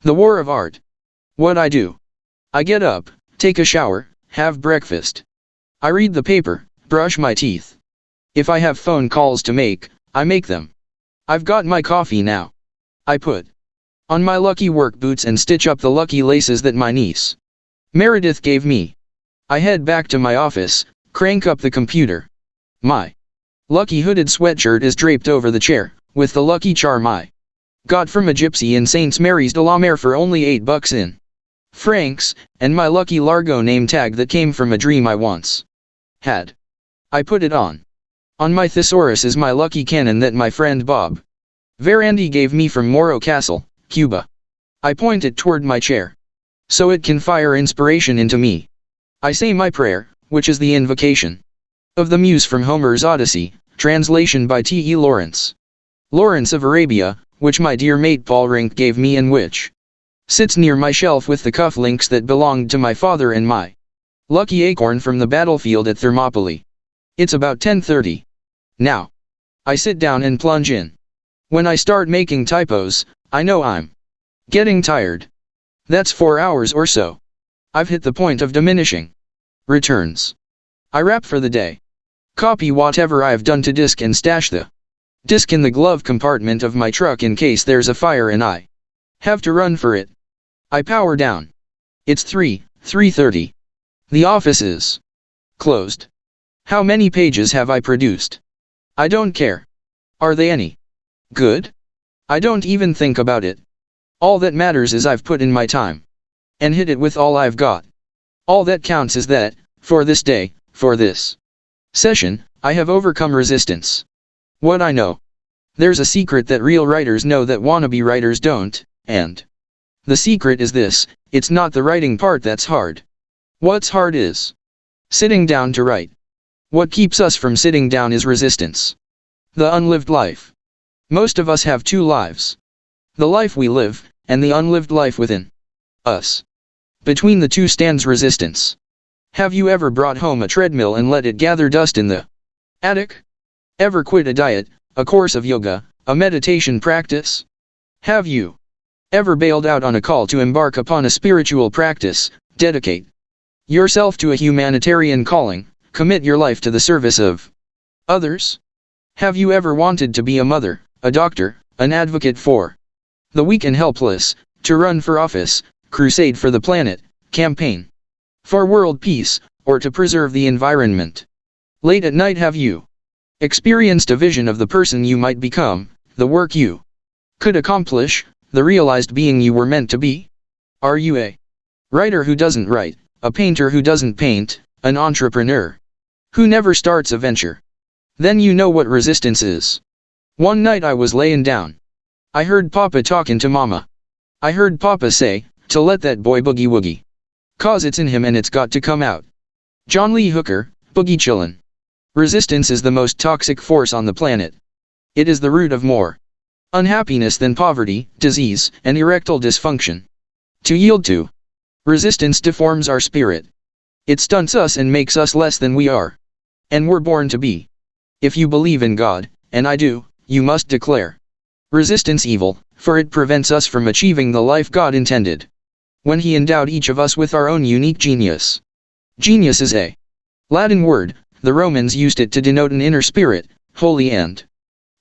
The war of art. What I do. I get up, take a shower, have breakfast. I read the paper, brush my teeth. If I have phone calls to make, I make them. I've got my coffee now. I put on my lucky work boots and stitch up the lucky laces that my niece Meredith gave me. I head back to my office, crank up the computer. My lucky hooded sweatshirt is draped over the chair, with the lucky charm I got from a gypsy in St. Mary's de la Mer for only $8 in francs, and my lucky Largo name tag that came from a dream I once had. I put it on. On my thesaurus is my lucky cannon that my friend Bob Verandi gave me from Morro Castle, Cuba. I point it toward my chair, so it can fire inspiration into me. I say my prayer, which is the invocation of the muse from Homer's Odyssey, translation by T.E. Lawrence. Lawrence of Arabia, which my dear mate Paul Rink gave me and which sits near my shelf with the cufflinks that belonged to my father and my lucky acorn from the battlefield at Thermopylae. It's about 10:30. Now, I sit down and plunge in. When I start making typos, I know I'm getting tired. That's 4 hours or so. I've hit the point of diminishing returns. I wrap for the day. Copy whatever I've done to disk and stash the disk in the glove compartment of my truck in case there's a fire and I have to run for it. I power down. It's 3:30. The office is closed. How many pages have I produced? I don't care. Are they any good? I don't even think about it. All that matters is I've put in my time and hit it with all I've got. All that counts is that, for this day, for this session, I have overcome resistance. What I know. There's a secret that real writers know that wannabe writers don't, and the secret is this: it's not the writing part that's hard. What's hard is sitting down to write. What keeps us from sitting down is resistance. The unlived life. Most of us have two lives. The life we live, and the unlived life within us. Between the two stands resistance. Have you ever brought home a treadmill and let it gather dust in the attic? Ever quit a diet, a course of yoga, a meditation practice? Have you ever bailed out on a call to embark upon a spiritual practice, dedicate yourself to a humanitarian calling, commit your life to the service of others? Have you ever wanted to be a mother, a doctor, an advocate for the weak and helpless, to run for office, crusade for the planet, campaign for world peace, or to preserve the environment? Late at night, have you experienced a vision of the person you might become, the work you could accomplish, the realized being you were meant to be? Are you a writer who doesn't write, a painter who doesn't paint, an entrepreneur who never starts a venture? Then you know what resistance is. One night I was laying down. I heard Papa talking to Mama. I heard Papa say, to let that boy boogie woogie. 'Cause it's in him and it's got to come out. John Lee Hooker, Boogie Chillin'. Resistance is the most toxic force on the planet. It is the root of more unhappiness than poverty, disease, and erectile dysfunction. To yield to resistance deforms our spirit. It stunts us and makes us less than we are and we're born to be. If you believe in God, and I do, you must declare resistance evil, for it prevents us from achieving the life God intended when He endowed each of us with our own unique genius. Genius is a Latin word. The Romans used it to denote an inner spirit, holy and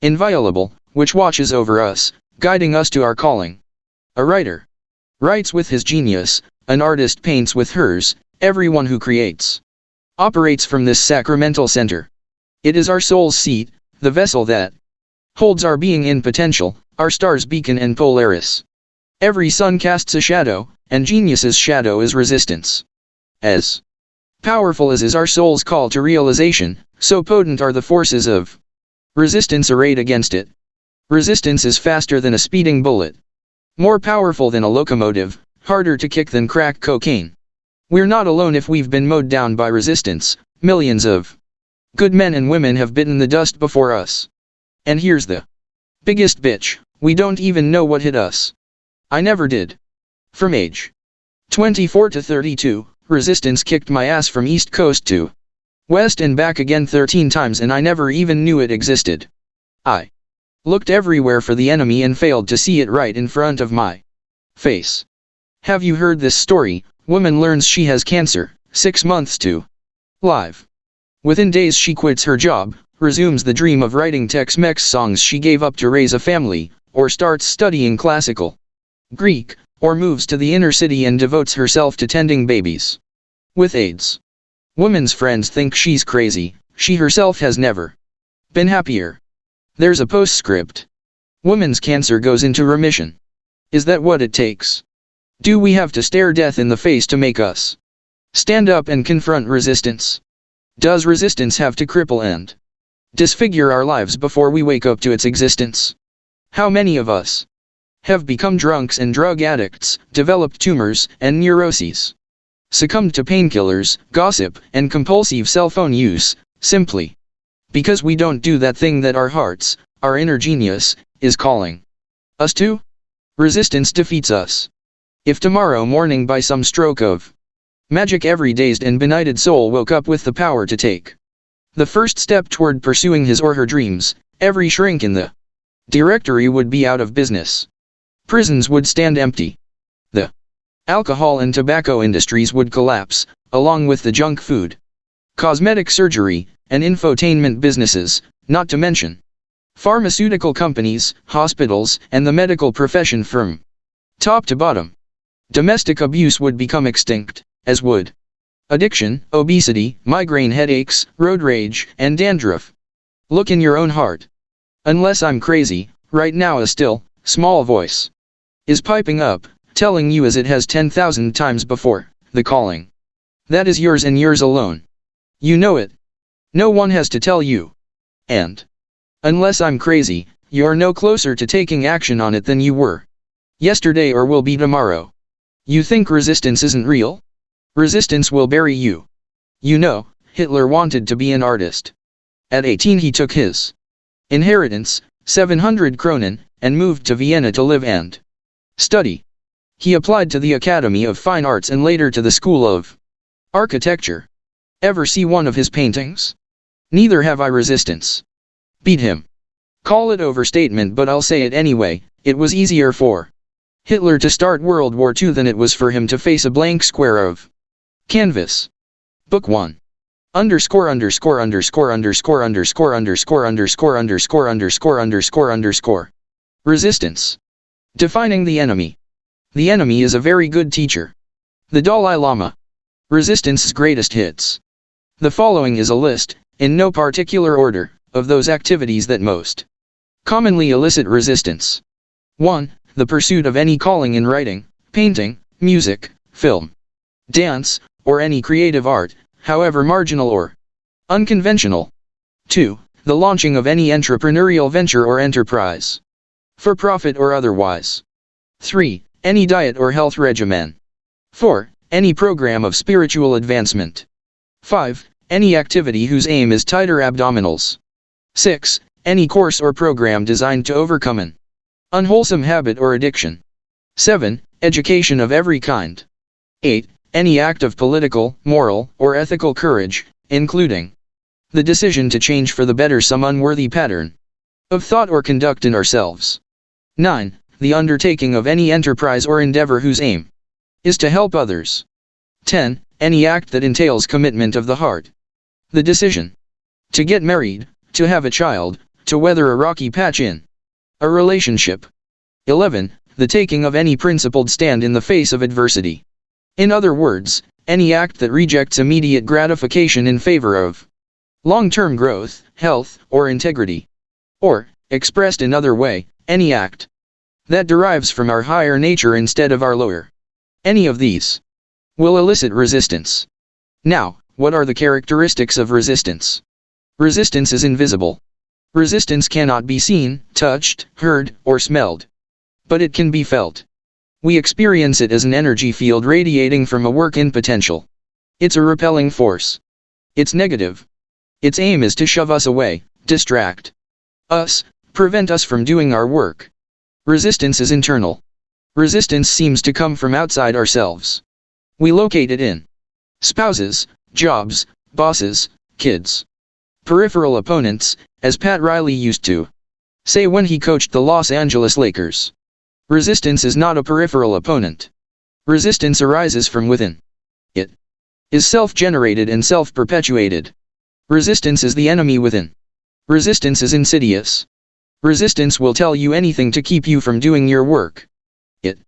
inviolable, which watches over us, guiding us to our calling. A writer writes with his genius, an artist paints with hers. Everyone who creates operates from this sacramental center. It is our soul's seat, the vessel that holds our being in potential, our star's beacon and Polaris. Every sun casts a shadow, and genius's shadow is resistance. As powerful as is our soul's call to realization, so potent are the forces of resistance arrayed against it. Resistance is faster than a speeding bullet, more powerful than a locomotive, harder to kick than crack cocaine. We're not alone if we've been mowed down by resistance. Millions of good men and women have bitten the dust before us. And here's the biggest bitch: we don't even know what hit us. I never did. From age 24 to 32, resistance kicked my ass from East Coast to West and back again 13 times, and I never even knew it existed. I looked everywhere for the enemy and failed to see it right in front of my Face. Have you heard this story? Woman learns she has cancer, 6 months to live. Within days she quits her job, resumes the dream of writing Tex-Mex songs she gave up to raise a family, or starts studying classical Greek, or moves to the inner city and devotes herself to tending babies with AIDS. Woman's friends think she's crazy, she herself has never been happier. There's a postscript. Woman's cancer goes into remission. Is that what it takes? Do we have to stare death in the face to make us stand up and confront resistance? Does resistance have to cripple and disfigure our lives before we wake up to its existence? How many of us have become drunks and drug addicts, developed tumors and neuroses, succumbed to painkillers, gossip, and compulsive cell phone use, simply because we don't do that thing that our hearts, our inner genius, is calling us to? Resistance defeats us. If tomorrow morning by some stroke of magic every dazed and benighted soul woke up with the power to take the first step toward pursuing his or her dreams, every shrink in the directory would be out of business. Prisons would stand empty. The alcohol and tobacco industries would collapse, along with the junk food, cosmetic surgery, and infotainment businesses, not to mention pharmaceutical companies, hospitals, and the medical profession from top to bottom. Domestic abuse would become extinct, as would addiction, obesity, migraine headaches, road rage, and dandruff. Look in your own heart. Unless I'm crazy, right now a still, small voice is piping up, telling you as it has 10,000 times before, the calling that is yours and yours alone. You know it. No one has to tell you. And unless I'm crazy, you're no closer to taking action on it than you were yesterday or will be tomorrow. You think resistance isn't real? Resistance will bury you. You know, Hitler wanted to be an artist. At 18 he took his inheritance, 700 kronen, and moved to Vienna to live and study. He applied to the Academy of Fine Arts and later to the School of Architecture. Ever see one of his paintings? Neither have I. Resistance beat him. Call it overstatement, but I'll say it anyway. It was easier for Hitler to start World War II than it was for him to face a blank square of canvas. Book 1. Underscore underscore underscore underscore underscore underscore underscore underscore underscore underscore underscore. Resistance. Defining the enemy. The enemy is a very good teacher. The Dalai Lama. Resistance's greatest hits. The following is a list, in no particular order, of those activities that most commonly elicit resistance. 1. The pursuit of any calling in writing, painting, music, film, dance, or any creative art, however marginal or unconventional. 2. The launching of any entrepreneurial venture or enterprise, for profit or otherwise. 3. Any diet or health regimen. 4. Any program of spiritual advancement. 5. Any activity whose aim is tighter abdominals. 6. Any course or program designed to overcome an unwholesome habit or addiction. 7. Education of every kind. 8. Any act of political, moral, or ethical courage, including the decision to change for the better some unworthy pattern of thought or conduct in ourselves. 9. The undertaking of any enterprise or endeavor whose aim is to help others. 10. Any act that entails commitment of the heart. The decision to get married, to have a child, to weather a rocky patch in a relationship. 11. The taking of any principled stand in the face of adversity. In other words, any act that rejects immediate gratification in favor of long-term growth, health, or integrity. Or, expressed another way, any act that derives from our higher nature instead of our lower. Any of these will elicit resistance. Now, what are the characteristics of resistance? Resistance is invisible. Resistance cannot be seen, touched, heard, or smelled. But it can be felt. We experience it as an energy field radiating from a work-in potential. It's a repelling force. It's negative. Its aim is to shove us away, distract us, prevent us from doing our work. Resistance is internal. Resistance seems to come from outside ourselves. We locate it in spouses, jobs, bosses, kids, peripheral opponents, as Pat Riley used to say when he coached the Los Angeles Lakers. Resistance is not a peripheral opponent. Resistance arises from within. It is self-generated and self-perpetuated. Resistance is the enemy within. Resistance is insidious. Resistance will tell you anything to keep you from doing your work. It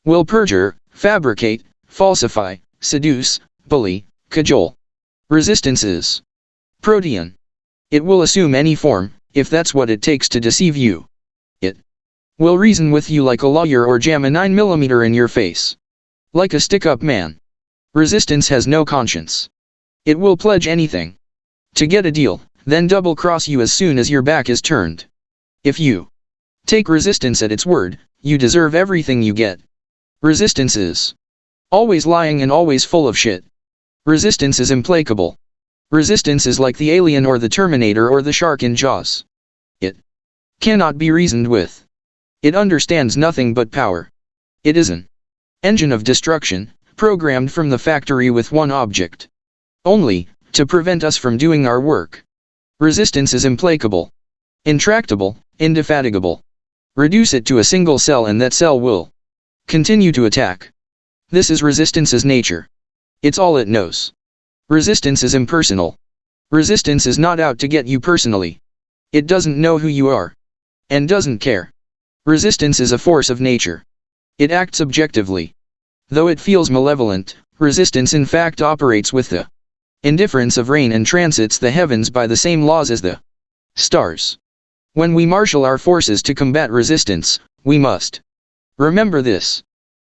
will perjure, fabricate, falsify, seduce, bully, cajole. Resistance is protean. It will assume any form, if that's what it takes to deceive you. It will reason with you like a lawyer or jam a 9mm in your face. Like a stick-up man. Resistance has no conscience. It will pledge anything to get a deal, then double-cross you as soon as your back is turned. If you take resistance at its word, you deserve everything you get. Resistance is always lying and always full of shit. Resistance is implacable. Resistance is like the alien or the Terminator or the shark in Jaws. It cannot be reasoned with. It understands nothing but power. It is an engine of destruction, programmed from the factory with one object only, to prevent us from doing our work. Resistance is implacable, intractable, indefatigable. Reduce it to a single cell and that cell will continue to attack. This is resistance's nature. It's all it knows. Resistance is impersonal. Resistance is not out to get you personally. It doesn't know who you are, and doesn't care. Resistance is a force of nature. It acts objectively. Though it feels malevolent, resistance in fact operates with the indifference of rain and transits the heavens by the same laws as the stars. When we marshal our forces to combat resistance, we must remember this.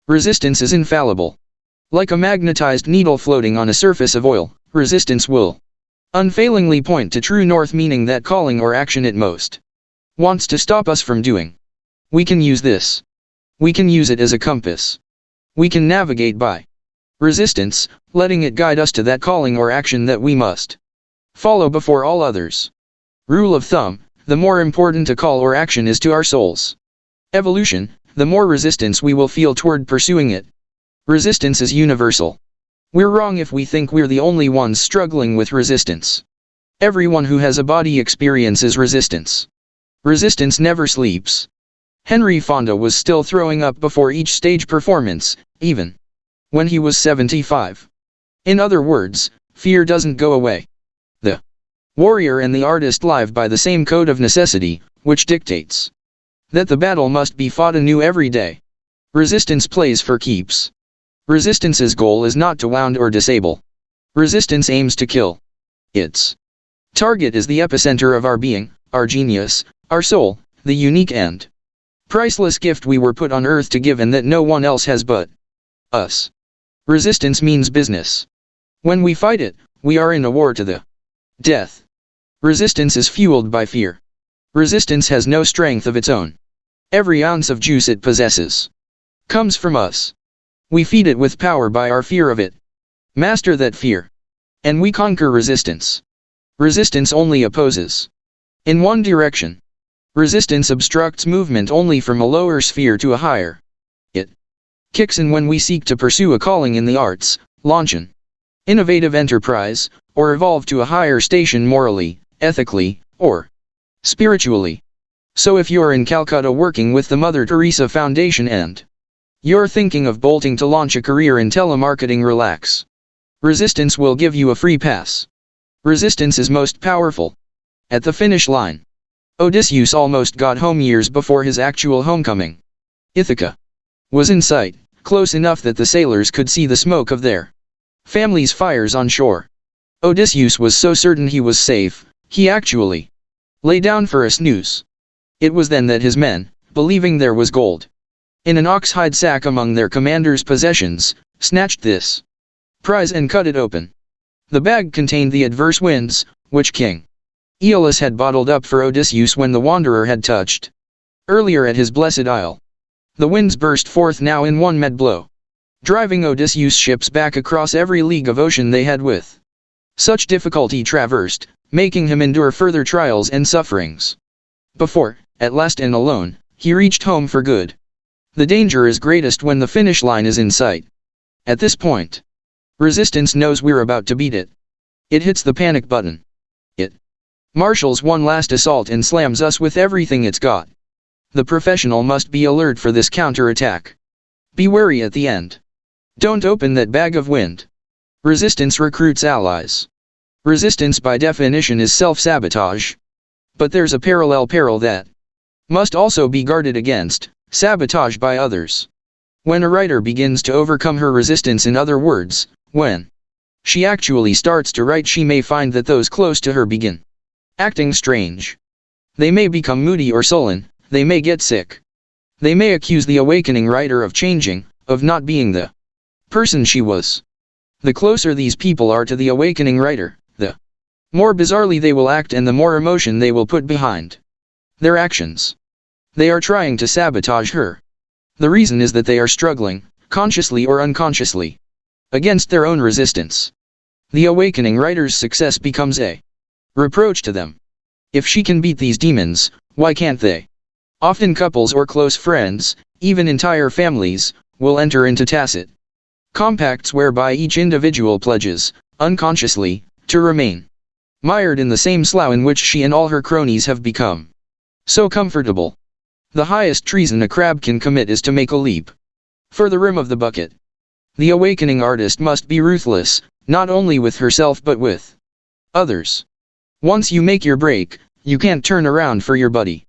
Resistance is infallible. Like a magnetized needle floating on a surface of oil, resistance will unfailingly point to true north, meaning that calling or action it most wants to stop us from doing. We can use this. We can use it as a compass. We can navigate by resistance, letting it guide us to that calling or action that we must follow before all others. Rule of thumb: the more important a call or action is to our soul's evolution, the more resistance we will feel toward pursuing it. Resistance is universal. We're wrong if we think we're the only ones struggling with resistance. Everyone who has a body experiences resistance. Resistance never sleeps. Henry Fonda was still throwing up before each stage performance, even when he was 75. In other words, fear doesn't go away. The warrior and the artist live by the same code of necessity, which dictates that the battle must be fought anew every day. Resistance plays for keeps. Resistance's goal is not to wound or disable. Resistance aims to kill. Its target is the epicenter of our being, our genius, our soul, the unique and priceless gift we were put on earth to give and that no one else has but us. Resistance means business. When we fight it, we are in a war to the death. Resistance is fueled by fear. Resistance has no strength of its own. Every ounce of juice it possesses comes from us. We feed it with power by our fear of it. Master that fear, and we conquer resistance. Resistance only opposes in one direction. Resistance obstructs movement only from a lower sphere to a higher. It kicks in when we seek to pursue a calling in the arts, launch an innovative enterprise, or evolve to a higher station morally, ethically, or spiritually. So if you're in Calcutta working with the Mother Teresa Foundation and you're thinking of bolting to launch a career in telemarketing, relax. Resistance will give you a free pass. Resistance is most powerful at the finish line. Odysseus almost got home years before his actual homecoming. Ithaca was in sight, close enough that the sailors could see the smoke of their family's fires on shore. Odysseus was so certain he was safe, he actually lay down for a snooze. It was then that his men, believing there was gold in an ox-hide sack among their commander's possessions, snatched this prize and cut it open. The bag contained the adverse winds, which King Aeolus had bottled up for Odysseus when the wanderer had touched earlier at his blessed isle. The winds burst forth now in one mad blow, driving Odysseus' ships back across every league of ocean they had with such difficulty traversed, making him endure further trials and sufferings before, at last and alone, he reached home for good. The danger is greatest when the finish line is in sight. At this point, resistance knows we're about to beat it. It hits the panic button. It marshals one last assault and slams us with everything it's got. The professional must be alert for this counterattack. Be wary at the end. Don't open that bag of wind. Resistance recruits allies. Resistance by definition is self-sabotage. But there's a parallel peril that must also be guarded against: sabotage by others. When a writer begins to overcome her resistance, in other words, when she actually starts to write, she may find that those close to her begin acting strange. They may become moody or sullen, they may get sick. They may accuse the awakening writer of changing, of not being the person she was. The closer these people are to the awakening writer, the more bizarrely they will act and the more emotion they will put behind their actions. They are trying to sabotage her. The reason is that they are struggling, consciously or unconsciously, against their own resistance. The awakening writer's success becomes a reproach to them. If she can beat these demons, why can't they? Often couples or close friends, even entire families, will enter into tacit compacts whereby each individual pledges, unconsciously, to remain mired in the same slough in which she and all her cronies have become so comfortable. The highest treason a crab can commit is to make a leap for the rim of the bucket. The awakening artist must be ruthless, not only with herself but with others. Once you make your break, you can't turn around for your buddy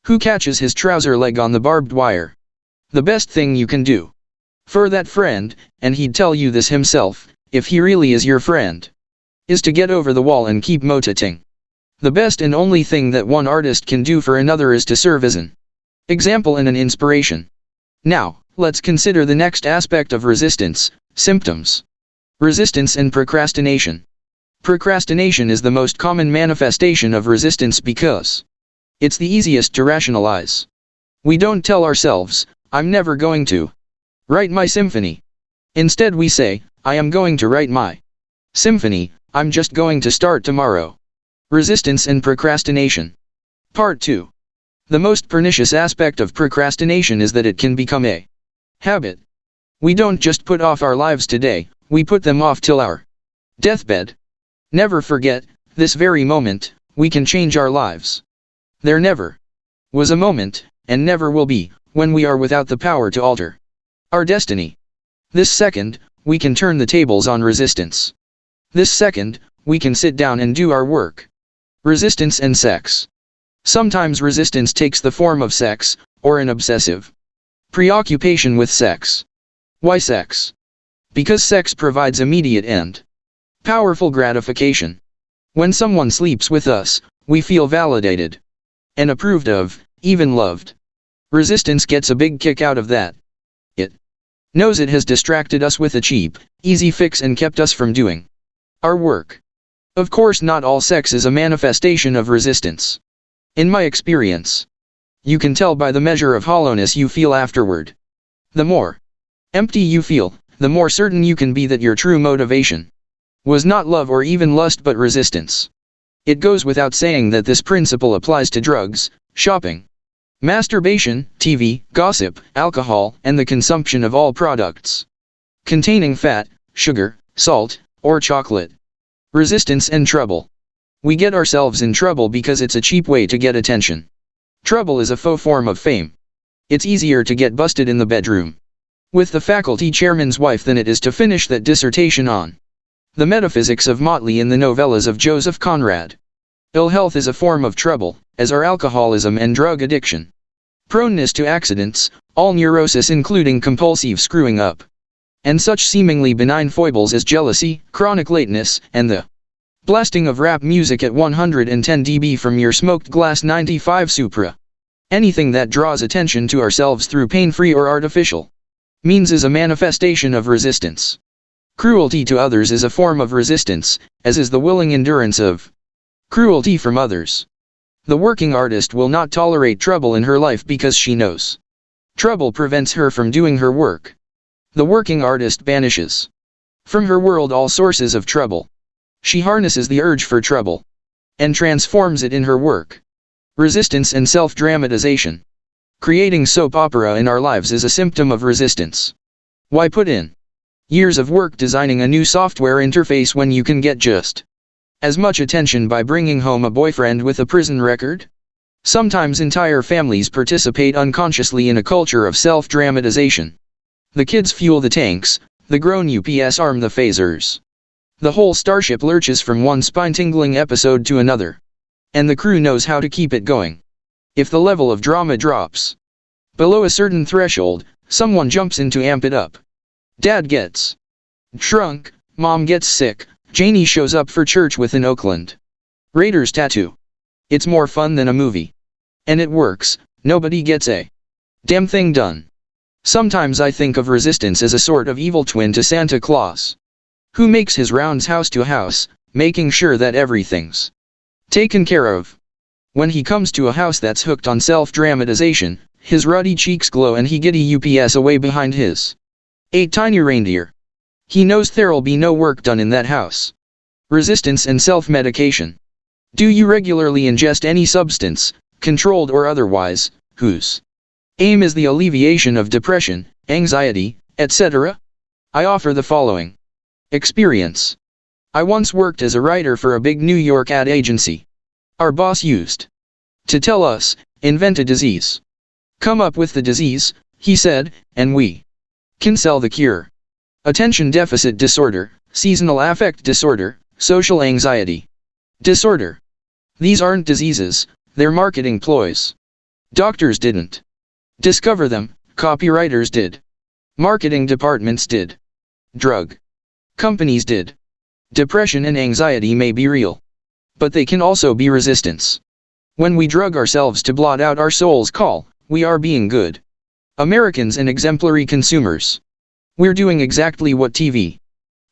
who catches his trouser leg on the barbed wire. The best thing you can do for that friend, and he'd tell you this himself, if he really is your friend, is to get over the wall and keep motating. The best and only thing that one artist can do for another is to serve as an example and an inspiration. Now, let's consider the next aspect of resistance: symptoms. Resistance and procrastination. Procrastination is the most common manifestation of resistance because it's the easiest to rationalize. We don't tell ourselves, "I'm never going to write my symphony." Instead we say, "I am going to write my symphony, I'm just going to start tomorrow." Resistance and procrastination. Part 2. The most pernicious aspect of procrastination is that it can become a habit. We don't just put off our lives today, we put them off till our deathbed. Never forget, this very moment, we can change our lives. There never was a moment, and never will be, when we are without the power to alter our destiny. This second, we can turn the tables on resistance. This second, we can sit down and do our work. Resistance and sex. Sometimes resistance takes the form of sex, or an obsessive preoccupation with sex. Why sex? Because sex provides immediate and powerful gratification. When someone sleeps with us, we feel validated and approved of, even loved. Resistance gets a big kick out of that. It knows it has distracted us with a cheap, easy fix and kept us from doing our work. Of course, not all sex is a manifestation of resistance. In my experience, you can tell by the measure of hollowness you feel afterward. The more empty you feel, the more certain you can be that your true motivation was not love or even lust but resistance. It goes without saying that this principle applies to drugs, shopping, masturbation, TV, gossip, alcohol, and the consumption of all products containing fat, sugar, salt, or chocolate. Resistance and trouble. We get ourselves in trouble because it's a cheap way to get attention. Trouble is a faux form of fame. It's easier to get busted in the bedroom with the faculty chairman's wife than it is to finish that dissertation on the metaphysics of Motley in the novellas of Joseph Conrad. Ill health is a form of trouble, as are alcoholism and drug addiction. Proneness to accidents, all neurosis including compulsive screwing up, and such seemingly benign foibles as jealousy, chronic lateness, and the blasting of rap music at 110 dB from your smoked glass 95 Supra. Anything that draws attention to ourselves through pain-free or artificial means is a manifestation of resistance. Cruelty to others is a form of resistance, as is the willing endurance of cruelty from others. The working artist will not tolerate trouble in her life because she knows trouble prevents her from doing her work. The working artist banishes from her world all sources of trouble. She harnesses the urge for trouble and transforms it in her work. Resistance and self-dramatization. Creating soap opera in our lives is a symptom of resistance. Why put in years of work designing a new software interface when you can get just as much attention by bringing home a boyfriend with a prison record? Sometimes entire families participate unconsciously in a culture of self-dramatization. The kids fuel the tanks, the grown UPS arm the phasers. The whole starship lurches from one spine-tingling episode to another. And the crew knows how to keep it going. If the level of drama drops below a certain threshold, someone jumps in to amp it up. Dad gets drunk, Mom gets sick, Janie shows up for church with an Oakland Raiders tattoo. It's more fun than a movie. And it works, nobody gets a damn thing done. Sometimes I think of Resistance as a sort of evil twin to Santa Claus, who makes his rounds house to house, making sure that everything's taken care of. When he comes to a house that's hooked on self-dramatization, his ruddy cheeks glow and he giddy UPS away behind his 8 tiny reindeer. He knows there'll be no work done in that house. Resistance and self-medication. Do you regularly ingest any substance, controlled or otherwise, whose aim is the alleviation of depression, anxiety, etc.? I offer the following experience. I once worked as a writer for a big New York ad agency. Our boss used to tell us, invent a disease. Come up with the disease, he said, and we can sell the cure. Attention deficit disorder, seasonal affect disorder, social anxiety disorder. These aren't diseases, they're marketing ploys. Doctors didn't discover them, copywriters did. Marketing departments did. Drug companies did. Depression and anxiety may be real, but they can also be resistance. When we drug ourselves to blot out our soul's call, we are being good Americans and exemplary consumers. We're doing exactly what TV,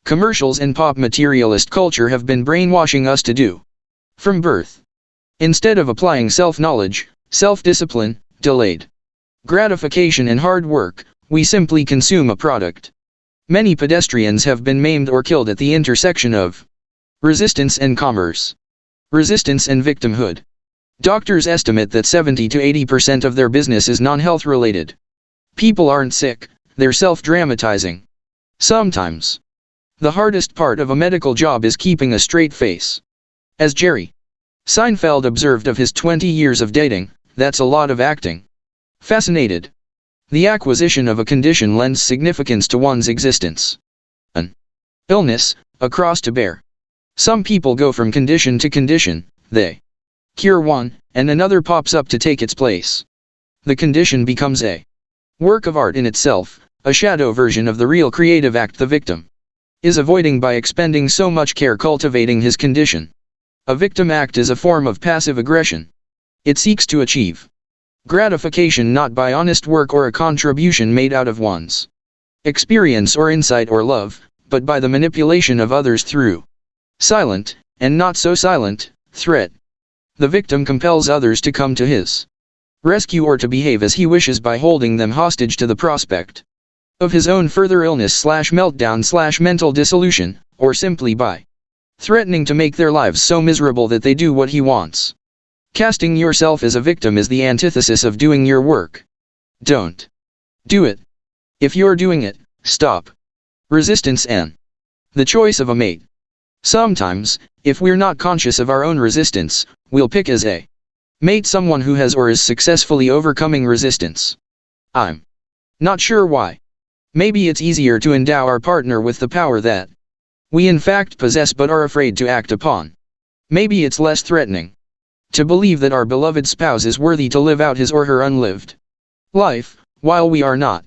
commercials and pop materialist culture have been brainwashing us to do from birth. Instead of applying self-knowledge, self-discipline, delayed gratification and hard work, we simply consume a product. Many pedestrians have been maimed or killed at the intersection of resistance and commerce, resistance and victimhood. Doctors estimate that 70 to 80% of their business is non-health related. People aren't sick, they're self-dramatizing. Sometimes the hardest part of a medical job is keeping a straight face. As Jerry Seinfeld observed of his 20 years of dating, that's a lot of acting. Fascinated. The acquisition of a condition lends significance to one's existence. An illness, a cross to bear. Some people go from condition to condition, they cure one, and another pops up to take its place. The condition becomes a work of art in itself, a shadow version of the real creative act the victim is avoiding by expending so much care cultivating his condition. A victim act is a form of passive aggression. It seeks to achieve gratification not by honest work or a contribution made out of one's experience or insight or love, but by the manipulation of others through silent, and not so silent, threat. The victim compels others to come to his rescue or to behave as he wishes by holding them hostage to the prospect of his own further illness/meltdown/mental dissolution, or simply by threatening to make their lives so miserable that they do what he wants. Casting yourself as a victim is the antithesis of doing your work. Don't do it. If you're doing it, stop. Resistance and the choice of a mate. Sometimes, if we're not conscious of our own resistance, we'll pick as a mate someone who has or is successfully overcoming resistance. I'm not sure why. Maybe it's easier to endow our partner with the power that we in fact possess but are afraid to act upon. Maybe it's less threatening to believe that our beloved spouse is worthy to live out his or her unlived life, while we are not.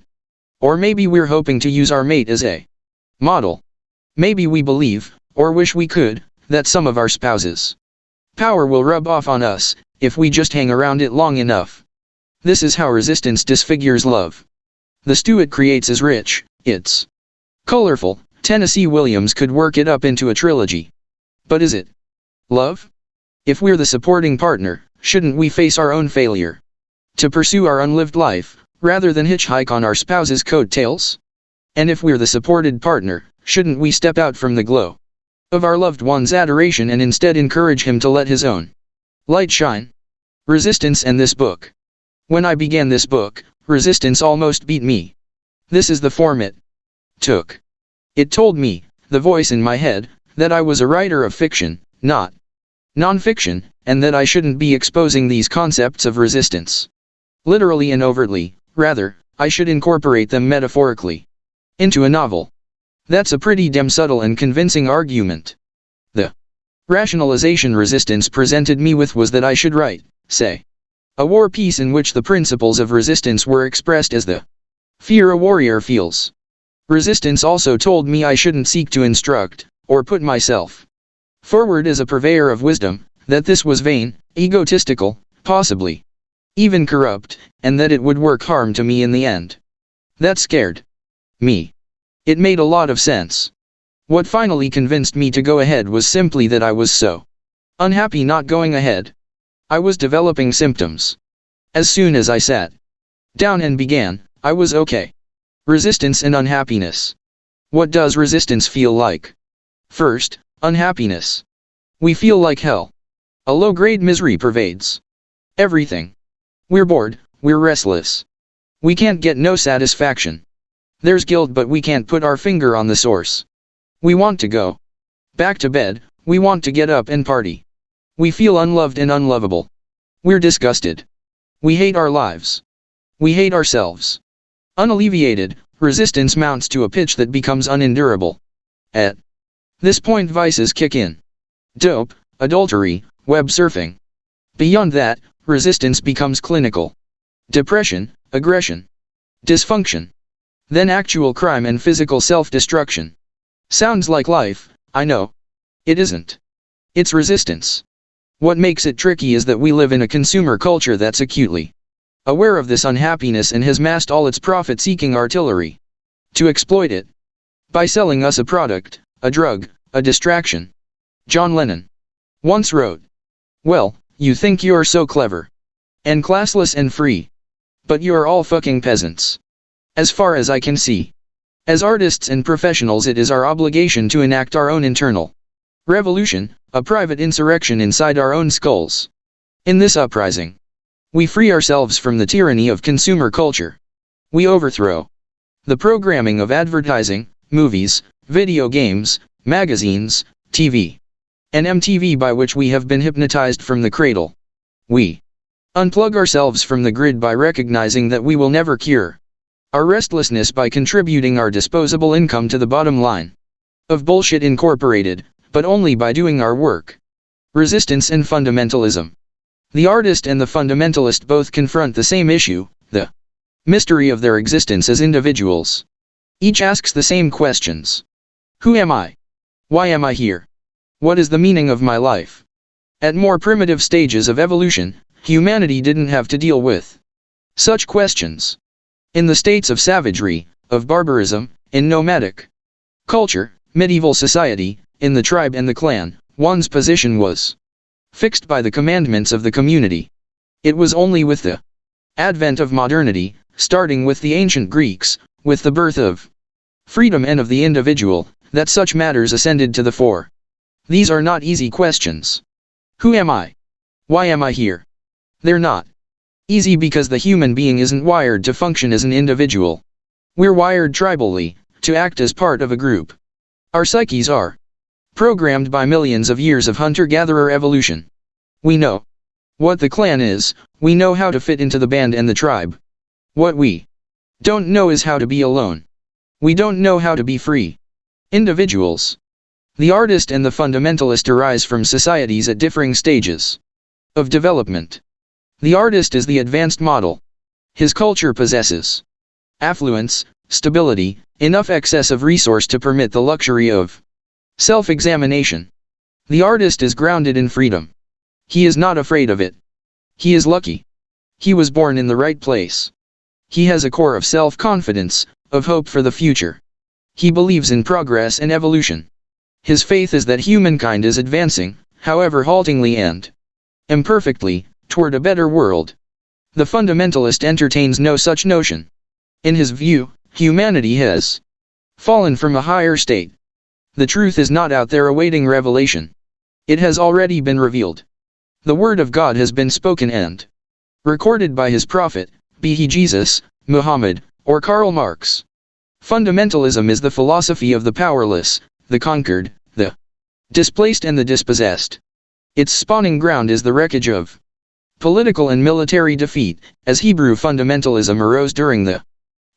Or maybe we're hoping to use our mate as a model. Maybe we believe, or wish we could, that some of our spouses' power will rub off on us, if we just hang around it long enough. This is how resistance disfigures love. The stew it creates is rich, it's colorful. Tennessee Williams could work it up into a trilogy. But is it love? If we're the supporting partner, shouldn't we face our own failure to pursue our unlived life, rather than hitchhike on our spouse's coattails? And if we're the supported partner, shouldn't we step out from the glow of our loved one's adoration and instead encourage him to let his own light shine? Resistance and this book. When I began this book, resistance almost beat me. This is the form it took. It told me, the voice in my head, that I was a writer of fiction, not non-fiction, and that I shouldn't be exposing these concepts of resistance literally and overtly, rather, I should incorporate them metaphorically into a novel. That's a pretty damn subtle and convincing argument. The rationalization resistance presented me with was that I should write, say, a war piece in which the principles of resistance were expressed as the fear a warrior feels. Resistance also told me I shouldn't seek to instruct, or put myself forward as a purveyor of wisdom, that this was vain, egotistical, possibly even corrupt, and that it would work harm to me in the end. That scared me. It made a lot of sense. What finally convinced me to go ahead was simply that I was so unhappy not going ahead. I was developing symptoms. As soon as I sat down and began, I was okay. Resistance and unhappiness. What does resistance feel like? First, unhappiness. We feel like hell. A low-grade misery pervades everything. We're bored, we're restless. We can't get no satisfaction. There's guilt, but we can't put our finger on the source. We want to go back to bed, we want to get up and party. We feel unloved and unlovable. We're disgusted. We hate our lives. We hate ourselves. Unalleviated, resistance mounts to a pitch that becomes unendurable. At this point, vices kick in. Dope, adultery, web surfing. Beyond that, resistance becomes clinical. Depression, aggression, dysfunction. Then actual crime and physical self-destruction. Sounds like life, I know. It isn't. It's resistance. What makes it tricky is that we live in a consumer culture that's acutely aware of this unhappiness and has massed all its profit-seeking artillery to exploit it by selling us a product, a drug, a distraction. John Lennon once wrote, "Well, you think you're so clever and classless and free, but you're all fucking peasants. As far as I can see. As artists and professionals, it is our obligation to enact our own internal revolution, a private insurrection inside our own skulls. In this uprising, we free ourselves from the tyranny of consumer culture. We overthrow the programming of advertising, movies, video games, magazines, TV, and MTV by which we have been hypnotized from the cradle. We unplug ourselves from the grid by recognizing that we will never cure our restlessness by contributing our disposable income to the bottom line of Bullshit Incorporated, but only by doing our work." Resistance and fundamentalism. The artist and the fundamentalist both confront the same issue, the mystery of their existence as individuals. Each asks the same questions. Who am I? Why am I here? What is the meaning of my life? At more primitive stages of evolution, humanity didn't have to deal with such questions. In the states of savagery, of barbarism, in nomadic culture, medieval society, in the tribe and the clan, one's position was fixed by the commandments of the community. It was only with the advent of modernity, starting with the ancient Greeks, with the birth of freedom and of the individual, that such matters ascended to the fore. These are not easy questions. Who am I? Why am I here? They're not easy because the human being isn't wired to function as an individual. We're wired tribally, to act as part of a group. Our psyches are programmed by millions of years of hunter-gatherer evolution. We know what the clan is, we know how to fit into the band and the tribe. What we don't know is how to be alone. We don't know how to be free individuals. The artist and the fundamentalist arise from societies at differing stages of development. The artist is the advanced model. His culture possesses affluence, stability, enough excess of resource to permit the luxury of self-examination. The artist is grounded in freedom. He is not afraid of it. He is lucky. He was born in the right place. He has a core of self-confidence, of hope for the future. He believes in progress and evolution. His faith is that humankind is advancing, however haltingly and imperfectly, toward a better world. The fundamentalist entertains no such notion. In his view, humanity has fallen from a higher state. The truth is not out there awaiting revelation. It has already been revealed. The word of God has been spoken and recorded by his prophet, be he Jesus, Muhammad, or Karl Marx. Fundamentalism is the philosophy of the powerless, the conquered, the displaced and the dispossessed. Its spawning ground is the wreckage of political and military defeat, as Hebrew fundamentalism arose during the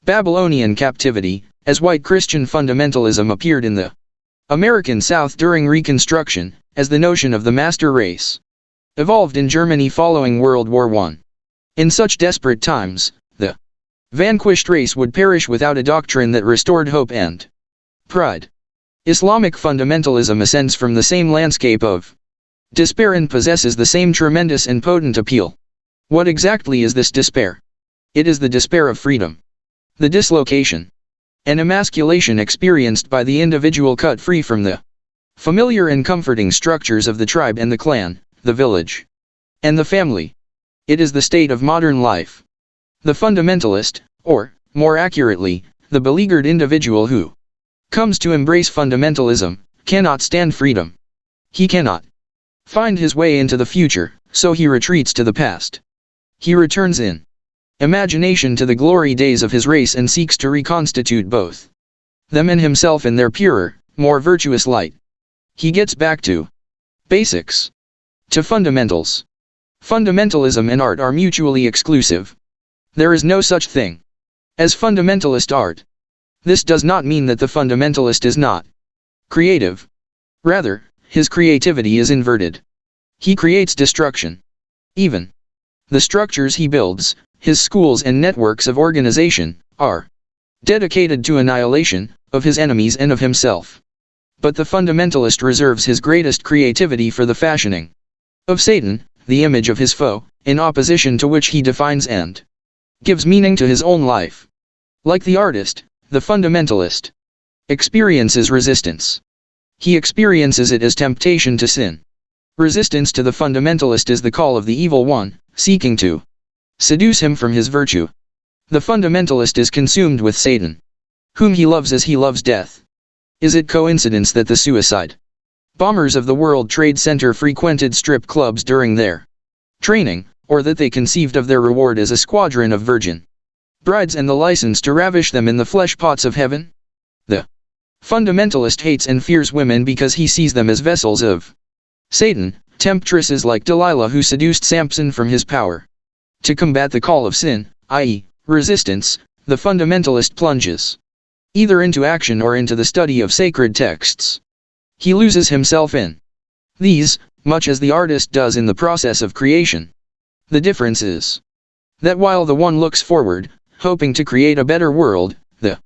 Babylonian captivity, as white Christian fundamentalism appeared in the American South during Reconstruction, as the notion of the master race evolved in Germany following World War I. In such desperate times, the vanquished race would perish without a doctrine that restored hope and pride. Islamic fundamentalism ascends from the same landscape of despair and possesses the same tremendous and potent appeal. What exactly is this despair? It is the despair of freedom. The dislocation and emasculation experienced by the individual cut free from the familiar and comforting structures of the tribe and the clan, the village, and the family. It is the state of modern life. The fundamentalist, or, more accurately, the beleaguered individual who comes to embrace fundamentalism, cannot stand freedom. He cannot find his way into the future, so he retreats to the past. He returns in imagination to the glory days of his race and seeks to reconstitute both them and himself in their purer, more virtuous light. He gets back to basics, to fundamentals. Fundamentalism and art are mutually exclusive. There is no such thing as fundamentalist art. This does not mean that the fundamentalist is not creative. Rather, his creativity is inverted. He creates destruction. Even the structures he builds, his schools and networks of organization, are dedicated to annihilation of his enemies and of himself. But the fundamentalist reserves his greatest creativity for the fashioning of Satan, the image of his foe, in opposition to which he defines and gives meaning to his own life. Like the artist, the fundamentalist experiences resistance. He experiences it as temptation to sin. Resistance to the fundamentalist is the call of the evil one, seeking to seduce him from his virtue. The fundamentalist is consumed with Satan, whom he loves as he loves death. Is it coincidence that the suicide bombers of the World Trade Center frequented strip clubs during their training, or that they conceived of their reward as a squadron of virgin brides and the license to ravish them in the flesh pots of heaven? The fundamentalist hates and fears women because he sees them as vessels of Satan, temptresses like Delilah who seduced Samson from his power. To combat the call of sin, i.e., resistance, the fundamentalist plunges either into action or into the study of sacred texts. He loses himself in these, much as the artist does in the process of creation. The difference is that while the one looks forward, hoping to create a better world, the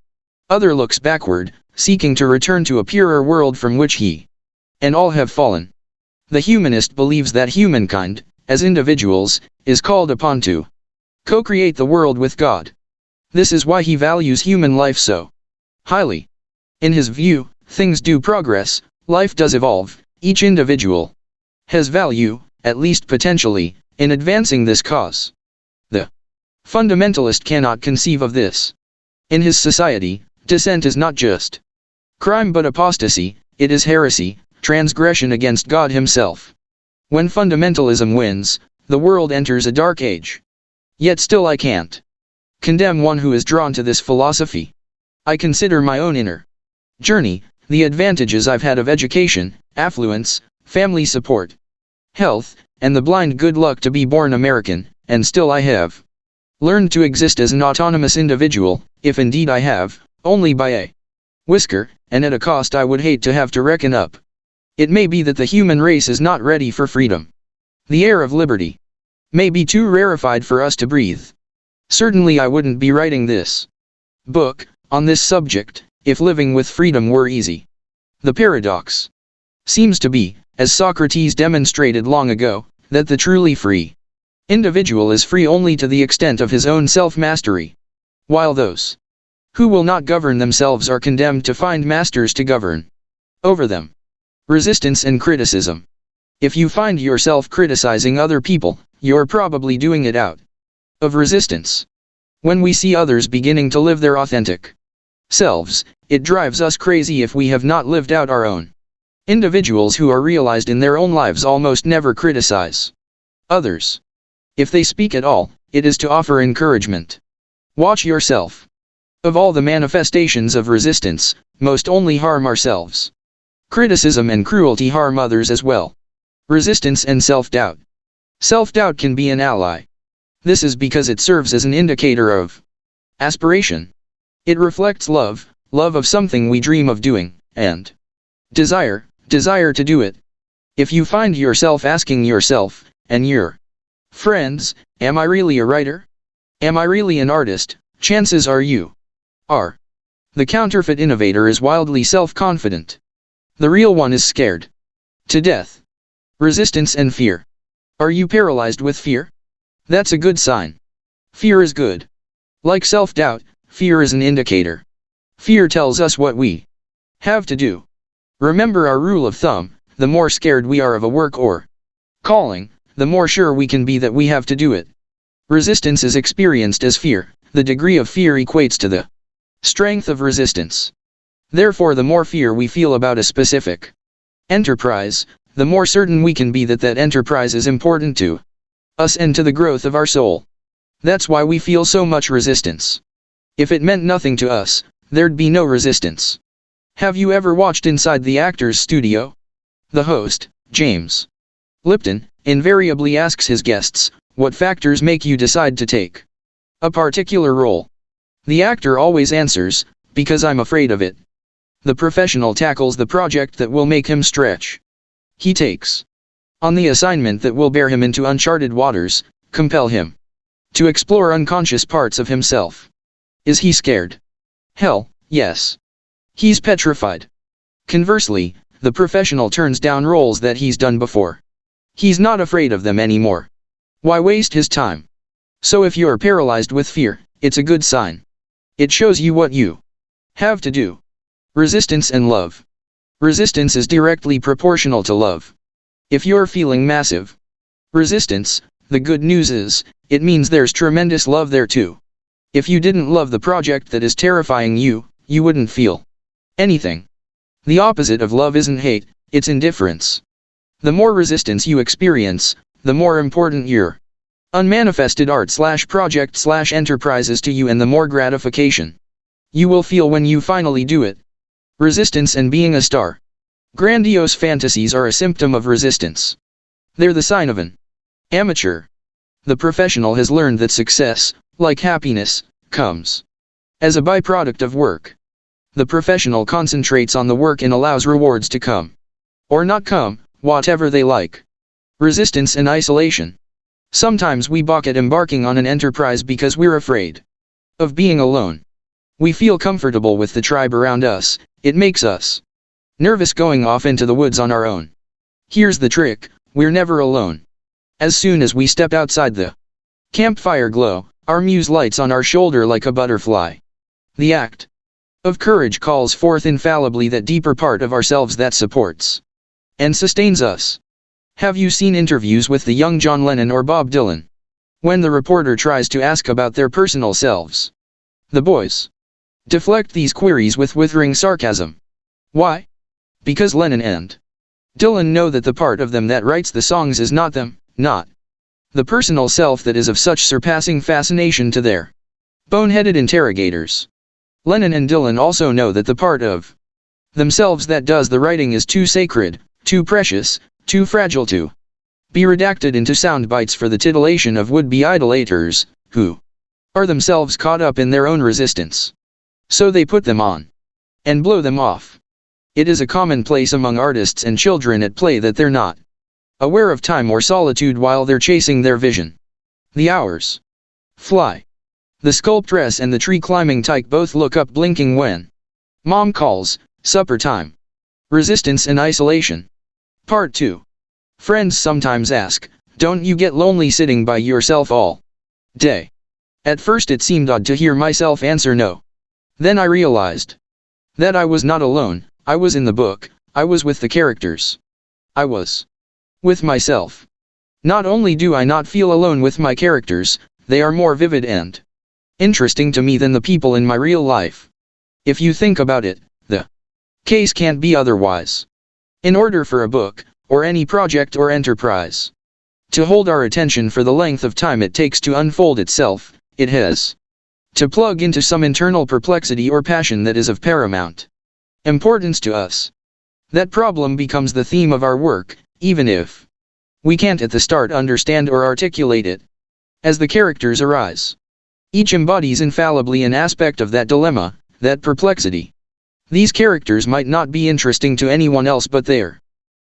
other looks backward, seeking to return to a purer world from which he and all have fallen. The humanist believes that humankind, as individuals, is called upon to co-create the world with God. This is why he values human life so highly. In his view, things do progress, life does evolve, each individual has value, at least potentially, in advancing this cause. The fundamentalist cannot conceive of this. In his society, dissent is not just crime but apostasy, it is heresy, transgression against God himself. When fundamentalism wins, the world enters a dark age. Yet still I can't condemn one who is drawn to this philosophy. I consider my own inner journey, the advantages I've had of education, affluence, family support, health, and the blind good luck to be born American, and still I have learned to exist as an autonomous individual, if indeed I have, only by a whisker, and at a cost I would hate to have to reckon up. It may be that the human race is not ready for freedom. The air of liberty may be too rarefied for us to breathe. Certainly I wouldn't be writing this book on this subject if living with freedom were easy. The paradox seems to be, as Socrates demonstrated long ago, that the truly free individual is free only to the extent of his own self-mastery, while those who will not govern themselves are condemned to find masters to govern over them. Resistance and criticism. If you find yourself criticizing other people, you're probably doing it out of resistance. When we see others beginning to live their authentic selves, it drives us crazy if we have not lived out our own. Individuals who are realized in their own lives almost never criticize others. If they speak at all, it is to offer encouragement. Watch yourself. Of all the manifestations of resistance, most only harm ourselves. Criticism and cruelty harm others as well. Resistance and self-doubt. Self-doubt can be an ally. This is because it serves as an indicator of aspiration. It reflects love of something we dream of doing, and desire to do it. If you find yourself asking yourself, and your friends, am I really a writer? Am I really an artist? Chances are you are. The counterfeit innovator is wildly self-confident. The real one is scared to death. Resistance and fear. Are you paralyzed with fear? That's a good sign. Fear is good. Like self-doubt, fear is an indicator. Fear tells us what we have to do. Remember our rule of thumb: the more scared we are of a work or calling, the more sure we can be that we have to do it. Resistance is experienced as fear. The degree of fear equates to the strength of resistance. Therefore, the more fear we feel about a specific enterprise, the more certain we can be that that enterprise is important to us and to the growth of our soul. That's why we feel so much resistance. If it meant nothing to us, there'd be no resistance. Have you ever watched Inside the Actor's Studio? The host, James Lipton, invariably asks his guests, what factors make you decide to take a particular role? The actor always answers, because I'm afraid of it. The professional tackles the project that will make him stretch. He takes on the assignment that will bear him into uncharted waters, compel him to explore unconscious parts of himself. Is he scared? Hell, yes. He's petrified. Conversely, the professional turns down roles that he's done before. He's not afraid of them anymore. Why waste his time? So if you're paralyzed with fear, it's a good sign. It shows you what you have to do. Resistance and love. Resistance is directly proportional to love. If you're feeling massive resistance, the good news is, it means there's tremendous love there too. If you didn't love the project that is terrifying you, you wouldn't feel anything. The opposite of love isn't hate, it's indifference. The more resistance you experience, the more important your unmanifested art/project/enterprise is to you, and the more gratification you will feel when you finally do it. Resistance and being a star. Grandiose fantasies are a symptom of resistance. They're the sign of an amateur. The professional has learned that success, like happiness, comes as a byproduct of work. The professional concentrates on the work and allows rewards to come or not come, whatever they like. Resistance and isolation. Sometimes we balk at embarking on an enterprise because we're afraid of being alone. We feel comfortable with the tribe around us. It makes us nervous going off into the woods on our own. Here's the trick: we're never alone. As soon as we step outside the campfire glow, our muse lights on our shoulder like a butterfly. The act of courage calls forth infallibly that deeper part of ourselves that supports and sustains us. Have you seen interviews with the young John Lennon or Bob Dylan? When the reporter tries to ask about their personal selves, the boys deflect these queries with withering sarcasm. Why? Because Lennon and Dylan know that the part of them that writes the songs is not them, not the personal self that is of such surpassing fascination to their boneheaded interrogators. Lennon and Dylan also know that the part of themselves that does the writing is too sacred, too precious, too fragile to be redacted into sound bites for the titillation of would-be idolaters, who are themselves caught up in their own resistance. So they put them on and blow them off. It is a commonplace among artists and children at play that they're not aware of time or solitude while they're chasing their vision. The hours fly. The sculptress and the tree-climbing tyke both look up blinking when mom calls, supper time. Resistance and isolation. Part 2. Friends sometimes ask, don't you get lonely sitting by yourself all day? At first it seemed odd to hear myself answer no. Then I realized that I was not alone. I was in the book, I was with the characters. I was with myself. Not only do I not feel alone with my characters, they are more vivid and interesting to me than the people in my real life. If you think about it, the case can't be otherwise. In order for a book, or any project or enterprise, to hold our attention for the length of time it takes to unfold itself, it has to plug into some internal perplexity or passion that is of paramount importance to us. That problem becomes the theme of our work, even if We can't at the start understand or articulate it. As the characters arise, each embodies infallibly an aspect of that dilemma, that perplexity. These characters might not be interesting to anyone else, but they're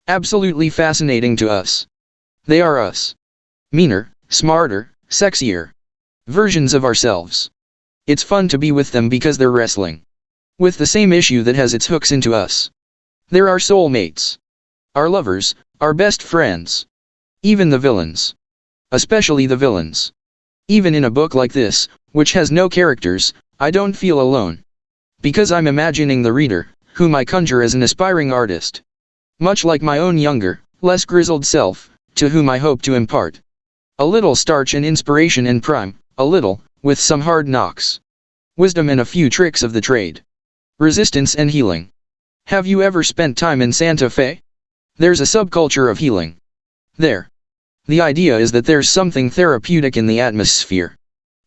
absolutely fascinating to us. They are us. Meaner, smarter, sexier versions of ourselves. It's fun to be with them because they're wrestling with the same issue that has its hooks into us. They're our soulmates, our lovers, our best friends. Even the villains. Especially the villains. Even in a book like this, which has no characters, I don't feel alone. Because I'm imagining the reader, whom I conjure as an aspiring artist. Much like my own younger, less grizzled self, to whom I hope to impart a little starch and inspiration and prime, a little, with some hard knocks, wisdom and a few tricks of the trade. Resistance and healing. Have you ever spent time in Santa Fe? There's a subculture of healing there. The idea is that there's something therapeutic in the atmosphere.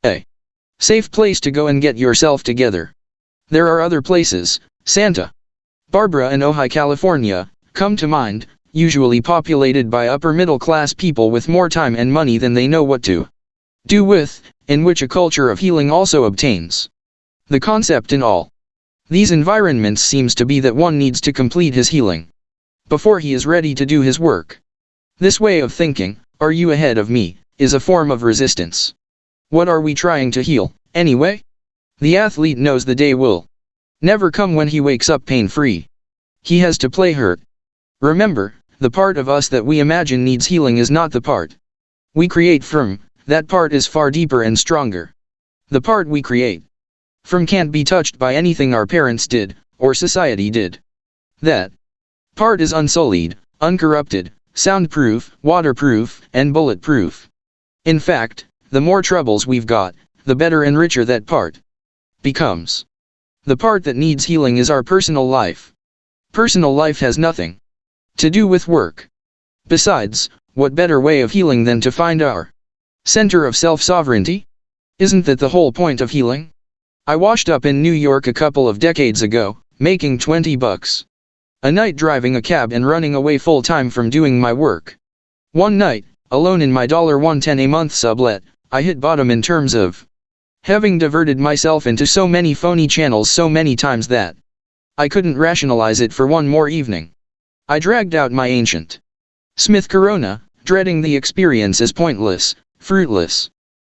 A safe place to go and get yourself together. There are other places, Santa Barbara and Ojai, California, come to mind, usually populated by upper middle class people with more time and money than they know what to do with, in which a culture of healing also obtains. The concept in all these environments seems to be that one needs to complete his healing before he is ready to do his work. This way of thinking, are you ahead of me, is a form of resistance. What are we trying to heal, anyway? The athlete knows the day will never come when he wakes up pain-free. He has to play hurt. Remember, the part of us that we imagine needs healing is not the part we create from. That part is far deeper and stronger. The part we create from can't be touched by anything our parents did, or society did. That part is unsullied, uncorrupted, soundproof, waterproof, and bulletproof. In fact, the more troubles we've got, the better and richer that part becomes. The part that needs healing is our personal life. Personal life has nothing to do with work. Besides, what better way of healing than to find our center of self-sovereignty? Isn't that the whole point of healing? I washed up in New York a couple of decades ago, making $20 a night driving a cab and running away full-time from doing my work. One night, alone in my $110 a month sublet, I hit bottom in terms of having diverted myself into so many phony channels so many times that I couldn't rationalize it for one more evening. I dragged out my ancient Smith Corona, dreading the experience as pointless, fruitless,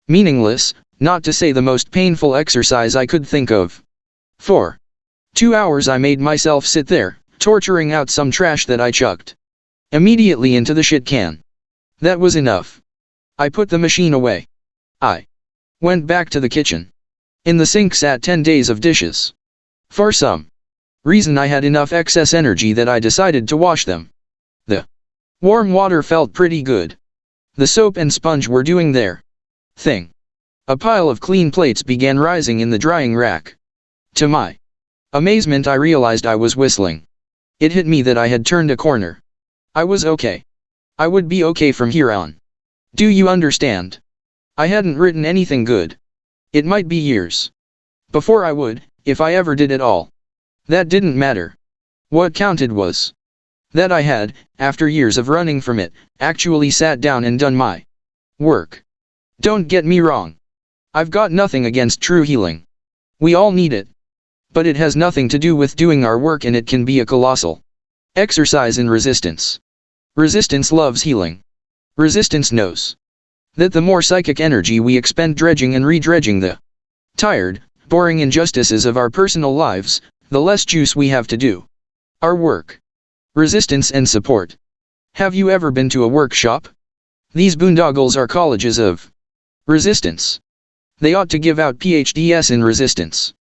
meaningless, not to say the most painful exercise I could think of. For 2 hours I made myself sit there, torturing out some trash that I chucked immediately into the shit can. That was enough. I put the machine away. I went back to the kitchen. In the sink sat 10 days of dishes. For some reason I had enough excess energy that I decided to wash them. The warm water felt pretty good. The soap and sponge were doing their thing. A pile of clean plates began rising in the drying rack. To my amazement I realized I was whistling. It hit me that I had turned a corner. I was okay. I would be okay from here on. Do you understand? I hadn't written anything good. It might be years before I would, if I ever did at all. That didn't matter. What counted was that I had, after years of running from it, actually sat down and done my work. Don't get me wrong. I've got nothing against true healing. We all need it. But it has nothing to do with doing our work, and it can be a colossal exercise in resistance. Resistance loves healing. Resistance knows that the more psychic energy we expend dredging and redredging the tired, boring injustices of our personal lives, the less juice we have to do our work. Resistance and support. Have you ever been to a workshop? These boondoggles are colleges of resistance. They ought to give out PhDs in resistance.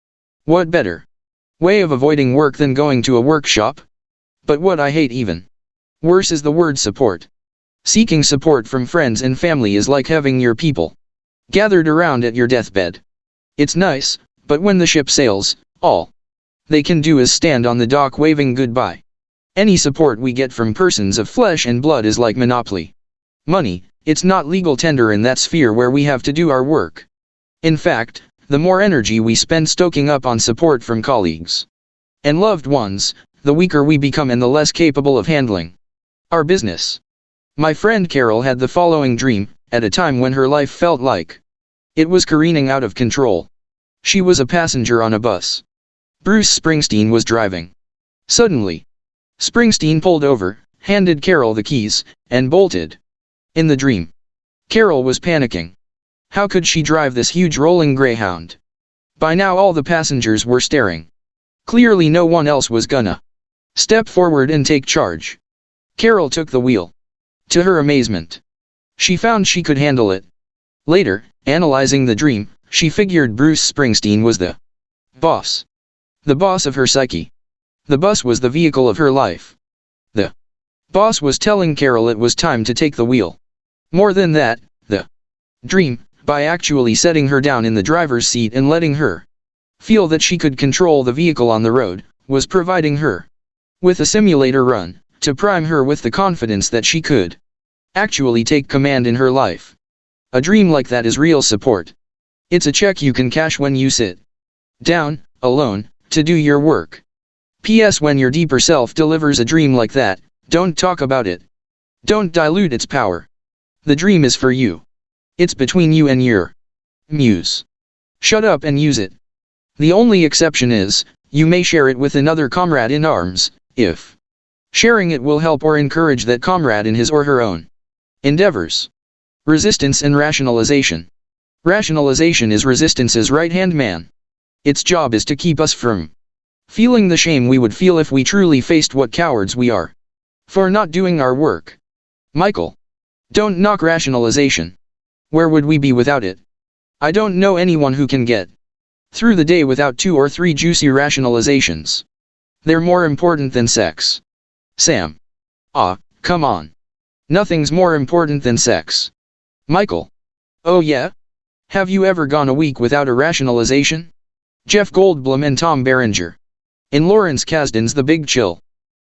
What better way of avoiding work than going to a workshop? But what I hate even worse is the word support. Seeking support from friends and family is like having your people gathered around at your deathbed. It's nice, but when the ship sails, all they can do is stand on the dock waving goodbye. Any support we get from persons of flesh and blood is like monopoly money. It's not legal tender in that sphere where we have to do our work. In fact, the more energy we spend stoking up on support from colleagues and loved ones, the weaker we become and the less capable of handling our business. My friend Carol had the following dream, at a time when her life felt like it was careening out of control. She was a passenger on a bus. Bruce Springsteen was driving. Suddenly, Springsteen pulled over, handed Carol the keys, and bolted. In the dream, Carol was panicking. How could she drive this huge rolling Greyhound? By now all the passengers were staring. Clearly no one else was gonna step forward and take charge. Carol took the wheel. To her amazement, she found she could handle it. Later, analyzing the dream, she figured Bruce Springsteen was the boss. The boss of her psyche. The bus was the vehicle of her life. The boss was telling Carol it was time to take the wheel. More than that, the dream, by actually setting her down in the driver's seat and letting her feel that she could control the vehicle on the road, was providing her with a simulator run, to prime her with the confidence that she could actually take command in her life. A dream like that is real support. It's a check you can cash when you sit down, alone, to do your work. P.S. When your deeper self delivers a dream like that, don't talk about it. Don't dilute its power. The dream is for you. It's between you and your muse. Shut up and use it. The only exception is, you may share it with another comrade in arms, if sharing it will help or encourage that comrade in his or her own endeavors. Resistance and rationalization. Rationalization is resistance's right-hand man. Its job is to keep us from feeling the shame we would feel if we truly faced what cowards we are for not doing our work. Michael. Don't knock rationalization. Where would we be without it? I don't know anyone who can get through the day without 2 or 3 juicy rationalizations. They're more important than sex. Sam. Ah, come on. Nothing's more important than sex. Michael. Oh yeah? Have you ever gone a week without a rationalization? Jeff Goldblum and Tom Berenger. In Lawrence Kasdan's The Big Chill.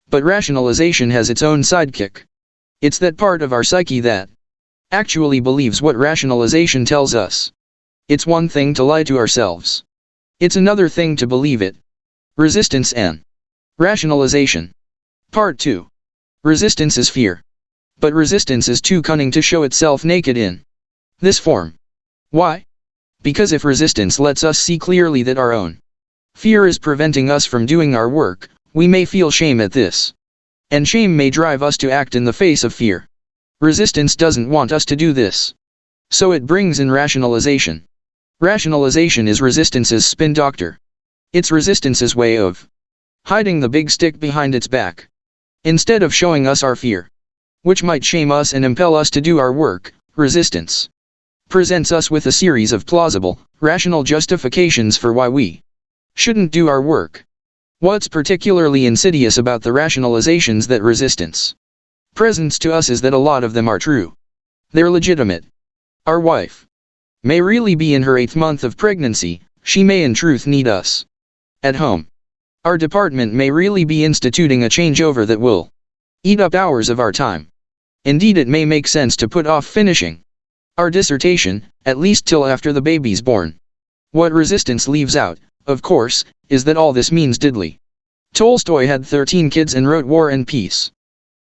But rationalization has its own sidekick. It's that part of our psyche that actually believes what rationalization tells us. It's one thing to lie to ourselves. It's another thing to believe it. Resistance and rationalization. Part 2. Resistance is fear. But resistance is too cunning to show itself naked in this form. Why? Because if resistance lets us see clearly that our own fear is preventing us from doing our work, we may feel shame at this. And shame may drive us to act in the face of fear. Resistance doesn't want us to do this. So it brings in rationalization. Rationalization is resistance's spin doctor. It's resistance's way of hiding the big stick behind its back. Instead of showing us our fear, which might shame us and impel us to do our work, resistance presents us with a series of plausible, rational justifications for why we shouldn't do our work. What's particularly insidious about the rationalizations that resistance presents to us is that a lot of them are true. They're legitimate. Our wife may really be in her 8th month of pregnancy, she may in truth need us at home. Our department may really be instituting a changeover that will eat up hours of our time. Indeed, it may make sense to put off finishing our dissertation, at least till after the baby's born. What resistance leaves out, of course, is that all this means diddly. Tolstoy had 13 kids and wrote War and Peace.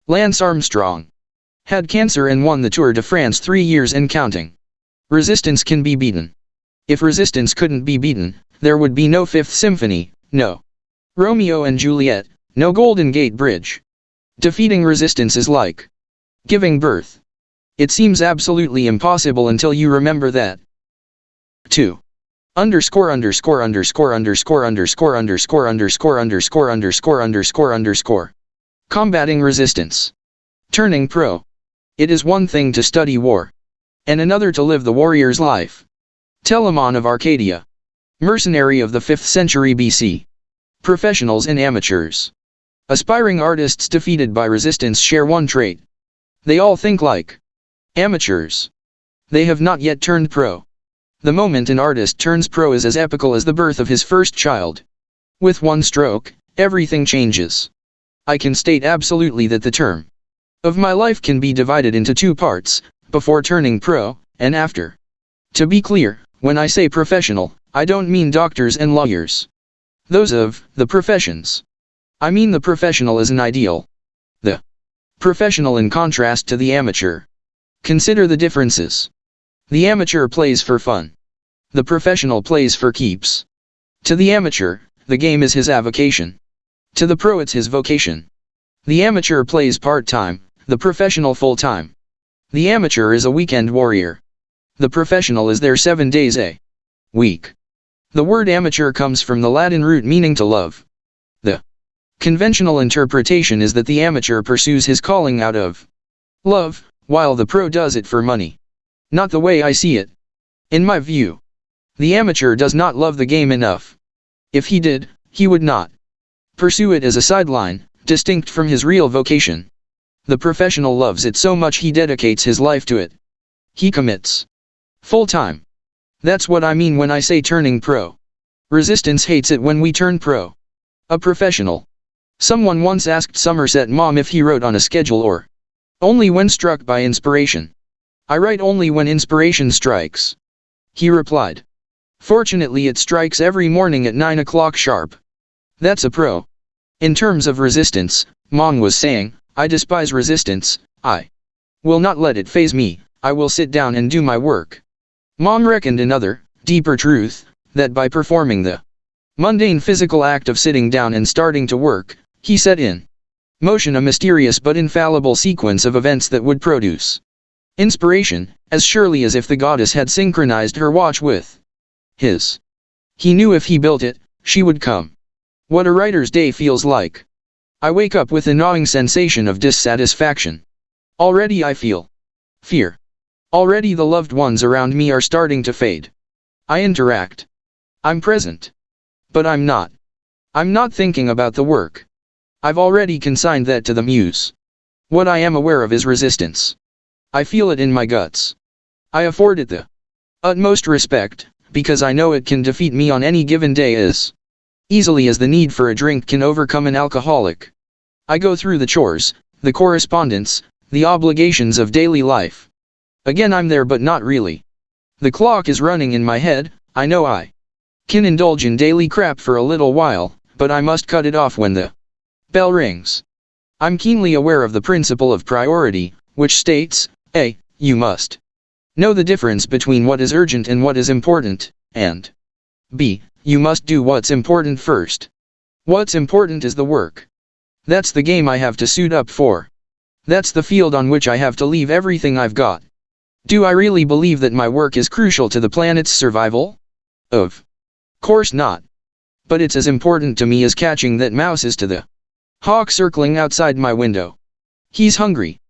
Lance Armstrong had cancer and won the Tour de France 3 years and counting. Resistance can be beaten. If resistance couldn't be beaten, there would be no Fifth Symphony, no Romeo and Juliet, no Golden Gate Bridge. Defeating resistance is like giving birth. It seems absolutely impossible until you remember that. 2. Underscore underscore underscore underscore underscore underscore underscore underscore underscore underscore underscore. Combating resistance. Turning pro. It is one thing to study war, and another to live the warrior's life. Telamon of Arcadia. Mercenary of the 5th century BC. Professionals and amateurs. Aspiring artists defeated by resistance share one trait. They all think like amateurs. They have not yet turned pro. The moment an artist turns pro is as epical as the birth of his first child. With one stroke, everything changes. I can state absolutely that the term of my life can be divided into 2 parts, before turning pro, and after. To be clear, when I say professional, I don't mean doctors and lawyers. Those of the professions. I mean the professional as an ideal. The Professional in contrast to the amateur. Consider the differences. The amateur plays for fun. The professional plays for keeps. To the amateur, the game is his avocation. To the pro it's his vocation. The amateur plays part-time, the professional full-time. The amateur is a weekend warrior. The professional is there 7 days a week. The word amateur comes from the Latin root meaning to love. The conventional interpretation is that the amateur pursues his calling out of love, while the pro does it for money. Not the way I see it. In my view, the amateur does not love the game enough. If he did, he would not pursue it as a sideline, distinct from his real vocation. The professional loves it so much he dedicates his life to it. He commits full-time. That's what I mean when I say turning pro. Resistance hates it when we turn pro. A professional. Someone once asked Somerset Maugham if he wrote on a schedule or only when struck by inspiration. I write only when inspiration strikes. He replied. Fortunately it strikes every morning at 9 o'clock sharp. That's a pro. In terms of resistance, Maugham was saying, I despise resistance, I will not let it faze me, I will sit down and do my work. Maugham reckoned another, deeper truth, that by performing the mundane physical act of sitting down and starting to work, he set in motion a mysterious but infallible sequence of events that would produce inspiration, as surely as if the goddess had synchronized her watch with his. He knew if he built it, she would come. What a writer's day feels like. I wake up with a gnawing sensation of dissatisfaction. Already I feel fear. Already the loved ones around me are starting to fade. I interact. I'm present. But I'm not. I'm not thinking about the work. I've already consigned that to the muse. What I am aware of is resistance. I feel it in my guts. I afford it the utmost respect, because I know it can defeat me on any given day as easily as the need for a drink can overcome an alcoholic. I go through the chores, the correspondence, the obligations of daily life. Again I'm there but not really. The clock is running in my head, I know I can indulge in daily crap for a little while, but I must cut it off when the bell rings. I'm keenly aware of the principle of priority, which states, A. You must know the difference between what is urgent and what is important, and B. You must do what's important first. What's important is the work. That's the game I have to suit up for. That's the field on which I have to leave everything I've got. Do I really believe that my work is crucial to the planet's survival? Of course not. But it's as important to me as catching that mouse is to the hawk circling outside my window. He's hungry.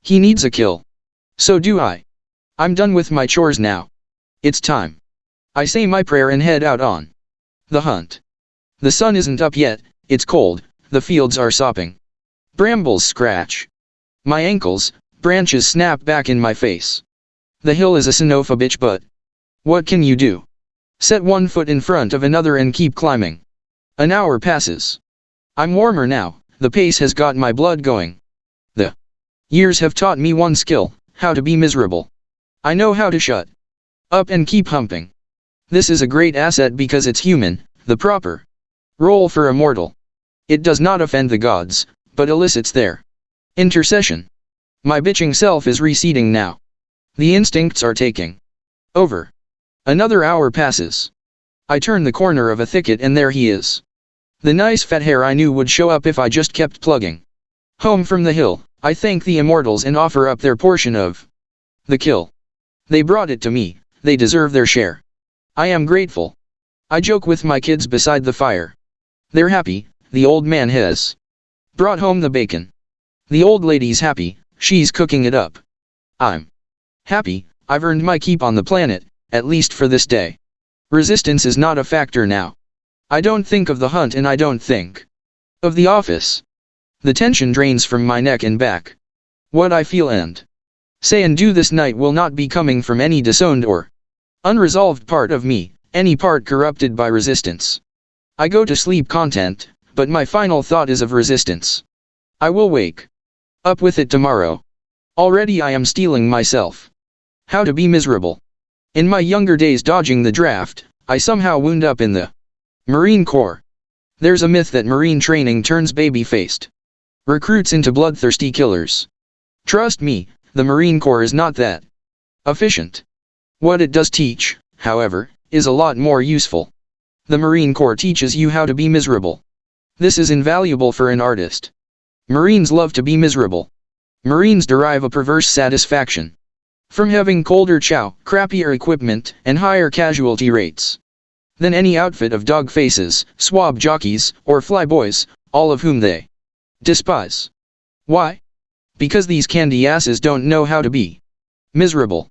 He needs a kill. So do I. I'm done with my chores now. It's time. I say my prayer and head out on the hunt. The sun isn't up yet, it's cold, the fields are sopping. Brambles scratch my ankles, branches snap back in my face. The hill is a Sinofa bitch, but what can you do? Set one foot in front of another and keep climbing. An hour passes. I'm warmer now, the pace has got my blood going. The years have taught me one skill, how to be miserable. I know how to shut up and keep humping. This is a great asset because it's human, the proper role for a mortal. It does not offend the gods, but elicits their intercession. My bitching self is receding now. The instincts are taking over. Another hour passes. I turn the corner of a thicket and there he is. The nice fat hair I knew would show up if I just kept plugging. Home from the hill, I thank the immortals and offer up their portion of the kill. They brought it to me, they deserve their share. I am grateful. I joke with my kids beside the fire. They're happy, the old man has brought home the bacon. The old lady's happy, she's cooking it up. I'm happy, I've earned my keep on the planet, at least for this day. Resistance is not a factor now. I don't think of the hunt and I don't think of the office. The tension drains from my neck and back. What I feel and say and do this night will not be coming from any disowned or unresolved part of me, any part corrupted by resistance. I go to sleep content, but my final thought is of resistance. I will wake up with it tomorrow. Already I am steeling myself. How to be miserable. In my younger days dodging the draft, I somehow wound up in the Marine Corps. There's a myth that Marine training turns baby-faced. recruits into bloodthirsty killers. Trust me, the Marine Corps is not that efficient. What it does teach, however, is a lot more useful. The Marine Corps teaches you how to be miserable. This is invaluable for an artist. Marines love to be miserable. Marines derive a perverse satisfaction from having colder chow, crappier equipment, and higher casualty rates than any outfit of dog faces, swab jockeys, or flyboys, all of whom they despise. Why? Because these candy asses don't know how to be miserable.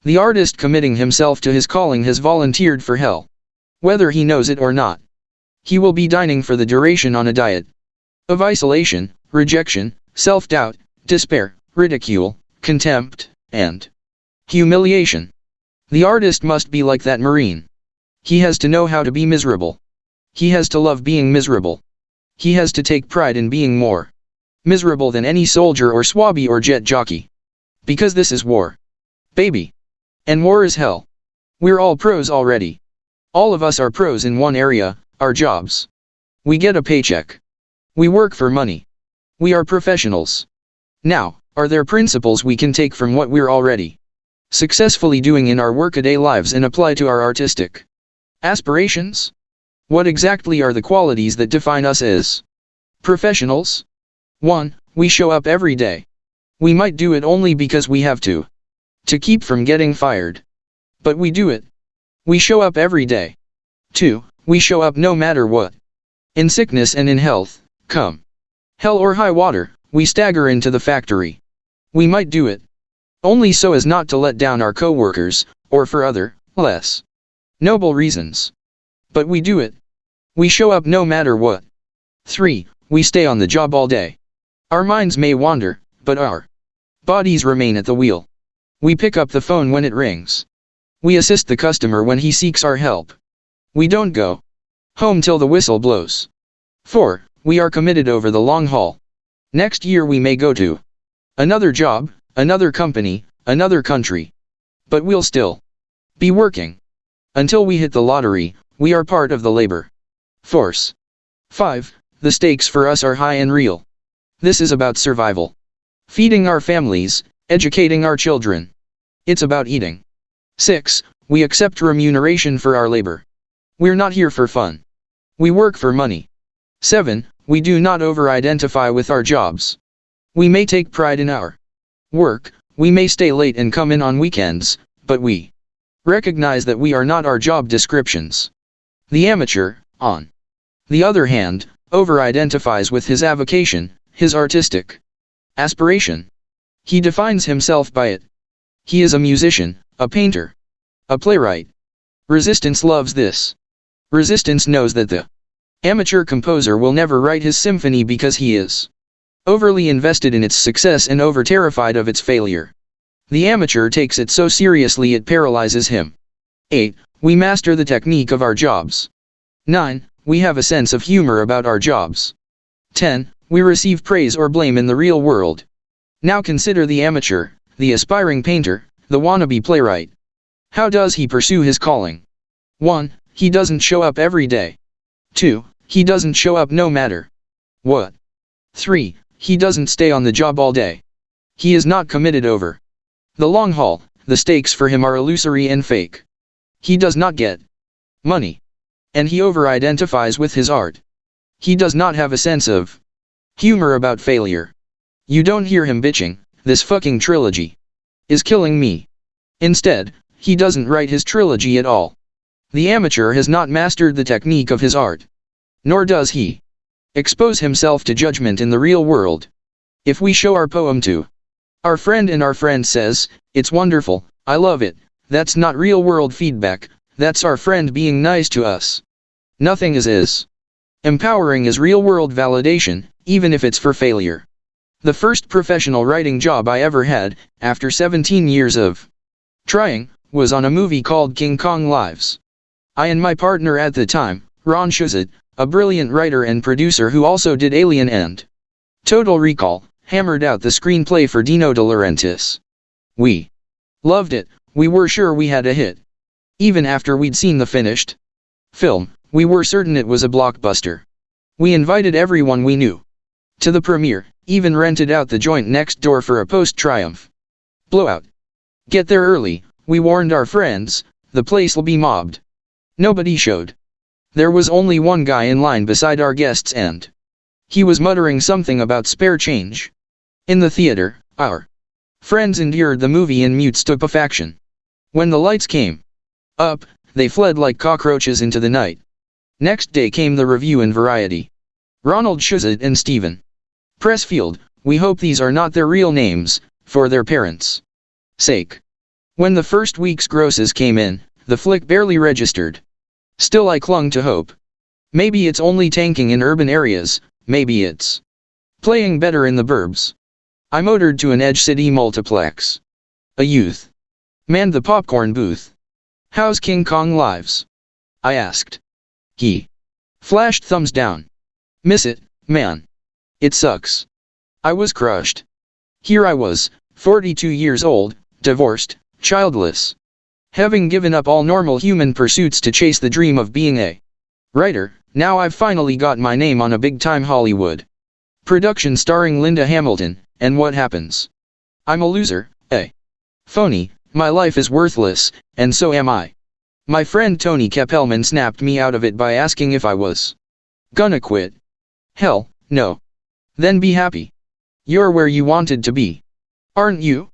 The artist committing himself to his calling has volunteered for hell. Whether he knows it or not, he will be dining for the duration on a diet of isolation, rejection, self-doubt, despair, ridicule, contempt, and humiliation. The artist must be like that Marine. He has to know how to be miserable. He has to love being miserable. He has to take pride in being more miserable than any soldier or swabby or jet jockey. Because this is war, baby. And war is hell. We're all pros already. All of us are pros in one area, our jobs. We get a paycheck. We work for money. We are professionals. Now, are there principles we can take from what we're already successfully doing in our workaday lives and apply to our artistic aspirations? What exactly are the qualities that define us as professionals? 1. We show up every day. We might do it only because we have to keep from getting fired. But we do it. We show up every day. 2. We show up no matter what. In sickness and in health, come hell or high water, we stagger into the factory. We might do it only so as not to let down our co-workers, or for other, less noble reasons. But we do it. We show up no matter what. 3. We stay on the job all day. Our minds may wander, but our bodies remain at the wheel. We pick up the phone when it rings. We assist the customer when he seeks our help. We don't go home till the whistle blows. 4. We are committed over the long haul. Next year we may go to another job, another company, another country. But we'll still be working. Until we hit the lottery, we are part of the labor force. 5. The stakes for us are high and real. This is about survival. Feeding our families, educating our children. It's about eating. 6. We accept remuneration for our labor. We're not here for fun. We work for money. 7. We do not over-identify with our jobs. We may take pride in our work, we may stay late and come in on weekends, but we recognize that we are not our job descriptions. The amateur, on the other hand, over-identifies with his avocation, his artistic aspiration. He defines himself by it. He is a musician, a painter, a playwright. Resistance loves this. Resistance knows that the amateur composer will never write his symphony because he is overly invested in its success and over-terrified of its failure. The amateur takes it so seriously it paralyzes him. 8. We master the technique of our jobs. 9. We have a sense of humor about our jobs. 10. We receive praise or blame in the real world. Now consider the amateur, the aspiring painter, the wannabe playwright. How does he pursue his calling? 1. He doesn't show up every day. 2. He doesn't show up no matter what. 3. He doesn't stay on the job all day. He is not committed over the long haul. The stakes for him are illusory and fake. He does not get money. And he over-identifies with his art. He does not have a sense of humor about failure. You don't hear him bitching, "This fucking trilogy is killing me." Instead, he doesn't write his trilogy at all. The amateur has not mastered the technique of his art. Nor does he expose himself to judgment in the real world. If we show our poem to our friend and our friend says, "It's wonderful, I love it," that's not real world feedback, that's our friend being nice to us. Nothing is as empowering as real world validation, even if it's for failure. The first professional writing job I ever had, after 17 years of trying, was on a movie called King Kong Lives. I and my partner at the time, Ron Shuzet, a brilliant writer and producer who also did Alien and Total Recall, hammered out the screenplay for Dino De Laurentiis. We loved it, we were sure we had a hit. Even after we'd seen the finished film, we were certain it was a blockbuster. We invited everyone we knew To the premiere, even rented out the joint next door for a post-triumph blowout. Get there early, we warned our friends, the place'll be mobbed. Nobody showed. There was only one guy in line beside our guests and he was muttering something about spare change. In the theater, our friends endured the movie in mute stupefaction. When the lights came up, they fled like cockroaches into the night. Next day came the review in Variety. Ronald Shuzett and Stephen Pressfield, we hope these are not their real names, for their parents' sake. When the first week's grosses came in, the flick barely registered. Still I clung to hope. Maybe it's only tanking in urban areas, maybe it's playing better in the burbs. I motored to an Edge City multiplex. A youth manned the popcorn booth. How's King Kong Lives? I asked. He flashed thumbs down. Miss it, man. It sucks. I was crushed. Here I was, 42 years old, divorced, childless. Having given up all normal human pursuits to chase the dream of being a writer, now I've finally got my name on a big-time Hollywood production starring Linda Hamilton, and what happens? I'm a loser, a phony, my life is worthless, and so am I. My friend Tony Kappelman snapped me out of it by asking if I was gonna quit. Hell, no. Then be happy. You're where you wanted to be. Aren't you?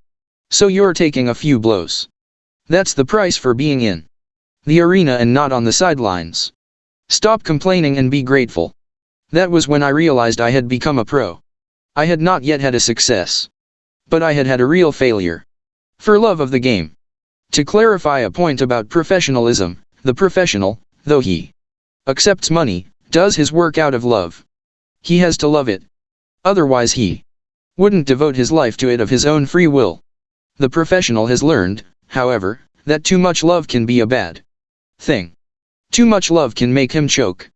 So you're taking a few blows. That's the price for being in the arena and not on the sidelines. Stop complaining and be grateful. That was when I realized I had become a pro. I had not yet had a success. But I had had a real failure. For love of the game. To clarify a point about professionalism, the professional, though he accepts money, does his work out of love. He has to love it. Otherwise he wouldn't devote his life to it of his own free will. The professional has learned, however, that too much love can be a bad thing. Too much love can make him choke.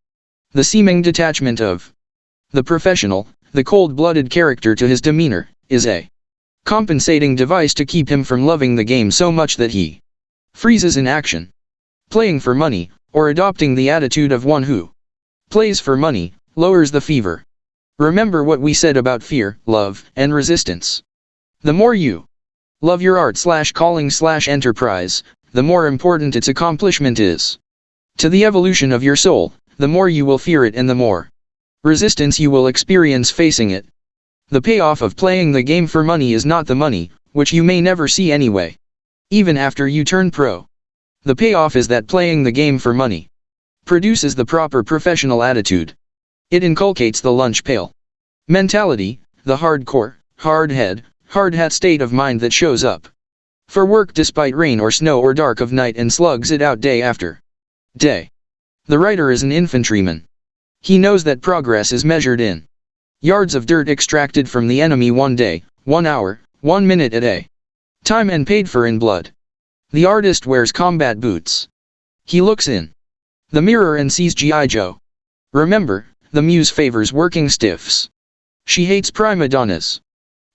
The seeming detachment of the professional, the cold-blooded character to his demeanor, is a compensating device to keep him from loving the game so much that he freezes in action. Playing for money, or adopting the attitude of one who plays for money, lowers the fever. Remember what we said about fear, love, and resistance. The more you love your art/calling/enterprise, the more important its accomplishment is to the evolution of your soul, the more you will fear it and the more resistance you will experience facing it. The payoff of playing the game for money is not the money, which you may never see anyway. Even after you turn pro. The payoff is that playing the game for money produces the proper professional attitude. It inculcates the lunch pail mentality, the hardcore, hard head, hard hat state of mind that shows up for work despite rain or snow or dark of night and slugs it out day after day. The writer is an infantryman. He knows that progress is measured in yards of dirt extracted from the enemy 1 day, 1 hour, 1 minute a day. Time and paid for in blood. The artist wears combat boots. He looks in the mirror and sees G.I. Joe. Remember, the muse favors working stiffs. She hates prima donnas.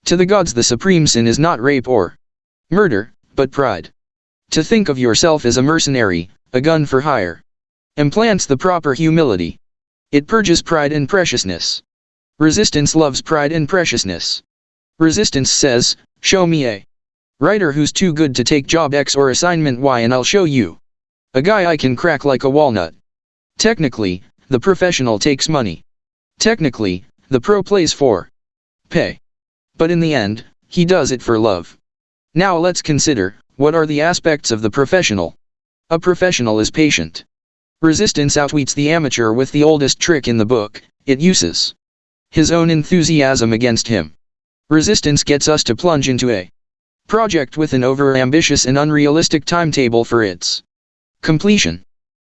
To the gods the supreme sin is not rape or murder, but pride. To think of yourself as a mercenary, a gun for hire, implants the proper humility. It purges pride and preciousness. Resistance loves pride and preciousness. Resistance says, show me a writer who's too good to take job X or assignment Y and I'll show you a guy I can crack like a walnut. Technically, the professional takes money. Technically, the pro plays for pay. But in the end, he does it for love. Now let's consider, what are the aspects of the professional? A professional is patient. Resistance outwits the amateur with the oldest trick in the book, it uses his own enthusiasm against him. Resistance gets us to plunge into a project with an over-ambitious and unrealistic timetable for its completion.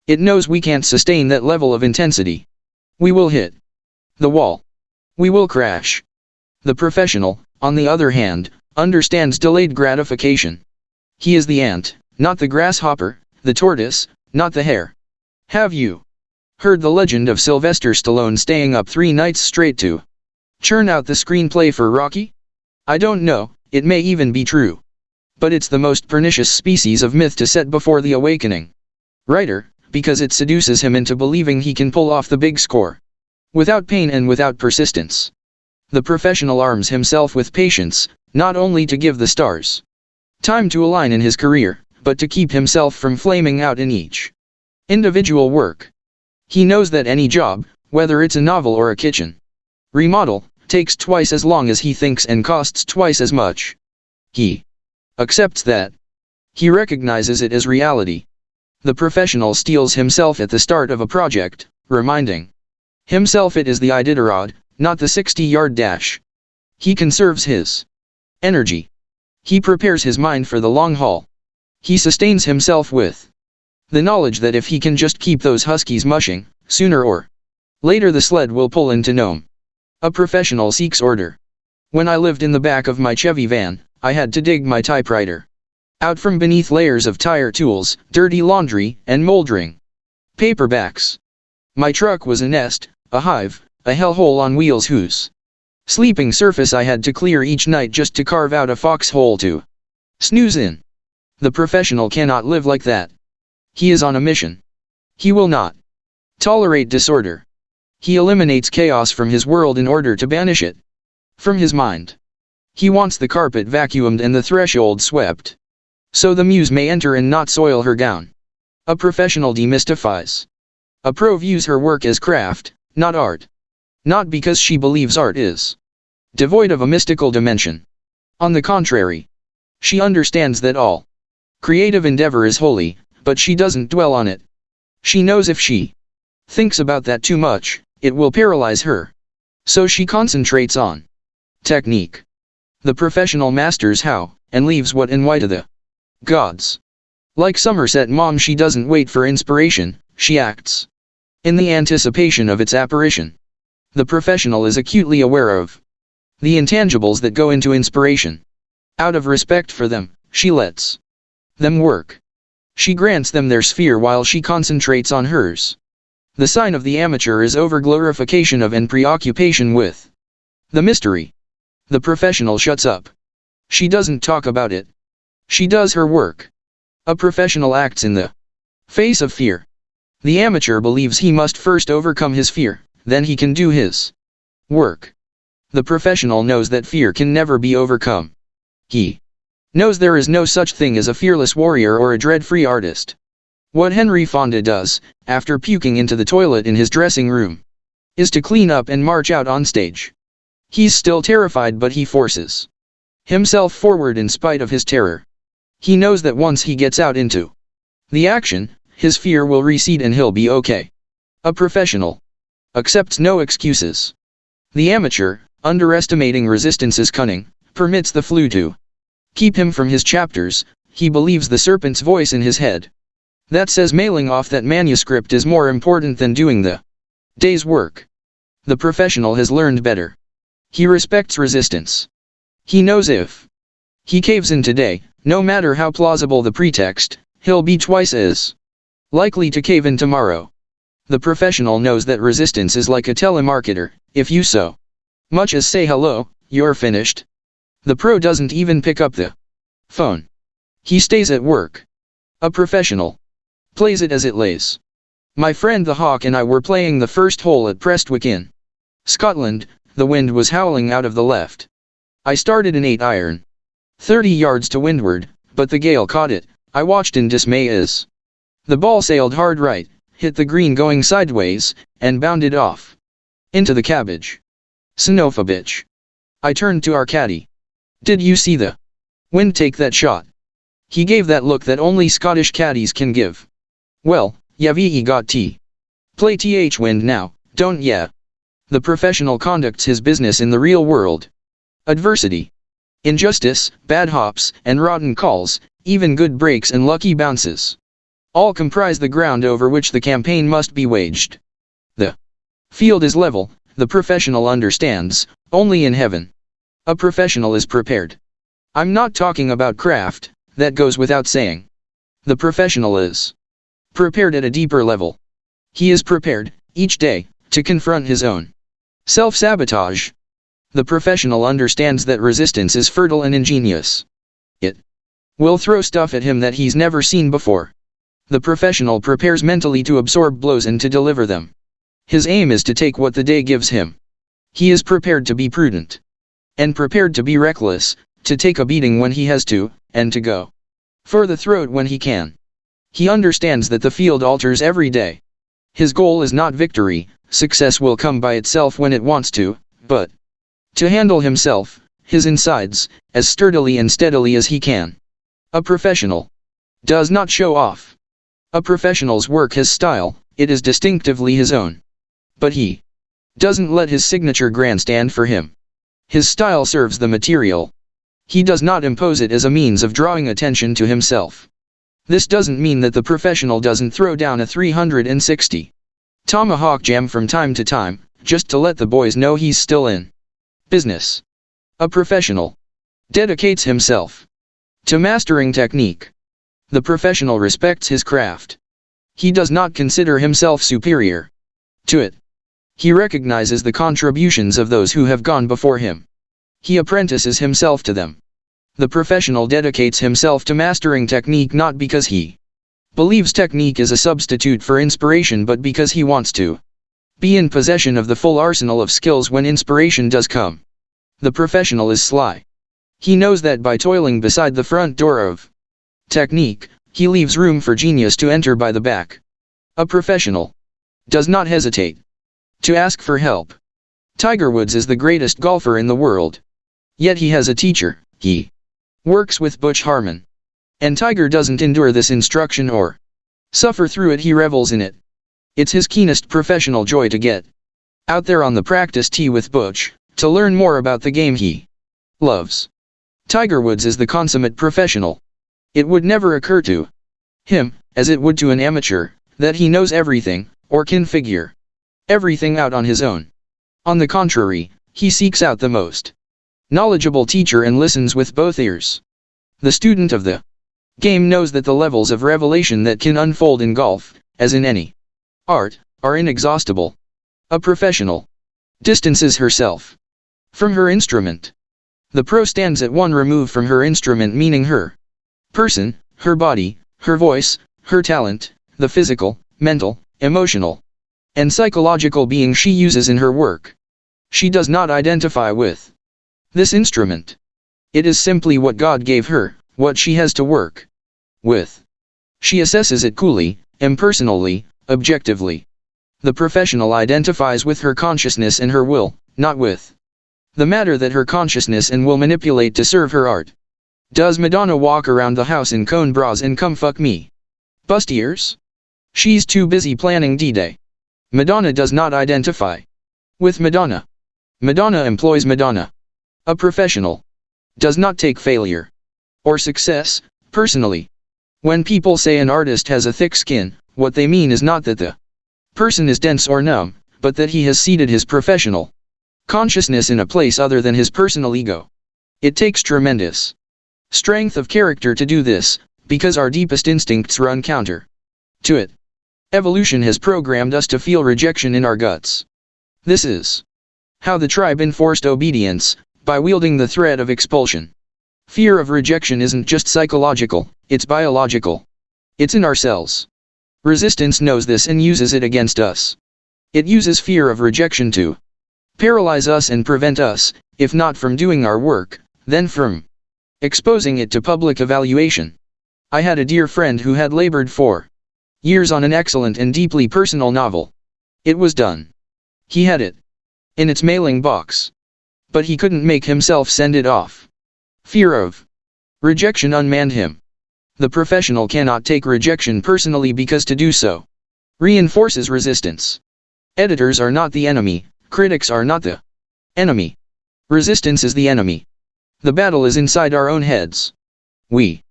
It knows we can't sustain that level of intensity. We will hit the wall. We will crash. The professional, on the other hand, understands delayed gratification. He is the ant, not the grasshopper, the tortoise, not the hare. Have you heard the legend of Sylvester Stallone staying up 3 nights straight to churn out the screenplay for Rocky? I don't know, it may even be true. But it's the most pernicious species of myth to set before the awakening writer, because it seduces him into believing he can pull off the big score without pain and without persistence. The professional arms himself with patience, not only to give the stars time to align in his career, but to keep himself from flaming out in each individual work. He knows that any job, whether it's a novel or a kitchen remodel, takes twice as long as he thinks and costs twice as much. He accepts that. He recognizes it as reality. The professional steels himself at the start of a project, reminding himself it is the Iditarod, not the 60-yard dash. He conserves his energy. He prepares his mind for the long haul. He sustains himself with the knowledge that if he can just keep those huskies mushing, sooner or later the sled will pull into Nome. A professional seeks order. When I lived in the back of my Chevy van, I had to dig my typewriter out from beneath layers of tire tools, dirty laundry, and moldering paperbacks. My truck was a nest, a hive, a hellhole on wheels whose sleeping surface I had to clear each night just to carve out a foxhole to snooze in. The professional cannot live like that. He is on a mission. He will not tolerate disorder. He eliminates chaos from his world in order to banish it from his mind. He wants the carpet vacuumed and the threshold swept, so the muse may enter and not soil her gown. A professional demystifies. A pro views her work as craft, not art. Not because she believes art is devoid of a mystical dimension. On the contrary, she understands that all creative endeavor is holy, but she doesn't dwell on it. She knows if she thinks about that too much, it will paralyze her. So she concentrates on technique. The professional masters how, and leaves what in white to the gods. Like Somerset Maugham, she doesn't wait for inspiration, she acts in the anticipation of its apparition. The professional is acutely aware of the intangibles that go into inspiration. Out of respect for them, she lets them work. She grants them their sphere while she concentrates on hers. The sign of the amateur is overglorification of and preoccupation with the mystery. The professional shuts up. She doesn't talk about it. She does her work. A professional acts in the face of fear. The amateur believes he must first overcome his fear, then he can do his work. The professional knows that fear can never be overcome. He knows there is no such thing as a fearless warrior or a dread-free artist. What Henry Fonda does, after puking into the toilet in his dressing room, is to clean up and march out on stage. He's still terrified, but he forces himself forward in spite of his terror. He knows that once he gets out into the action, his fear will recede and he'll be okay. A professional accepts no excuses. The amateur, underestimating resistance's cunning, permits the flu to keep him from his chapters. He believes the serpent's voice in his head that says mailing off that manuscript is more important than doing the day's work. The professional has learned better. He respects resistance. He knows if he caves in today, no matter how plausible the pretext, he'll be twice as likely to cave in tomorrow. The professional knows that resistance is like a telemarketer. If you so much as say hello, you're finished. The pro doesn't even pick up the phone. He stays at work. A professional plays it as it lays. My friend the Hawk and I were playing the first hole at Prestwick in Scotland. The wind was howling out of the left. I started an 8-iron, 30 yards to windward, but the gale caught it. I watched in dismay as the ball sailed hard right, hit the green going sideways, and bounded off into the cabbage. Son of a bitch. I turned to our caddy. Did you see the wind take that shot? He gave that look that only Scottish caddies can give. Well, Yavi got tea. Play th wind now, don't ya? The professional conducts his business in the real world. Adversity, injustice, bad hops, and rotten calls, even good breaks and lucky bounces, all comprise the ground over which the campaign must be waged. The field is level, the professional understands, only in heaven. A professional is prepared. I'm not talking about craft, that goes without saying. The professional is prepared at a deeper level. He is prepared, each day, to confront his own self-sabotage. The professional understands that resistance is fertile and ingenious. It will throw stuff at him that he's never seen before. The professional prepares mentally to absorb blows and to deliver them. His aim is to take what the day gives him. He is prepared to be prudent. And prepared to be reckless, to take a beating when he has to, and to go for the throat when he can. He understands that the field alters every day. His goal is not victory, success will come by itself when it wants to, but to handle himself, his insides, as sturdily and steadily as he can. A professional does not show off. A professional's work has style, it is distinctively his own. But he doesn't let his signature grandstand for him. His style serves the material. He does not impose it as a means of drawing attention to himself. This doesn't mean that the professional doesn't throw down a 360 tomahawk jam from time to time, just to let the boys know he's still in business. A professional dedicates himself to mastering technique. The professional respects his craft. He does not consider himself superior to it. He recognizes the contributions of those who have gone before him. He apprentices himself to them. The professional dedicates himself to mastering technique not because he believes technique is a substitute for inspiration but because he wants to be in possession of the full arsenal of skills when inspiration does come. The professional is sly. He knows that by toiling beside the front door of technique, he leaves room for genius to enter by the back. A professional does not hesitate to ask for help. Tiger Woods is the greatest golfer in the world. Yet he has a teacher. He works with Butch Harmon. And Tiger doesn't endure this instruction or suffer through it, he revels in it. It's his keenest professional joy to get out there on the practice tee with Butch, to learn more about the game he loves. Tiger Woods is the consummate professional. It would never occur to him, as it would to an amateur, that he knows everything, or can figure everything out on his own. On the contrary, he seeks out the most knowledgeable teacher and listens with both ears. The student of the game knows that the levels of revelation that can unfold in golf, as in any art, are inexhaustible. A professional distances herself from her instrument. The pro stands at one remove from her instrument, meaning her person, her body, her voice, her talent, the physical, mental, emotional, and psychological being she uses in her work. She does not identify with this instrument. It is simply what God gave her, what she has to work with. She assesses it coolly, impersonally, objectively. The professional identifies with her consciousness and her will, not with the matter that her consciousness and will manipulate to serve her art. Does Madonna walk around the house in cone bras and come fuck me bustiers? She's too busy planning D-Day. Madonna does not identify with Madonna. Madonna employs Madonna. A professional does not take failure or success personally. When people say an artist has a thick skin, what they mean is not that the person is dense or numb, but that he has seated his professional consciousness in a place other than his personal ego. It takes tremendous strength of character to do this, because our deepest instincts run counter to it. Evolution has programmed us to feel rejection in our guts. This is how the tribe enforced obedience, by wielding the threat of expulsion. Fear of rejection isn't just psychological, it's biological. It's in our cells. Resistance knows this and uses it against us. It uses fear of rejection to paralyze us and prevent us, if not from doing our work, then from exposing it to public evaluation. I had a dear friend who had labored for years on an excellent and deeply personal novel. It was done. He had it in its mailing box. But he couldn't make himself send it off. Fear of rejection unmanned him. The professional cannot take rejection personally because to do so reinforces resistance. Editors are not the enemy, critics are not the enemy. Resistance is the enemy. The battle is inside our own heads. We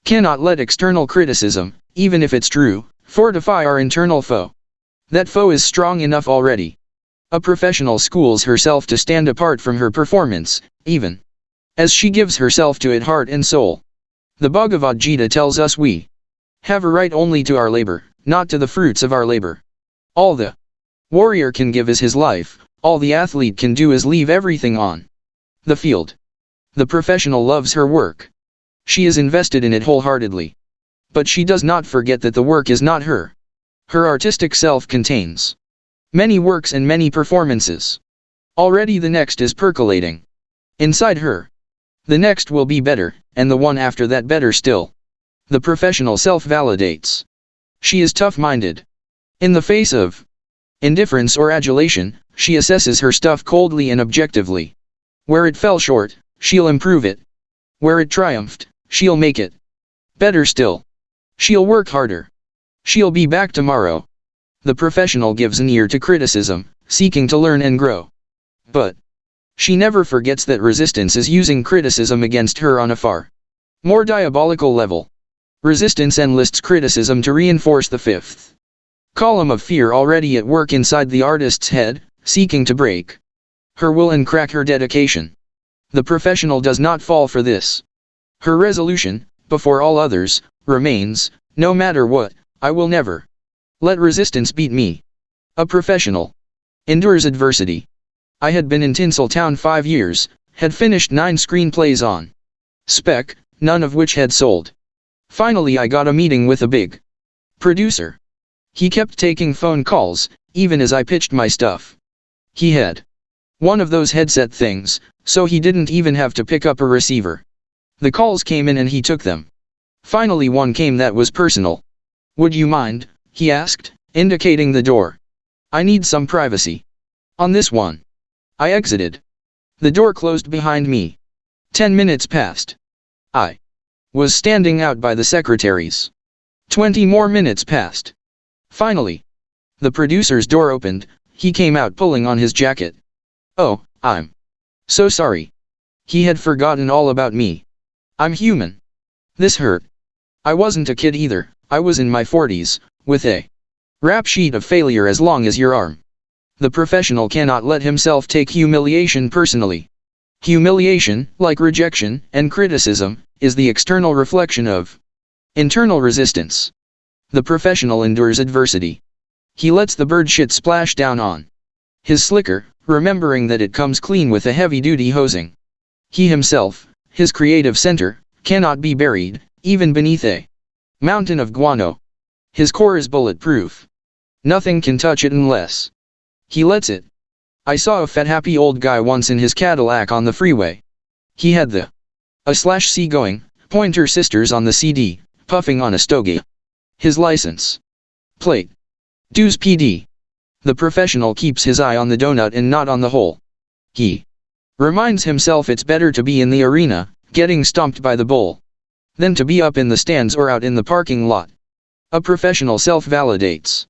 cannot let external criticism, even if it's true, fortify our internal foe. That foe is strong enough already. A professional schools herself to stand apart from her performance, even as she gives herself to it heart and soul. The Bhagavad Gita tells us we have a right only to our labor, not to the fruits of our labor. All the warrior can give is his life, all the athlete can do is leave everything on the field. The professional loves her work. She is invested in it wholeheartedly. But she does not forget that the work is not her. Her artistic self contains many works and many performances. Already the next is percolating inside her. The next will be better, and the one after that better still. The professional self-validates. She is tough-minded. In the face of indifference or adulation, she assesses her stuff coldly and objectively. Where it fell short, she'll improve it. Where it triumphed, she'll make it better still. She'll work harder. She'll be back tomorrow. The professional gives an ear to criticism, seeking to learn and grow. But she never forgets that resistance is using criticism against her on a far more diabolical level. Resistance enlists criticism to reinforce the fifth column of fear already at work inside the artist's head, seeking to break her will and crack her dedication. The professional does not fall for this. Her resolution, before all others, remains, no matter what, I will never let resistance beat me. A professional endures adversity. I had been in Tinseltown 5 years, had finished 9 screenplays on spec, none of which had sold. Finally I got a meeting with a big producer. He kept taking phone calls, even as I pitched my stuff. He had one of those headset things, so he didn't even have to pick up a receiver. The calls came in and he took them. Finally one came that was personal. Would you mind, he asked, indicating the door. I need some privacy. On this one. I exited. The door closed behind me. 10 minutes passed. I was standing out by the secretaries. 20 more minutes passed. Finally, the producer's door opened. He came out pulling on his jacket. Oh, I'm so sorry. He had forgotten all about me. I'm human. This hurt. I wasn't a kid either. I was in my 40s, with a rap sheet of failure as long as your arm. The professional cannot let himself take humiliation personally. Humiliation, like rejection and criticism, is the external reflection of internal resistance. The professional endures adversity. He lets the bird shit splash down on his slicker, remembering that it comes clean with a heavy-duty hosing. He himself, his creative center, cannot be buried, even beneath a mountain of guano. His core is bulletproof. Nothing can touch it unless he lets it. I saw a fat happy old guy once in his Cadillac on the freeway. He had the A/C going, Pointer Sisters on the CD, puffing on a stogie. His license plate. Deuce PD. The professional keeps his eye on the donut and not on the hole. He reminds himself it's better to be in the arena, getting stomped by the bull, than to be up in the stands or out in the parking lot. A professional self-validates.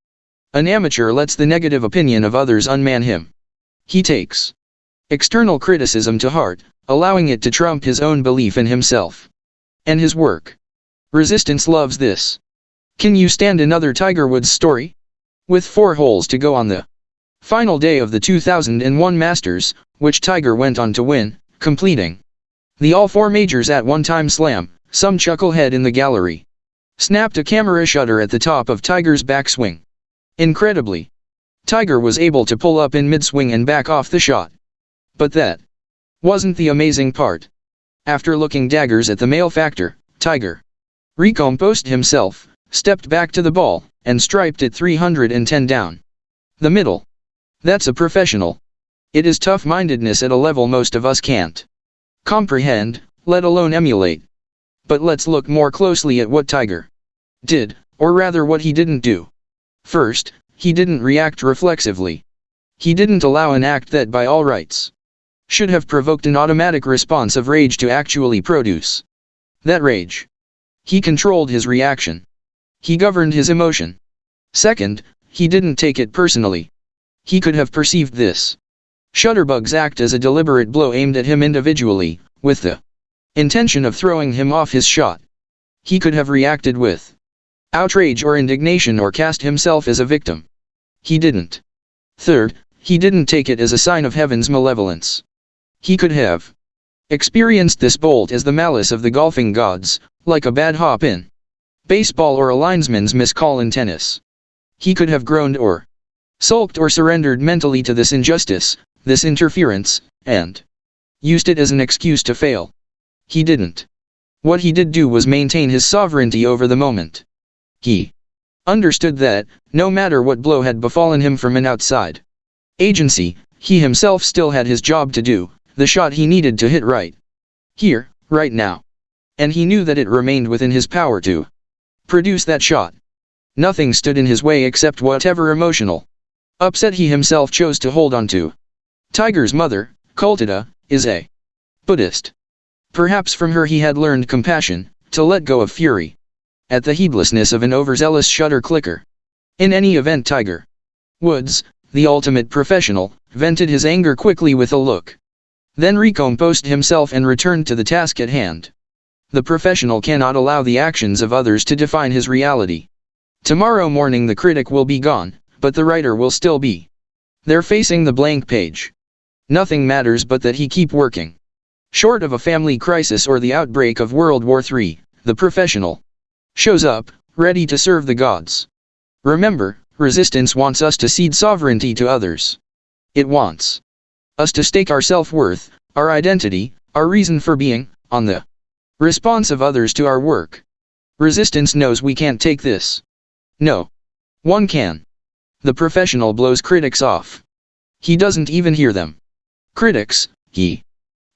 An amateur lets the negative opinion of others unman him. He takes external criticism to heart, allowing it to trump his own belief in himself and his work. Resistance loves this. Can you stand another Tiger Woods story? With 4 holes to go on the final day of the 2001 Masters, which Tiger went on to win, completing the all 4 majors at one time slam, some chucklehead in the gallery snapped a camera shutter at the top of Tiger's backswing. Incredibly, Tiger was able to pull up in mid-swing and back off the shot. But that wasn't the amazing part. After looking daggers at the male factor, Tiger recomposed himself, stepped back to the ball, and striped it 310 down the middle. That's a professional. It is tough-mindedness at a level most of us can't comprehend, let alone emulate. But let's look more closely at what Tiger did, or rather what he didn't do. First, he didn't react reflexively. He didn't allow an act that by all rights should have provoked an automatic response of rage to actually produce that rage. He controlled his reaction. He governed his emotion. Second, he didn't take it personally. He could have perceived this shutterbug's act as a deliberate blow aimed at him individually, with the intention of throwing him off his shot. He could have reacted with outrage or indignation or cast himself as a victim. He didn't. Third, he didn't take it as a sign of heaven's malevolence. He could have experienced this bolt as the malice of the golfing gods, like a bad hop in baseball or a linesman's miscall in tennis. He could have groaned or sulked or surrendered mentally to this injustice, this interference, and used it as an excuse to fail. He didn't. What he did do was maintain his sovereignty over the moment. He understood that, no matter what blow had befallen him from an outside agency, he himself still had his job to do, the shot he needed to hit right here, right now. And he knew that it remained within his power to produce that shot. Nothing stood in his way except whatever emotional upset he himself chose to hold on to. Tiger's mother, Kultida, is a Buddhist. Perhaps from her he had learned compassion, to let go of fury at the heedlessness of an overzealous shutter clicker. In any event, Tiger Woods, the ultimate professional, vented his anger quickly with a look. Then recomposed himself and returned to the task at hand. The professional cannot allow the actions of others to define his reality. Tomorrow morning the critic will be gone, but the writer will still be there facing the blank page. Nothing matters but that he keep working. Short of a family crisis or the outbreak of World War III, the professional shows up, ready to serve the gods. Remember, resistance wants us to cede sovereignty to others. It wants us to stake our self-worth, our identity, our reason for being, on the response of others to our work. Resistance knows we can't take this. No one can. The professional blows critics off. He doesn't even hear them. Critics, he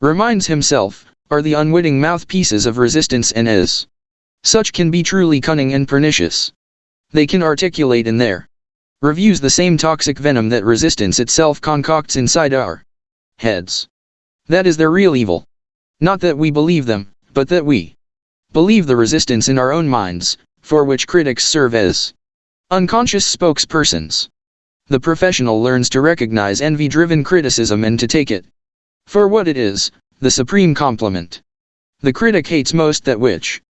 reminds himself, are the unwitting mouthpieces of resistance, and as such can be truly cunning and pernicious. They can articulate in their reviews the same toxic venom that resistance itself concocts inside our heads. That is their real evil. Not that we believe them, but that we believe the resistance in our own minds, for which critics serve as unconscious spokespersons. The professional learns to recognize envy-driven criticism and to take it for what it is, the supreme compliment. The critic hates most that which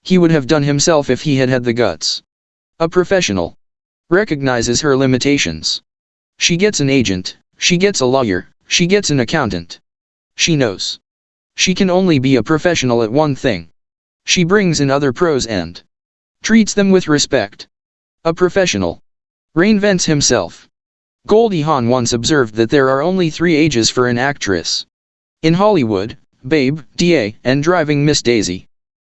he would have done himself if he had had the guts. A professional recognizes her limitations. She gets an agent, she gets a lawyer, she gets an accountant. She knows she can only be a professional at one thing. She brings in other pros and treats them with respect. A professional reinvents himself. Goldie Hawn once observed that there are only 3 ages for an actress. In Hollywood, Babe, D.A., and Driving Miss Daisy.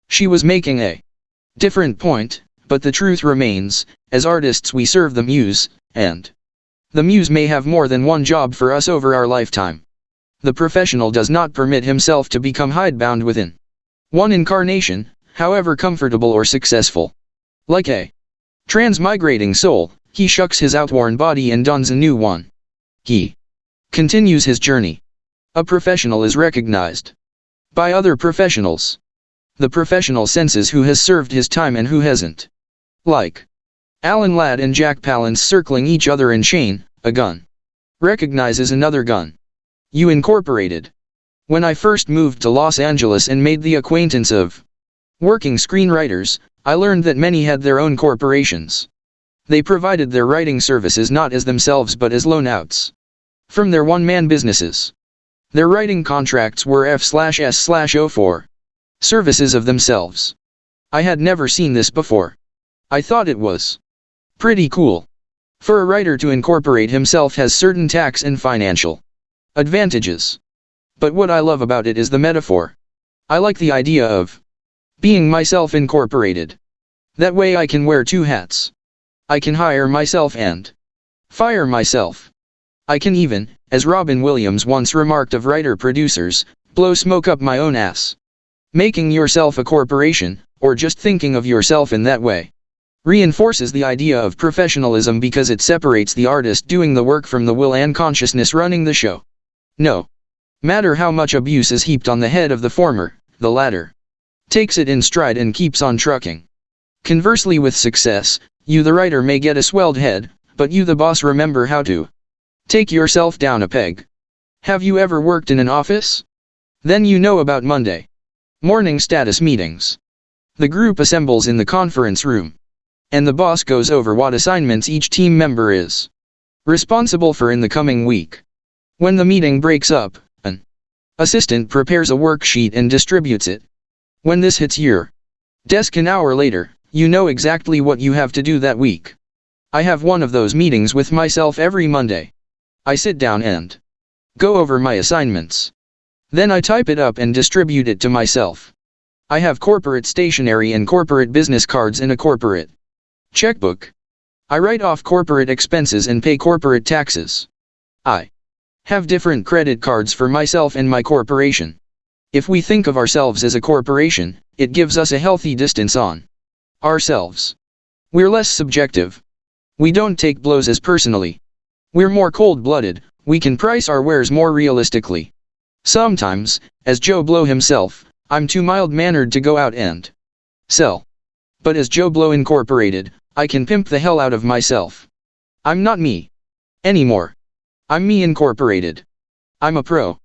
She was making a different point, but the truth remains, as artists we serve the muse, and the muse may have more than one job for us over our lifetime. The professional does not permit himself to become hidebound within one incarnation, however comfortable or successful. Like a transmigrating soul, he shucks his outworn body and dons a new one. He continues his journey. A professional is recognized by other professionals. The professional senses who has served his time and who hasn't. Like Alan Ladd and Jack Palance circling each other in chain, a gun recognizes another gun. You Incorporated. When I first moved to Los Angeles and made the acquaintance of working screenwriters, I learned that many had their own corporations. They provided their writing services not as themselves but as loan-outs from their one-man businesses. Their writing contracts were F/S/O4 services of themselves. I had never seen this before. I thought it was pretty cool. For a writer to incorporate himself has certain tax and financial advantages. But what I love about it is the metaphor. I like the idea of being myself incorporated. That way I can wear 2 hats. I can hire myself and fire myself. I can even, as Robin Williams once remarked of writer-producers, blow smoke up my own ass. Making yourself a corporation, or just thinking of yourself in that way, reinforces the idea of professionalism because it separates the artist doing the work from the will and consciousness running the show. No matter how much abuse is heaped on the head of the former, the latter takes it in stride and keeps on trucking. Conversely, with success, you the writer may get a swelled head, but you the boss remember how to take yourself down a peg. Have you ever worked in an office? Then you know about Monday morning status meetings. The group assembles in the conference room, and the boss goes over what assignments each team member is responsible for in the coming week. When the meeting breaks up, an assistant prepares a worksheet and distributes it. When this hits your desk an hour later, you know exactly what you have to do that week. I have one of those meetings with myself every Monday. I sit down and go over my assignments. Then I type it up and distribute it to myself. I have corporate stationery and corporate business cards and a corporate checkbook. I write off corporate expenses and pay corporate taxes. I Have different credit cards for myself and my corporation. If we think of ourselves as a corporation, it gives us a healthy distance on ourselves. We're less subjective. We don't take blows as personally. We're more cold-blooded, we can price our wares more realistically. Sometimes, as Joe Blow himself, I'm too mild-mannered to go out and sell. But as Joe Blow Incorporated, I can pimp the hell out of myself. I'm not me anymore. I'm me Incorporated. I'm a pro.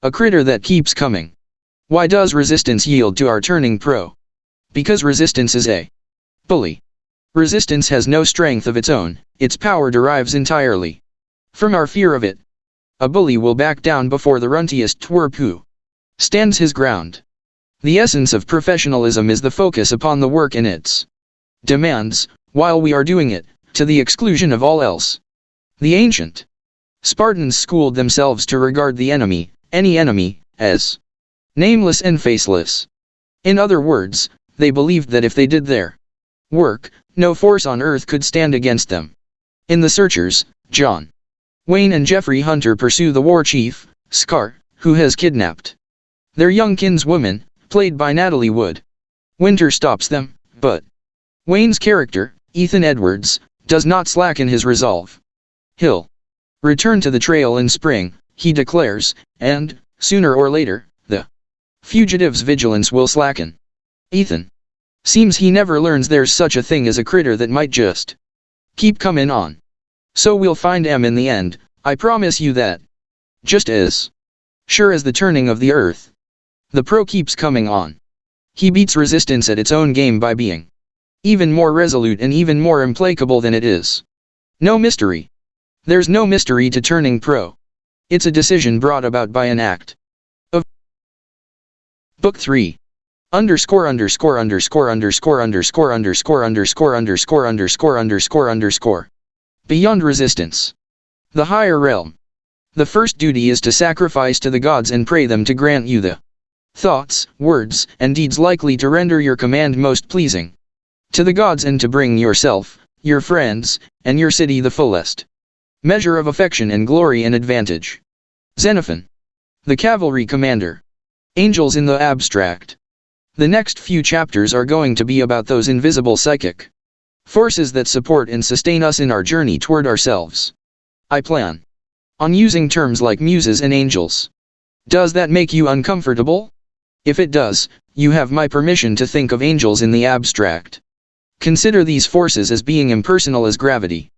A critter that keeps coming. Why does resistance yield to our turning pro? Because resistance is a bully. Resistance has no strength of its own, its power derives entirely from our fear of it. A bully will back down before the runtiest twerp who stands his ground. The essence of professionalism is the focus upon the work and its demands, while we are doing it, to the exclusion of all else. The ancient Spartans schooled themselves to regard the enemy, any enemy, as nameless and faceless. In other words, they believed that if they did their work, no force on earth could stand against them. In The Searchers, John Wayne and Jeffrey Hunter pursue the war chief, Scar, who has kidnapped their young kinswoman, played by Natalie Wood. Winter stops them, but Wayne's character, Ethan Edwards, does not slacken his resolve. He'll return to the trail in spring, he declares, and, sooner or later, the fugitive's vigilance will slacken. Ethan seems he never learns there's such a thing as a critter that might just keep coming on. So we'll find M in the end, I promise you that. Just as sure as the turning of the earth. The pro keeps coming on. He beats resistance at its own game by being even more resolute and even more implacable than it is. No mystery. There's no mystery to turning pro. It's a decision brought about by an act of Book 3. Underscore underscore underscore underscore underscore underscore underscore underscore underscore underscore underscore. Beyond resistance. The higher realm. The first duty is to sacrifice to the gods and pray them to grant you the thoughts, words, and deeds likely to render your command most pleasing to the gods and to bring yourself, your friends, and your city the fullest measure of affection and glory and advantage. Xenophon. The cavalry commander. Angels in the abstract. The next few chapters are going to be about those invisible psychic forces that support and sustain us in our journey toward ourselves. I plan on using terms like muses and angels. Does that make you uncomfortable? If it does, you have my permission to think of angels in the abstract. Consider these forces as being impersonal as gravity.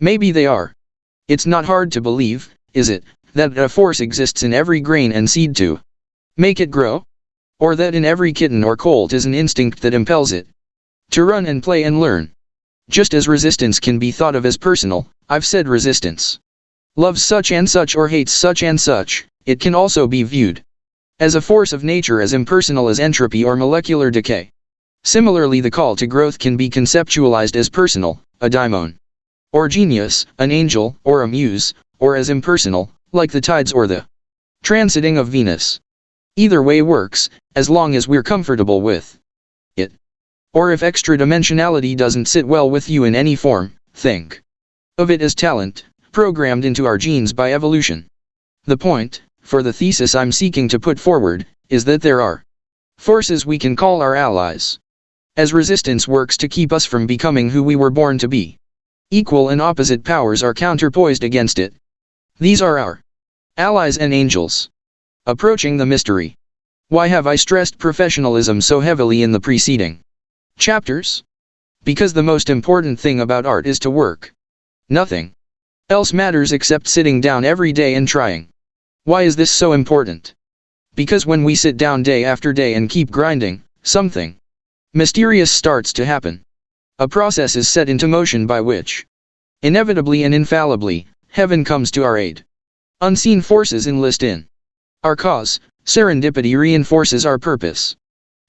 Maybe they are. It's not hard to believe, is it, that a force exists in every grain and seed to make it grow? Or that in every kitten or colt is an instinct that impels it to run and play and learn? Just as resistance can be thought of as personal, I've said resistance loves such and such or hates such and such, it can also be viewed as a force of nature as impersonal as entropy or molecular decay. Similarly, the call to growth can be conceptualized as personal, a daimon or genius, an angel or a muse, or as impersonal, like the tides or the transiting of Venus. Either way works, as long as we're comfortable with it. Or if extra dimensionality doesn't sit well with you in any form, think of it as talent, programmed into our genes by evolution. The point, for the thesis I'm seeking to put forward, is that there are forces we can call our allies. As resistance works to keep us from becoming who we were born to be, equal and opposite powers are counterpoised against it. These are our allies and angels. Approaching the mystery. Why have I stressed professionalism so heavily in the preceding chapters? Because the most important thing about art is to work. Nothing else matters except sitting down every day and trying. Why is this so important? Because when we sit down day after day and keep grinding, something mysterious starts to happen. A process is set into motion by which, inevitably and infallibly, heaven comes to our aid. Unseen forces enlist in our cause, serendipity reinforces our purpose.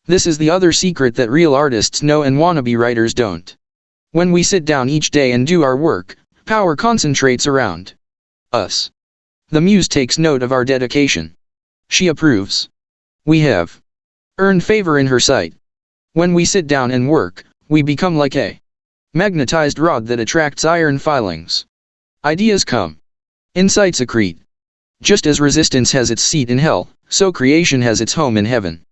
This is the other secret that real artists know and wannabe writers don't. When we sit down each day and do our work, power concentrates around us. The muse takes note of our dedication. She approves. We have earned favor in her sight. When we sit down and work, we become like a magnetized rod that attracts iron filings. Ideas come. Insights accrete. Just as resistance has its seat in hell, so creation has its home in heaven.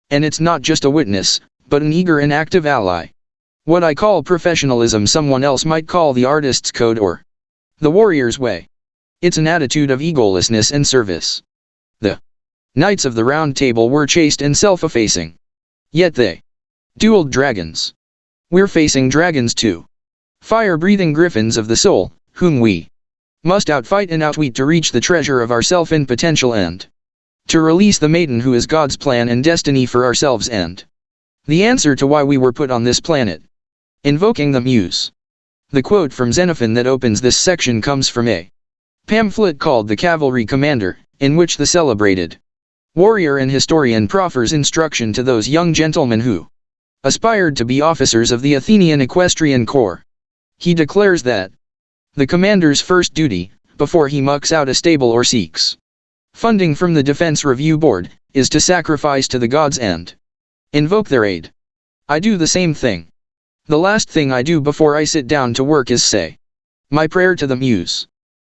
And it's not just a witness, but an eager and active ally. What I call professionalism someone else might call the artist's code or the warrior's way. It's an attitude of egolessness and service. The Knights of the Round Table were chaste and self-effacing. Yet they dueled dragons. We're facing dragons too. Fire-breathing griffins of the soul, whom we must outfight and outwit to reach the treasure of ourself and potential and to release the maiden who is God's plan and destiny for ourselves and the answer to why we were put on this planet. Invoking the Muse. The quote from Xenophon that opens this section comes from a pamphlet called The Cavalry Commander, in which the celebrated warrior and historian proffers instruction to those young gentlemen who aspired to be officers of the Athenian Equestrian Corps. He declares that the commander's first duty, before he mucks out a stable or seeks funding from the Defense Review Board, is to sacrifice to the gods and invoke their aid. I do the same thing. The last thing I do before I sit down to work is say my prayer to the Muse.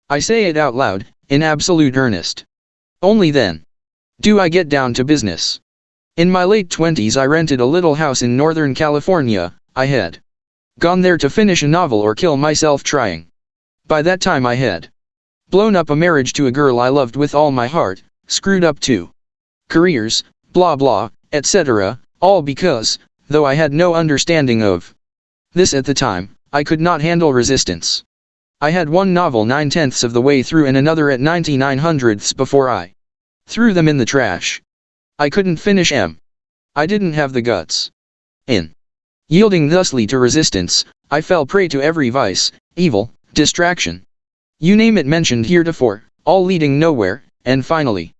I say it out loud, in absolute earnest. Only then do I get down to business. In my late 20s I rented a little house in Northern California. I had gone there to finish a novel or kill myself trying. By that time I had blown up a marriage to a girl I loved with all my heart, screwed up 2 careers, blah blah, etc., all because, though I had no understanding of this at the time, I could not handle resistance. I had one novel 9/10 of the way through and another at 99/100 before I threw them in the trash. I couldn't finish M. I didn't have the guts. In yielding thusly to resistance, I fell prey to every vice, evil, distraction. You name it mentioned heretofore, all leading nowhere, and finally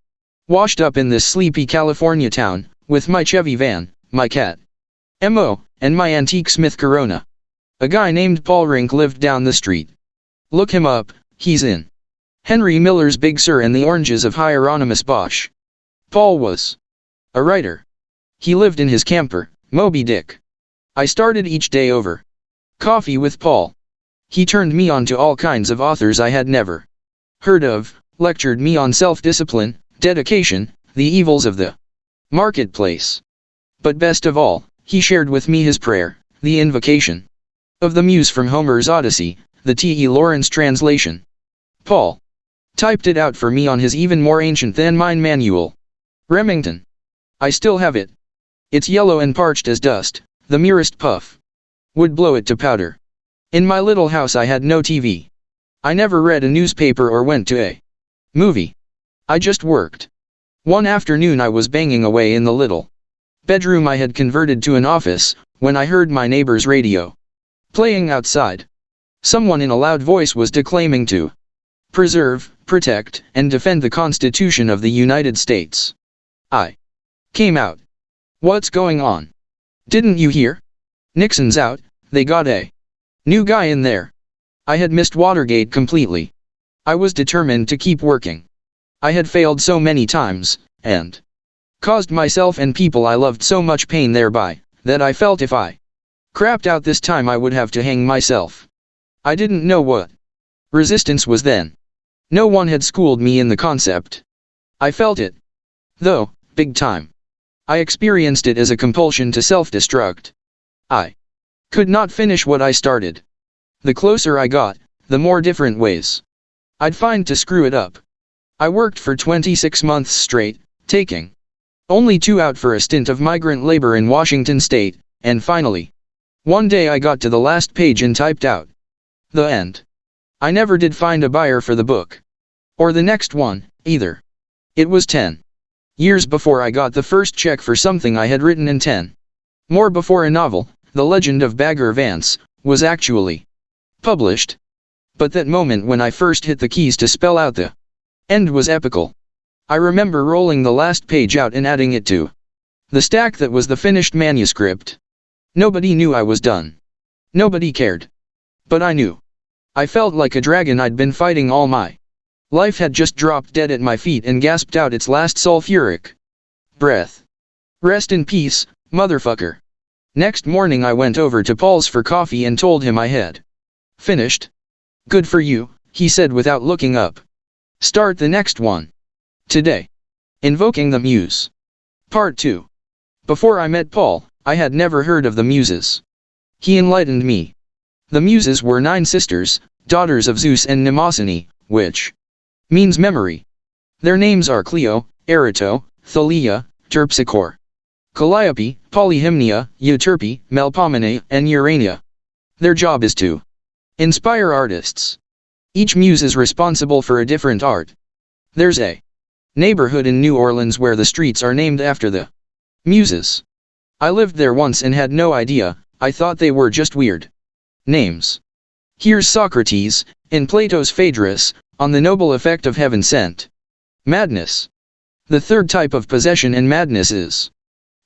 washed up in this sleepy California town, with my Chevy van, my cat M.O., and my antique Smith Corona. A guy named Paul Rink lived down the street. Look him up, he's in Henry Miller's Big Sur and the Oranges of Hieronymus Bosch. Paul was a writer. He lived in his camper, Moby Dick. I started each day over coffee with Paul. He turned me on to all kinds of authors I had never heard of, lectured me on self-discipline, dedication, the evils of the marketplace. But best of all, he shared with me his prayer, the invocation of the Muse from Homer's Odyssey, the T.E. Lawrence translation. Paul typed it out for me on his even more ancient than mine manual. Remington. I still have it. It's yellow and parched as dust, the merest puff would blow it to powder. In my little house I had no TV. I never read a newspaper or went to a movie. I just worked. One afternoon I was banging away in the little bedroom I had converted to an office, when I heard my neighbor's radio playing outside. Someone in a loud voice was declaiming to preserve, protect, and defend the Constitution of the United States. I came out. What's going on? Didn't you hear? Nixon's out, they got a new guy in there. I had missed Watergate completely. I was determined to keep working. I had failed so many times, and caused myself and people I loved so much pain thereby, that I felt if I crapped out this time I would have to hang myself. I didn't know what resistance was then. No one had schooled me in the concept. I felt it, though, big time. I experienced it as a compulsion to self-destruct. I could not finish what I started. The closer I got, the more different ways I'd find to screw it up. I worked for 26 months straight, taking only 2 out for a stint of migrant labor in Washington state, and finally, one day I got to the last page and typed out the end. I never did find a buyer for the book. Or the next one, either. It was 10 years before I got the first check for something I had written, and 10 more before a novel, The Legend of Bagger Vance, was actually published. But that moment when I first hit the keys to spell out the end was epical. I remember rolling the last page out and adding it to the stack that was the finished manuscript. Nobody knew I was done. Nobody cared. But I knew. I felt like a dragon I'd been fighting all my life had just dropped dead at my feet and gasped out its last sulfuric breath. Rest in peace, motherfucker. Next morning I went over to Paul's for coffee and told him I had finished. Good for you, he said without looking up. Start the next one. Today. Invoking the Muse. Part 2. Before I met Paul, I had never heard of the Muses. He enlightened me. The Muses were 9 sisters, daughters of Zeus and Mnemosyne, which means memory. Their names are Clio, Erato, Thalia, Terpsichore, Calliope, Polyhymnia, Euterpe, Melpomene, and Urania. Their job is to inspire artists. Each muse is responsible for a different art. There's a neighborhood in New Orleans where the streets are named after the muses. I lived there once and had no idea, I thought they were just weird names. Here's Socrates, in Plato's Phaedrus, on the noble effect of heaven sent madness. The third type of possession and madness is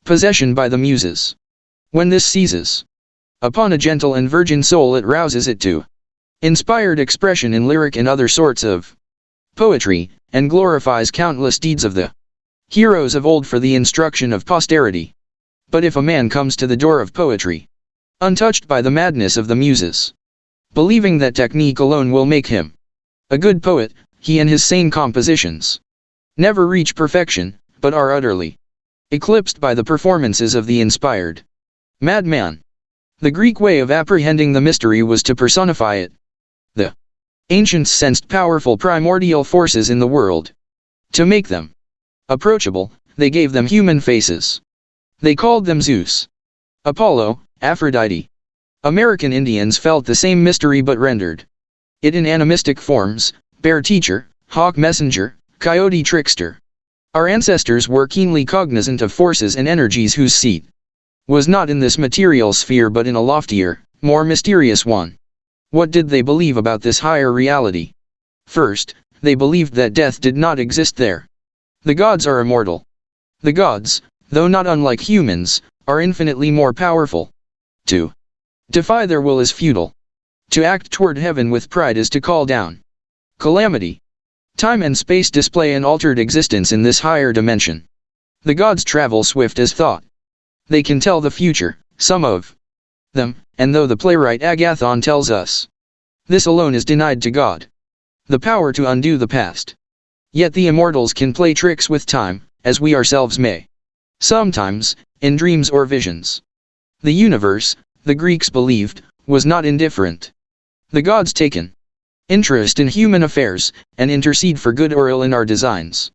possession by the muses. When this seizes upon a gentle and virgin soul, it rouses it to inspired expression in lyric and other sorts of poetry, and glorifies countless deeds of the heroes of old for the instruction of posterity. But if a man comes to the door of poetry, untouched by the madness of the muses, believing that technique alone will make him a good poet, he and his sane compositions never reach perfection, but are utterly eclipsed by the performances of the inspired madman. The Greek way of apprehending the mystery was to personify it. The ancients sensed powerful primordial forces in the world. To make them approachable, they gave them human faces. They called them Zeus, Apollo, Aphrodite. American Indians felt the same mystery but rendered it in animistic forms: bear teacher, hawk messenger, coyote trickster. Our ancestors were keenly cognizant of forces and energies whose seat was not in this material sphere but in a loftier, more mysterious one. What did they believe about this higher reality? First, they believed that death did not exist there. The gods are immortal. The gods, though not unlike humans, are infinitely more powerful. To defy their will is futile. To act toward heaven with pride is to call down calamity. Time and space display an altered existence in this higher dimension. The gods travel swift as thought. They can tell the future, some of them, and though the playwright Agathon tells us this alone is denied to God, the power to undo the past. Yet the immortals can play tricks with time, as we ourselves may. Sometimes, in dreams or visions. The universe, the Greeks believed, was not indifferent. The gods take an interest in human affairs, and intercede for good or ill in our designs.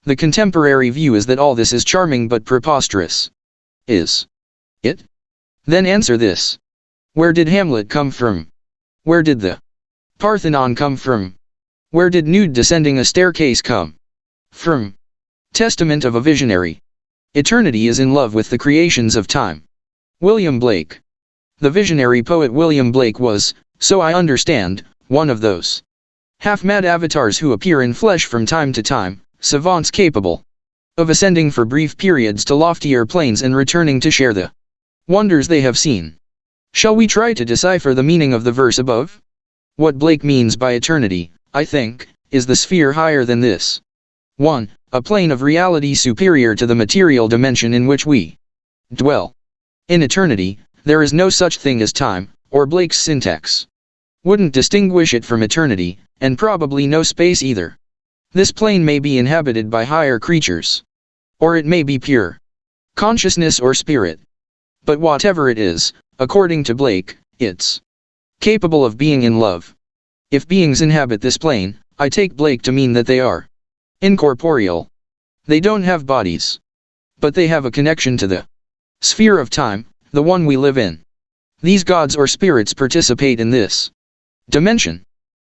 The contemporary view is that all this is charming but preposterous. Is it? Then answer this. Where did Hamlet come from? Where did the Parthenon come from? Where did nude descending a staircase come from? Testament of a visionary. Eternity is in love with the creations of time. William Blake. The visionary poet William Blake was, so I understand, one of those half-mad avatars who appear in flesh from time to time, savants capable of ascending for brief periods to loftier planes and returning to share the wonders they have seen. Shall we try to decipher the meaning of the verse above? What Blake means by eternity, I think, is the sphere higher than this. 1. A plane of reality superior to the material dimension in which we dwell. In eternity, there is no such thing as time, or Blake's syntax wouldn't distinguish it from eternity, and probably no space either. This plane may be inhabited by higher creatures, or it may be pure consciousness or spirit. But whatever it is, according to Blake, it's capable of being in love. If beings inhabit this plane, I take Blake to mean that they are incorporeal. They don't have bodies, but they have a connection to the sphere of time, the one we live in. These gods or spirits participate in this dimension.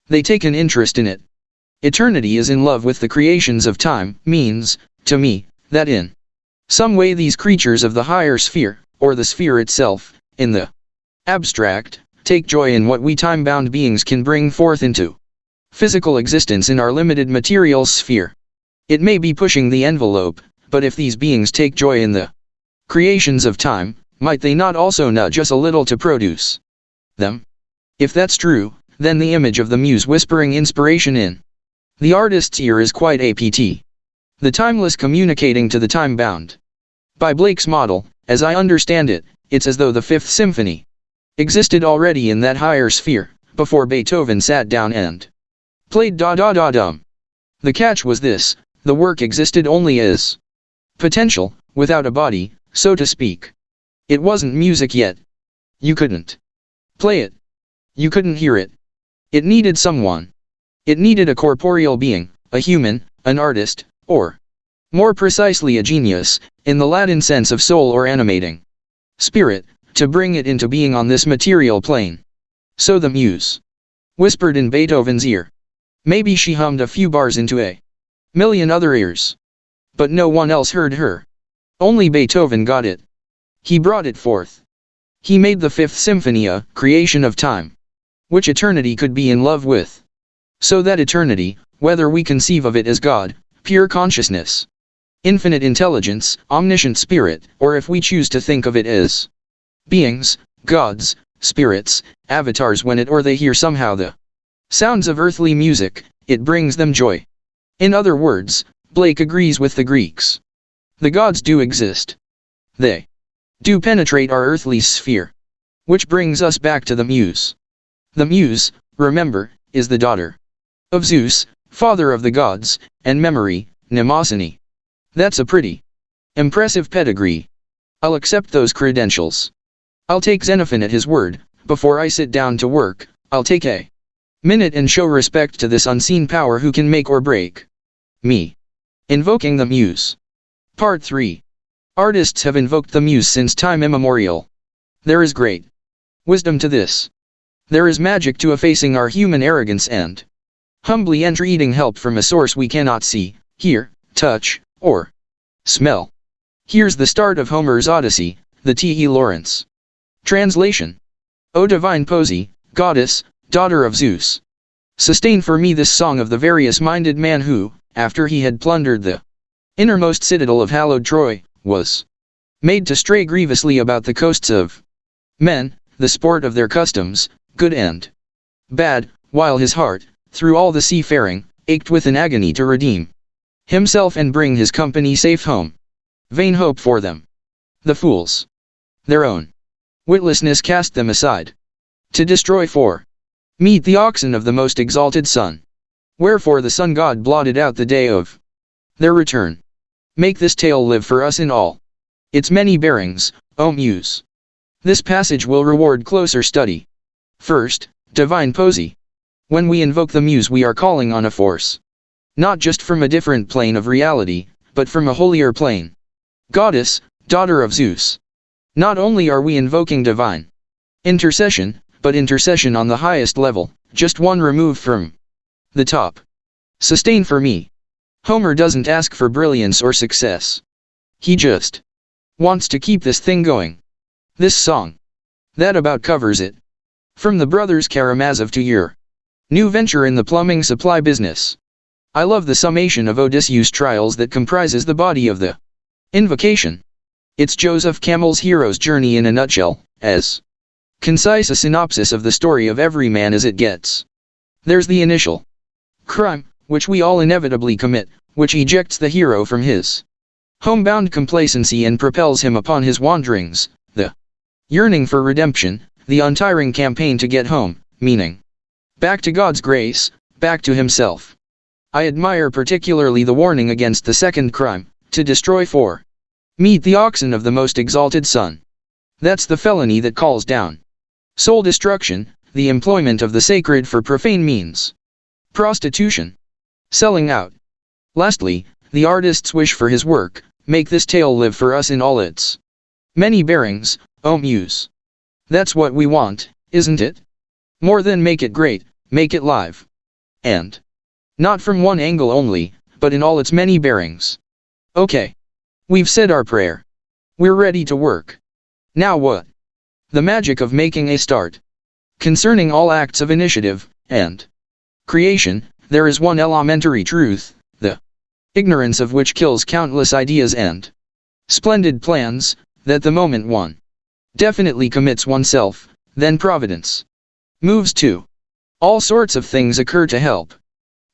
They take an interest in it. Eternity is in love with the creations of time, means, to me, that in some way these creatures of the higher sphere, or the sphere itself, in the abstract, take joy in what we time-bound beings can bring forth into physical existence in our limited material sphere. It may be pushing the envelope, but if these beings take joy in the creations of time, might they not also nudge us a little to produce them? If that's true, then the image of the muse whispering inspiration in the artist's ear is quite apt. The timeless communicating to the time-bound. By Blake's model, as I understand it, it's as though the Fifth Symphony existed already in that higher sphere, before Beethoven sat down and played da-da-da-dum. The catch was this: the work existed only as potential, without a body, so to speak. It wasn't music yet. You couldn't play it. You couldn't hear it. It needed someone. It needed a corporeal being, a human, an artist, or, more precisely, a genius, in the Latin sense of soul or animating spirit, to bring it into being on this material plane. So the muse whispered in Beethoven's ear. Maybe she hummed a few bars into a million other ears. But no one else heard her. Only Beethoven got it. He brought it forth. He made the Fifth Symphony a creation of time, which eternity could be in love with. So that eternity, whether we conceive of it as God, pure consciousness, infinite intelligence, omniscient spirit, or if we choose to think of it as beings, gods, spirits, avatars, when it or they hear somehow the sounds of earthly music, it brings them joy. In other words, Blake agrees with the Greeks. The gods do exist. They do penetrate our earthly sphere. Which brings us back to the muse. The muse, remember, is the daughter of Zeus, father of the gods, and memory, Mnemosyne. That's a pretty impressive pedigree. I'll accept those credentials. I'll take Xenophon at his word. Before I sit down to work, I'll take a minute and show respect to this unseen power who can make or break me. Invoking the Muse. Part 3. Artists have invoked the Muse since time immemorial. There is great wisdom to this. There is magic to effacing our human arrogance and humbly entreating help from a source we cannot see, hear, touch, or smell. Here's the start of Homer's Odyssey, the T.E. Lawrence translation. O divine Poesy, goddess, daughter of Zeus, sustain for me this song of the various-minded man who, after he had plundered the innermost citadel of hallowed Troy, was made to stray grievously about the coasts of men, the sport of their customs, good and bad, while his heart, through all the seafaring, ached with an agony to redeem himself and bring his company safe home. Vain hope for them. The fools. Their own witlessness cast them aside. To destroy for meet the oxen of the most exalted sun. Wherefore the sun god blotted out the day of their return. Make this tale live for us in all its many bearings, O Muse. This passage will reward closer study. First, divine Poesy. When we invoke the Muse, we are calling on a force, not just from a different plane of reality, but from a holier plane. Goddess, daughter of Zeus. Not only are we invoking divine intercession, but intercession on the highest level, just one remove from the top. Sustain for me. Homer doesn't ask for brilliance or success. He just wants to keep this thing going. This song. That about covers it. From the brothers Karamazov to your new venture in the plumbing supply business. I love the summation of Odysseus' trials that comprises the body of the invocation. It's Joseph Campbell's hero's journey in a nutshell, as concise a synopsis of the story of every man as it gets. There's the initial crime, which we all inevitably commit, which ejects the hero from his homebound complacency and propels him upon his wanderings, the yearning for redemption, the untiring campaign to get home, meaning back to God's grace, back to himself. I admire particularly the warning against the second crime, to destroy for meet the oxen of the most exalted sun. That's the felony that calls down soul destruction, the employment of the sacred for profane means. Prostitution. Selling out. Lastly, the artist's wish for his work, make this tale live for us in all its many bearings, O Muse. That's what we want, isn't it? More than make it great, make it live. And not from one angle only, but in all its many bearings. Okay. We've said our prayer. We're ready to work. Now what? The magic of making a start. Concerning all acts of initiative and creation, there is one elementary truth, the ignorance of which kills countless ideas and splendid plans, that the moment one definitely commits oneself, then providence moves to. All sorts of things occur to help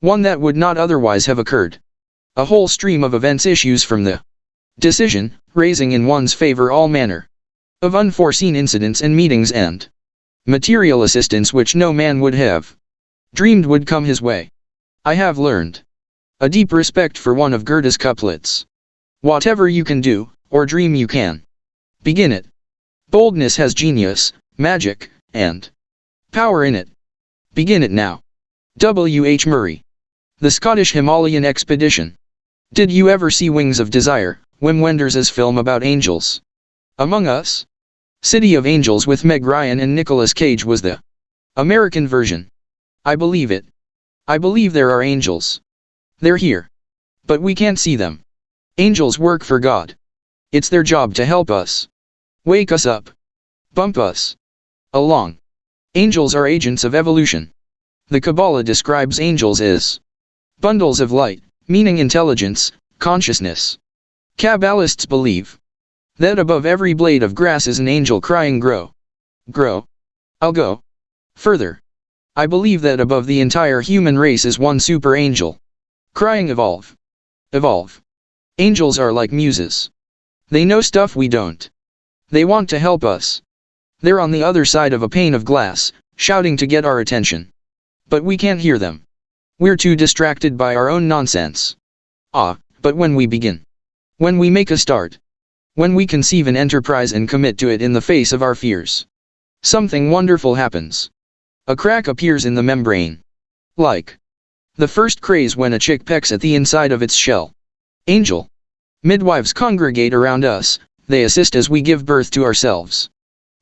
one that would not otherwise have occurred. A whole stream of events issues from the decision, raising in one's favor all manner of unforeseen incidents and meetings and material assistance which no man would have dreamed would come his way. I have learned A deep respect for one of Goethe's couplets. Whatever you can do, or dream you can. Begin it. Boldness has genius, magic, and power in it. Begin it now. W. H. Murray. The Scottish Himalayan Expedition. Did you ever see Wings of Desire, Wim Wenders' film about angels? Among Us? City of Angels with Meg Ryan and Nicolas Cage was the American version. I believe it. I believe there are angels. They're here. But we can't see them. Angels work for God. It's their job to help us. Wake us up. Bump us along. Angels are agents of evolution. The Kabbalah describes angels as bundles of light, meaning intelligence, consciousness. Kabbalists believe that above every blade of grass is an angel crying, grow. Grow. I'll go further. I believe that above the entire human race is one super angel crying, evolve. Evolve. Angels are like muses. They know stuff we don't. They want to help us. They're on the other side of a pane of glass, shouting to get our attention. But we can't hear them. We're too distracted by our own nonsense. But when we begin, when we make a start, when we conceive an enterprise and commit to it in the face of our fears, something wonderful happens. A crack appears in the membrane. Like the first craze when a chick pecks at the inside of its shell. Angel midwives congregate around us, they assist as we give birth to ourselves.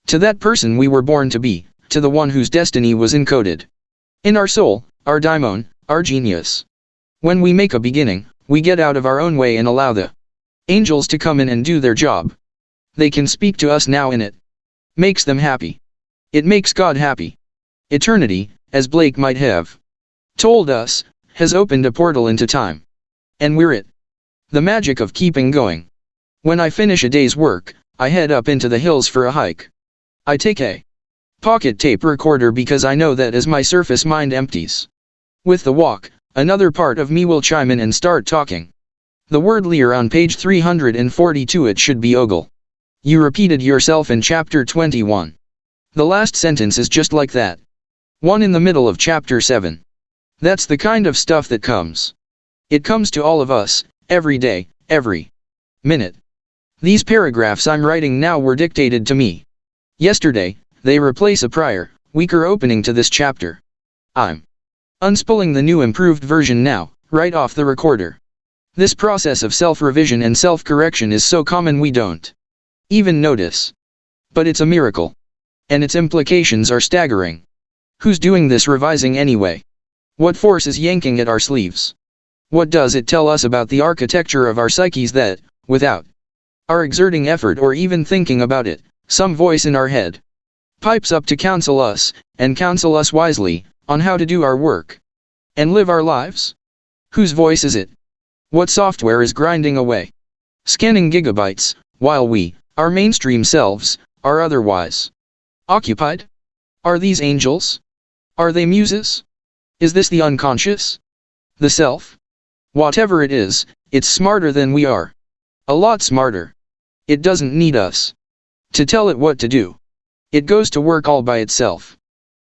To that person we were born to be, to the one whose destiny was encoded in our soul, our daimon, our genius. When we make a beginning, we get out of our own way and allow the angels to come in and do their job. They can speak to us now in it. Makes them happy. It makes God happy. Eternity, as Blake might have told us, has opened a portal into time. And we're it. The magic of keeping going. When I finish a day's work, I head up into the hills for a hike. I take a pocket tape recorder because I know that as my surface mind empties with the walk, another part of me will chime in and start talking. The word leer on page 342, it should be ogle. You repeated yourself in chapter 21. The last sentence is just like that. One in the middle of chapter 7. That's the kind of stuff that comes. It comes to all of us, every day, every minute. These paragraphs I'm writing now were dictated to me yesterday. They replace a prior, weaker opening to this chapter. I'm unspooling the new improved version now, right off the recorder. This process of self-revision and self-correction is so common we don't even notice. But it's a miracle. And its implications are staggering. Who's doing this revising anyway? What force is yanking at our sleeves? What does it tell us about the architecture of our psyches that, without our exerting effort or even thinking about it, some voice in our head pipes up to counsel us, and counsel us wisely, on how to do our work and live our lives? Whose voice is it? What software is grinding away, scanning gigabytes, while we, our mainstream selves, are otherwise occupied? Are these angels? Are they muses? Is this the unconscious? The self? Whatever it is, it's smarter than we are. A lot smarter. It doesn't need us to tell it what to do. It goes to work all by itself.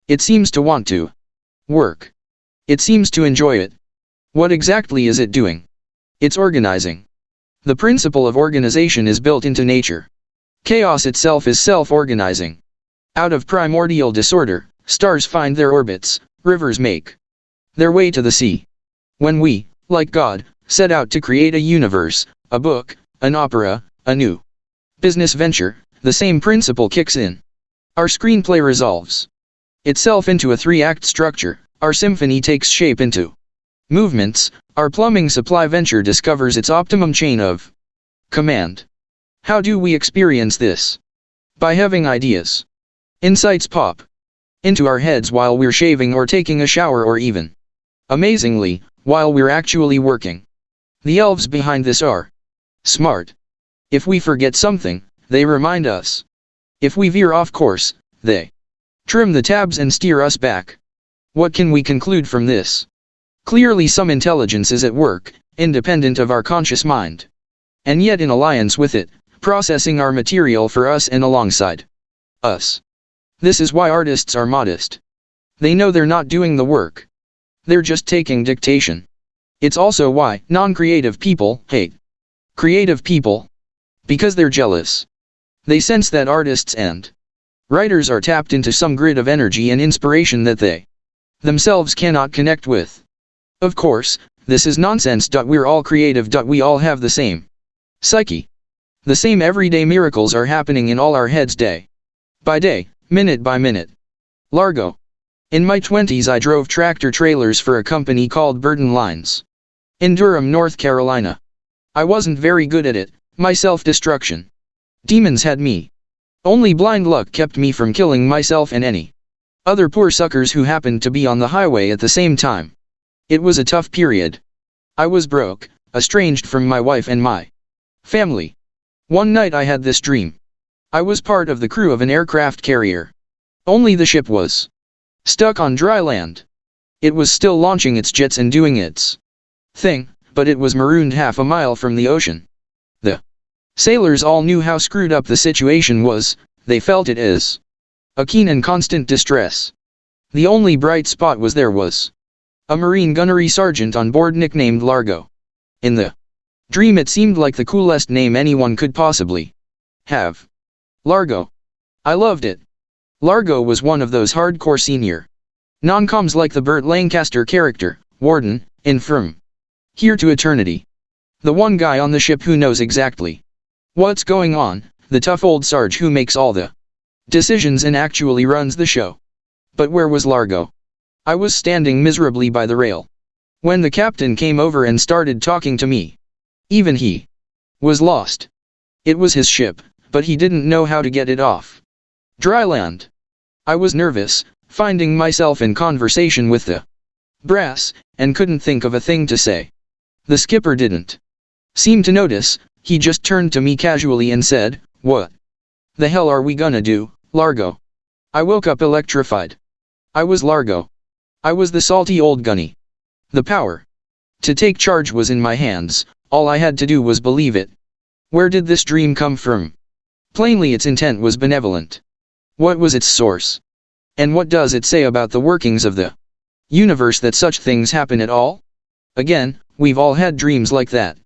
It seems to want to work. It seems to enjoy it. What exactly is it doing? It's organizing. The principle of organization is built into nature. Chaos itself is self-organizing. Out of primordial disorder, stars find their orbits, rivers make their way to the sea. When we, like God, set out to create a universe, a book, an opera, a new business venture, the same principle kicks in. Our screenplay resolves itself into a 3-act structure, our symphony takes shape into movements, our plumbing supply venture discovers its optimum chain of command. How do we experience this? By having ideas. Insights pop into our heads while we're shaving or taking a shower, or even, amazingly, while we're actually working. The elves behind this are smart. If we forget something, they remind us. If we veer off course, they trim the tabs and steer us back. What can we conclude from this? Clearly some intelligence is at work, independent of our conscious mind. And yet in alliance with it, processing our material for us and alongside us. This is why artists are modest. They know they're not doing the work. They're just taking dictation. It's also why non-creative people hate creative people, because they're jealous. They sense that artists and writers are tapped into some grid of energy and inspiration that they themselves cannot connect with. Of course, this is nonsense. We're all creative. We all have the same psyche. The same everyday miracles are happening in all our heads day by day, minute by minute. Largo. In my 20s I drove tractor trailers for a company called Burton Lines. In Durham, North Carolina. I wasn't very good at it, my self-destruction demons had me. Only blind luck kept me from killing myself and any other poor suckers who happened to be on the highway at the same time. It was a tough period. I was broke, estranged from my wife and my family. One night I had this dream. I was part of the crew of an aircraft carrier. Only the ship was stuck on dry land. It was still launching its jets and doing its thing, but it was marooned half a mile from the ocean. The sailors all knew how screwed up the situation was. They felt it as a keen and constant distress. The only bright spot was there was a Marine gunnery sergeant on board nicknamed Largo. In the dream it seemed like the coolest name anyone could possibly have. Largo. I loved it. Largo was one of those hardcore senior non-coms like the Burt Lancaster character, Warden, in From Here to Eternity. The one guy on the ship who knows exactly what's going on, the tough old Sarge who makes all the decisions and actually runs the show. But where was Largo? I was standing miserably by the rail when the captain came over and started talking to me. Even he was lost. It was his ship, but he didn't know how to get it off dry land. I was nervous, finding myself in conversation with the brass, and couldn't think of a thing to say. The skipper didn't seem to notice. He just turned to me casually and said, "What the hell are we gonna do, Largo?" I woke up electrified. I was Largo. I was the salty old gunny. The power to take charge was in my hands. All I had to do was believe it. Where did this dream come from? Plainly its intent was benevolent. What was its source? And what does it say about the workings of the universe that such things happen at all? Again, we've all had dreams like that.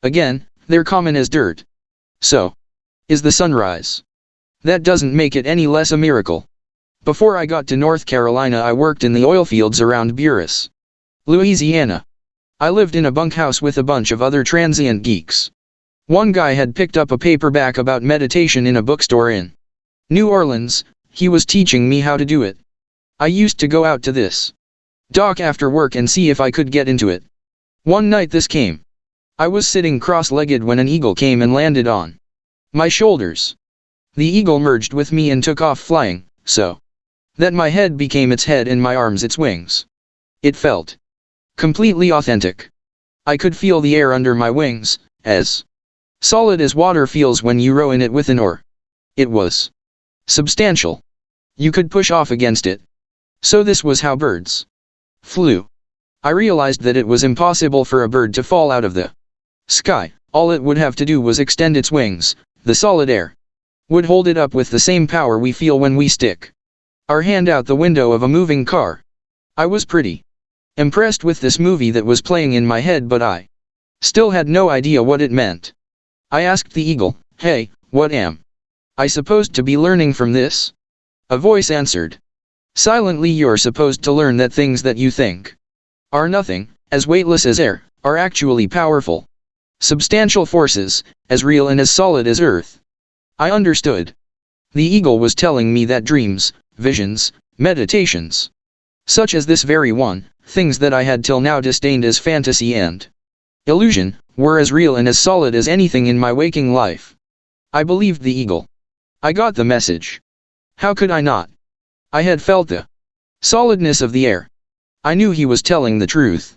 Again, they're common as dirt. So is the sunrise. That doesn't make it any less a miracle. Before I got to North Carolina I worked in the oil fields around Buras, Louisiana. I lived in a bunkhouse with a bunch of other transient geeks. One guy had picked up a paperback about meditation in a bookstore in New Orleans. He was teaching me how to do it. I used to go out to this dock after work and see if I could get into it. One night this came. I was sitting cross-legged when an eagle came and landed on my shoulders. The eagle merged with me and took off flying, so that my head became its head and my arms its wings. It felt completely authentic. I could feel the air under my wings, as solid as water feels when you row in it with an oar. It was substantial. You could push off against it. So this was how birds flew. I realized that it was impossible for a bird to fall out of the sky. All it would have to do was extend its wings. The solid air would hold it up with the same power we feel when we stick our hand out the window of a moving car. I was pretty impressed with this movie that was playing in my head, but I still had no idea what it meant. I asked the eagle, "Hey, what am I supposed to be learning from this?" A voice answered silently, "You're supposed to learn that things that you think are nothing, as weightless as air, are actually powerful, substantial forces, as real and as solid as earth." I understood. The eagle was telling me that dreams, visions, meditations, such as this very one, things that I had till now disdained as fantasy and illusion, were as real and as solid as anything in my waking life. I believed the eagle. I got the message. How could I not? I had felt the solidness of the air. I knew he was telling the truth.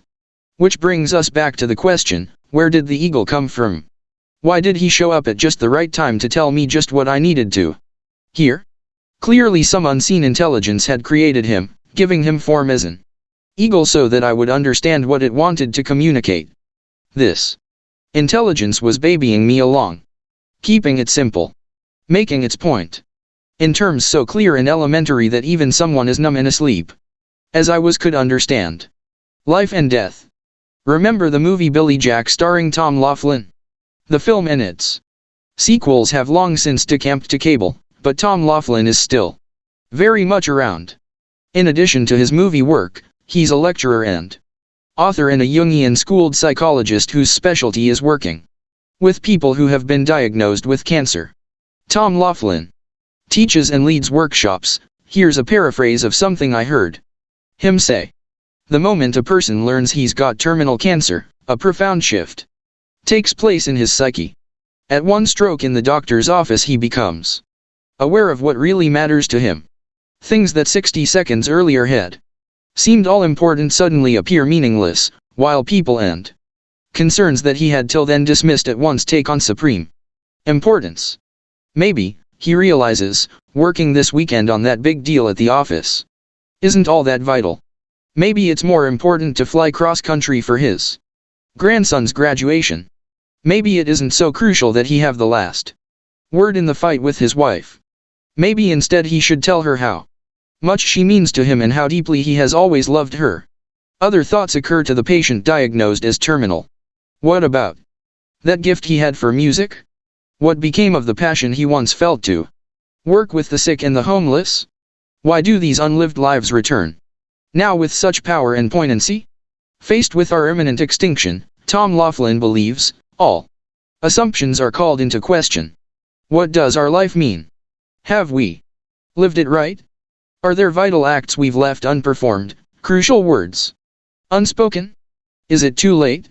Which brings us back to the question, where did the eagle come from? Why did he show up at just the right time to tell me just what I needed to hear? Clearly some unseen intelligence had created him, giving him form as an eagle so that I would understand what it wanted to communicate. This intelligence was babying me along, keeping it simple, making its point in terms so clear and elementary that even someone as numb and asleep as I was could understand. Life and death. Remember the movie Billy Jack starring Tom Laughlin? The film and its sequels have long since decamped to cable, but Tom Laughlin is still very much around. In addition to his movie work, he's a lecturer and author and a Jungian-schooled psychologist whose specialty is working with people who have been diagnosed with cancer. Tom Laughlin teaches and leads workshops. Here's a paraphrase of something I heard him say. The moment a person learns he's got terminal cancer, a profound shift takes place in his psyche. At one stroke in the doctor's office he becomes aware of what really matters to him. Things that 60 seconds earlier had seemed all important suddenly appear meaningless, while people and concerns that he had till then dismissed at once take on supreme importance. Maybe, he realizes, working this weekend on that big deal at the office isn't all that vital. Maybe it's more important to fly cross-country for his grandson's graduation. Maybe it isn't so crucial that he have the last word in the fight with his wife. Maybe instead he should tell her how much she means to him and how deeply he has always loved her. Other thoughts occur to the patient diagnosed as terminal. What about that gift he had for music? What became of the passion he once felt to work with the sick and the homeless? Why do these unlived lives return now with such power and poignancy? Faced with our imminent extinction, Tom Laughlin believes, all assumptions are called into question. What does our life mean? Have we lived it right? Are there vital acts we've left unperformed, crucial words unspoken? Is it too late?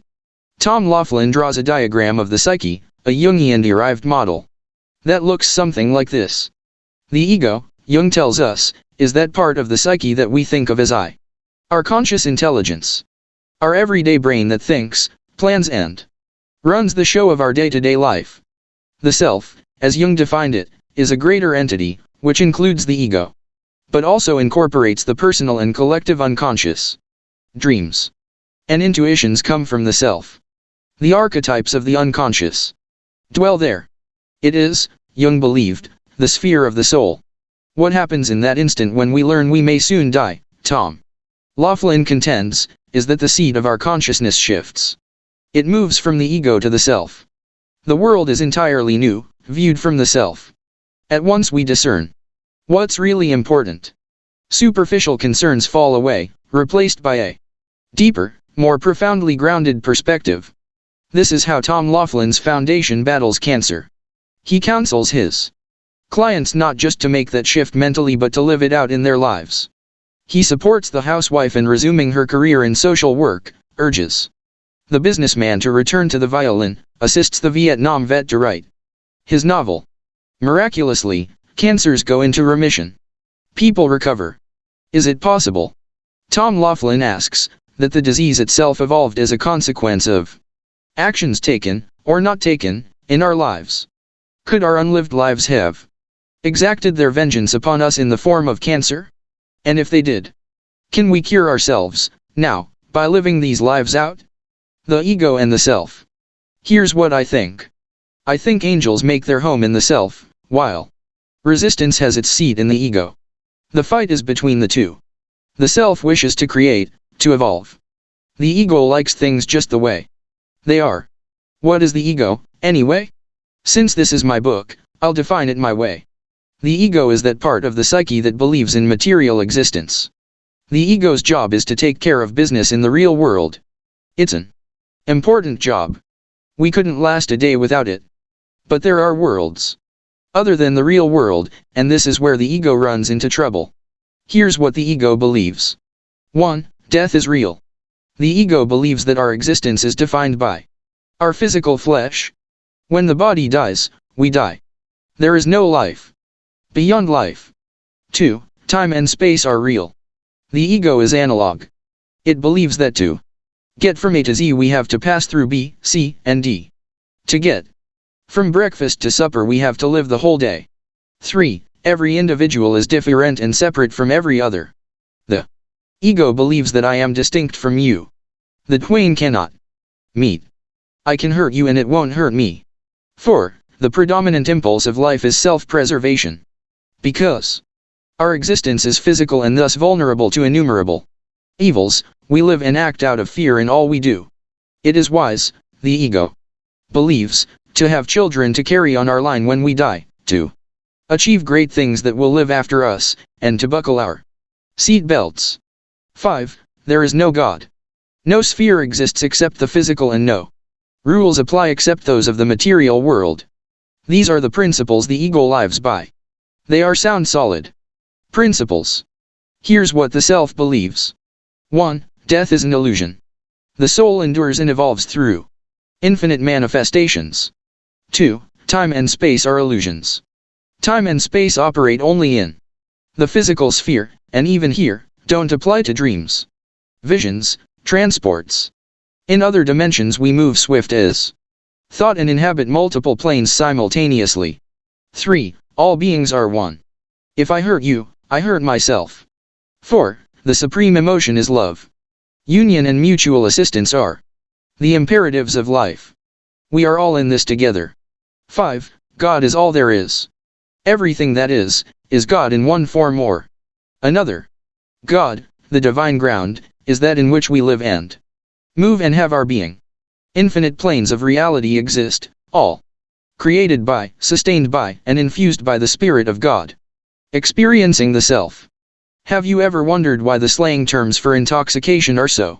Tom Laughlin draws a diagram of the psyche, a Jungian-derived model that looks something like this. The ego, Jung tells us, is that part of the psyche that we think of as I. Our conscious intelligence. Our everyday brain that thinks, plans and runs the show of our day-to-day life. The self, as Jung defined it, is a greater entity, which includes the ego, but also incorporates the personal and collective unconscious. Dreams and intuitions come from the self. The archetypes of the unconscious dwell there. It is, Jung believed, the sphere of the soul. What happens in that instant when we learn we may soon die, Tom Laughlin contends, is that the seat of our consciousness shifts. It moves from the ego to the self. The world is entirely new, viewed from the self. At once we discern what's really important. Superficial concerns fall away, replaced by a deeper, more profoundly grounded perspective. This is how Tom Laughlin's foundation battles cancer. He counsels his clients not just to make that shift mentally but to live it out in their lives. He supports the housewife in resuming her career in social work, urges the businessman to return to the violin, assists the Vietnam vet to write his novel. Miraculously, cancers go into remission. People recover. Is it possible, Tom Laughlin asks, that the disease itself evolved as a consequence of actions taken, or not taken, in our lives? Could our unlived lives have exacted their vengeance upon us in the form of cancer? And if they did, can we cure ourselves, now, by living these lives out? The ego and the self. Here's what I think. I think angels make their home in the self, while resistance has its seat in the ego. The fight is between the two. The self wishes to create, to evolve. The ego likes things just the way they are. What is the ego, anyway? Since this is my book, I'll define it my way. The ego is that part of the psyche that believes in material existence. The ego's job is to take care of business in the real world. It's an important job. We couldn't last a day without it. But there are worlds other than the real world, and this is where the ego runs into trouble. Here's what the ego believes. 1. Death is real. The ego believes that our existence is defined by our physical flesh. When the body dies, we die. There is no life beyond life. 2. Time and space are real. The ego is analog. It believes that to get from A to Z we have to pass through B, C, and D. To get from breakfast to supper we have to live the whole day. 3. Every individual is different and separate from every other. The ego believes that I am distinct from you. The twain cannot meet. I can hurt you and it won't hurt me. 4. The predominant impulse of life is self-preservation. Because our existence is physical and thus vulnerable to innumerable evils, we live and act out of fear in all we do. It is wise, the ego believes, to have children to carry on our line when we die, to achieve great things that will live after us, and to buckle our seat belts. 5. There is no God. No sphere exists except the physical, and no rules apply except those of the material world. These are the principles the ego lives by. They are sound, solid principles. Here's what the self believes. 1. Death is an illusion. The soul endures and evolves through infinite manifestations. 2. Time and space are illusions. Time and space operate only in the physical sphere, and even here, don't apply to dreams, visions, transports. In other dimensions we move swift as thought and inhabit multiple planes simultaneously. 3. All beings are one. If I hurt you, I hurt myself. 4. The supreme emotion is love. Union and mutual assistance are the imperatives of life. We are all in this together. 5. God is all there is. Everything that is God in one form or another. God, the divine ground, is that in which we live and move and have our being. Infinite planes of reality exist, all created by, sustained by, and infused by the Spirit of God. Experiencing the self. Have you ever wondered why the slang terms for intoxication are so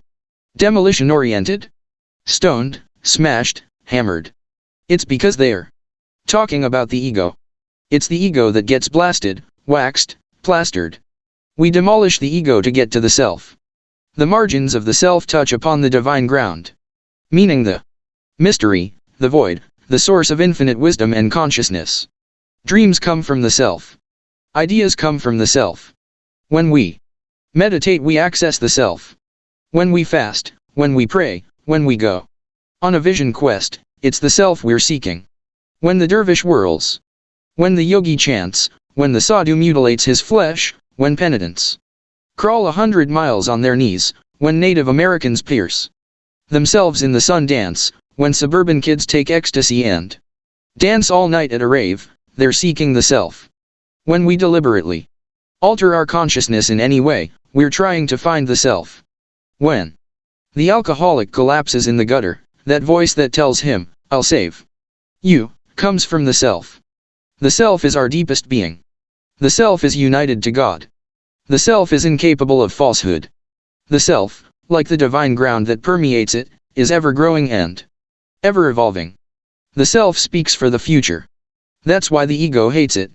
demolition-oriented? Stoned, smashed, hammered. It's because they're talking about the ego. It's the ego that gets blasted, waxed, plastered. We demolish the ego to get to the self. The margins of the self touch upon the divine ground, meaning the mystery, the void, the source of infinite wisdom and consciousness. Dreams come from the self. Ideas come from the self. When we meditate, we access the self. When we fast, when we pray, when we go on a vision quest, it's the self we're seeking. When the dervish whirls, when the yogi chants, when the sadhu mutilates his flesh, when penitents crawl 100 miles on their knees, when Native Americans pierce themselves in the sun dance, when suburban kids take ecstasy and dance all night at a rave, they're seeking the self. When we deliberately alter our consciousness in any way, we're trying to find the self. When the alcoholic collapses in the gutter, that voice that tells him, "I'll save you," comes from the self. The self is our deepest being. The self is united to God. The self is incapable of falsehood. The self, like the divine ground that permeates it, is ever growing and ever evolving. The self speaks for the future. That's why the ego hates it.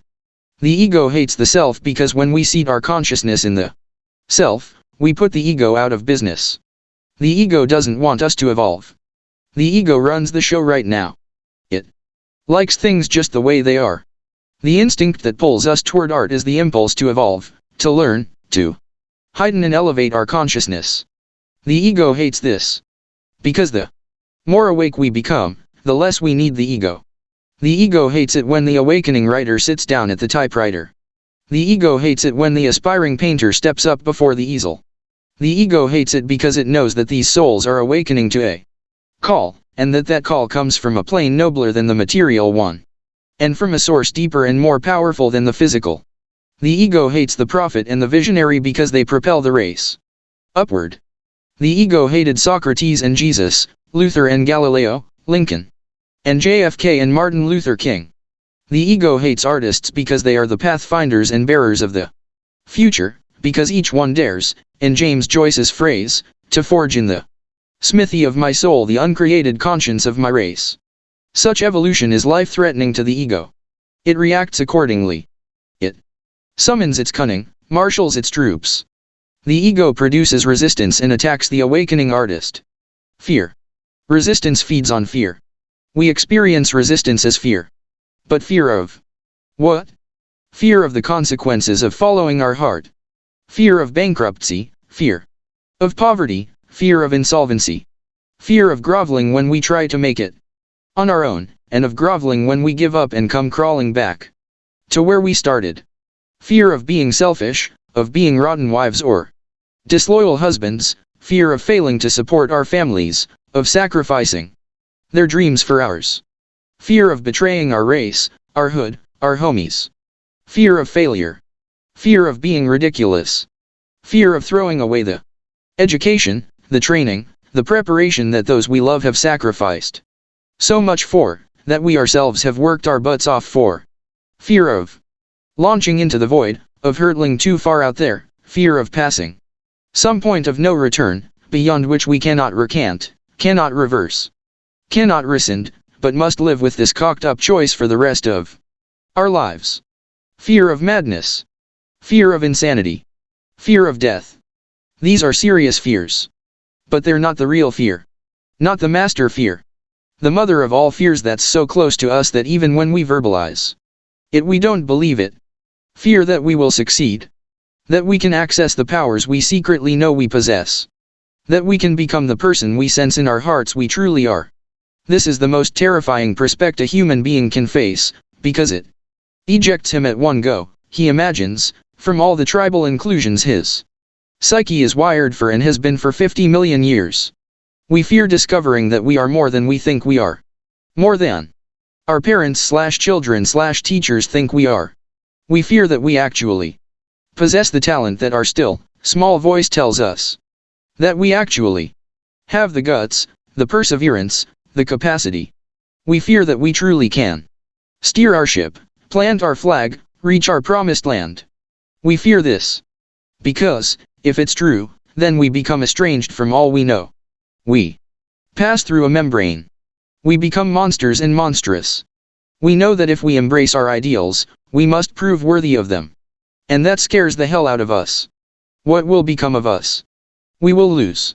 The ego hates the self because when we seat our consciousness in the self, we put the ego out of business. The ego doesn't want us to evolve. The ego runs the show right now. It likes things just the way they are. The instinct that pulls us toward art is the impulse to evolve, to learn, to heighten and elevate our consciousness. The ego hates this. Because the more awake we become, the less we need the ego. The ego hates it when the awakening writer sits down at the typewriter. The ego hates it when the aspiring painter steps up before the easel. The ego hates it because it knows that these souls are awakening to a call, and that call comes from a plane nobler than the material one, and from a source deeper and more powerful than the physical. The ego hates the prophet and the visionary because they propel the race upward. The ego hated Socrates and Jesus, Luther and Galileo, Lincoln and JFK and Martin Luther King. The ego hates artists because they are the pathfinders and bearers of the future, because each one dares, in James Joyce's phrase, to forge in the smithy of my soul the uncreated conscience of my race. Such evolution is life-threatening to the ego. It reacts accordingly. It summons its cunning, marshals its troops. The ego produces resistance and attacks the awakening artist. Fear. Resistance feeds on fear. We experience resistance as fear. But fear of what? Fear of the consequences of following our heart. Fear of bankruptcy, fear of poverty, fear of insolvency. Fear of groveling when we try to make it on our own, and of groveling when we give up and come crawling back to where we started. Fear of being selfish, of being rotten wives or disloyal husbands, fear of failing to support our families, of sacrificing their dreams for ours. Fear of betraying our race, our hood, our homies. Fear of failure. Fear of being ridiculous. Fear of throwing away the education, the training, the preparation that those we love have sacrificed so much for, that we ourselves have worked our butts off for. Fear of launching into the void, of hurtling too far out there, fear of passing some point of no return, beyond which we cannot recant, cannot reverse, cannot rescind, but must live with this cocked-up choice for the rest of our lives. Fear of madness. Fear of insanity. Fear of death. These are serious fears. But they're not the real fear. Not the master fear. The mother of all fears that's so close to us that even when we verbalize it we don't believe it. Fear that we will succeed. That we can access the powers we secretly know we possess. That we can become the person we sense in our hearts we truly are. This is the most terrifying prospect a human being can face, because it ejects him at one go, he imagines, from all the tribal inclusions his psyche is wired for and has been for 50 million years. We fear discovering that we are more than we think we are. More than our parents/children/teachers think we are. We fear that we actually possess the talent that our still, small voice tells us. That we actually have the guts, the perseverance, the capacity. We fear that we truly can steer our ship, plant our flag, reach our promised land. We fear this because, if it's true, then we become estranged from all we know. We pass through a membrane. We become monsters and monstrous. We know that if we embrace our ideals, we must prove worthy of them. And that scares the hell out of us. What will become of us? We will lose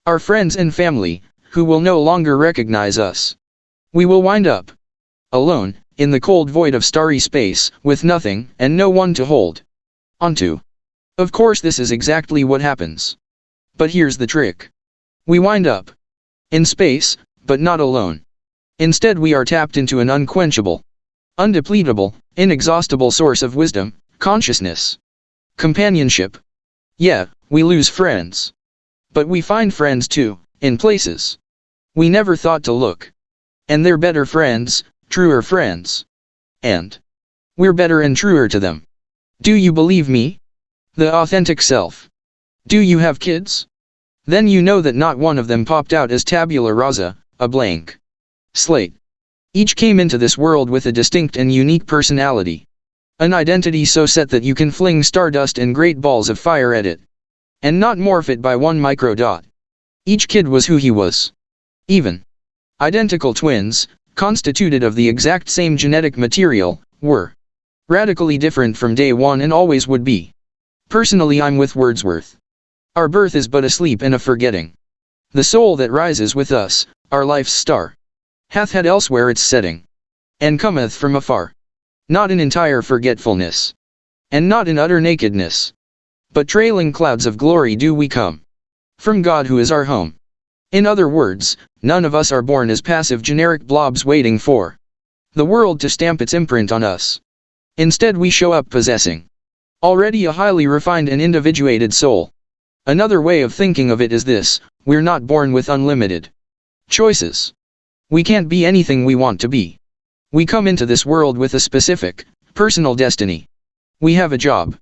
our friends and family, who will no longer recognize us. We will wind up alone, in the cold void of starry space, with nothing and no one to hold onto. Of course this is exactly what happens. But here's the trick. We wind up in space, but not alone. Instead we are tapped into an unquenchable, undepletable, inexhaustible source of wisdom, consciousness, companionship. Yeah, we lose friends. But we find friends too, in places we never thought to look. And they're better friends, truer friends. And we're better and truer to them. Do you believe me? The authentic self. Do you have kids? Then you know that not one of them popped out as tabula rasa, a blank slate. Each came into this world with a distinct and unique personality. An identity so set that you can fling stardust and great balls of fire at it. And not morph it by one microdot. Each kid was who he was. Even identical twins, constituted of the exact same genetic material, were radically different from day one and always would be. Personally I'm with Wordsworth. Our birth is but a sleep and a forgetting. The soul that rises with us, our life's star, hath had elsewhere its setting, and cometh from afar. Not in entire forgetfulness, and not in utter nakedness, but trailing clouds of glory do we come, from God who is our home. In other words, none of us are born as passive generic blobs waiting for the world to stamp its imprint on us. Instead we show up possessing already a highly refined and individuated soul. Another way of thinking of it is this: we're not born with unlimited choices. We can't be anything we want to be. We come into this world with a specific, personal destiny. We have a job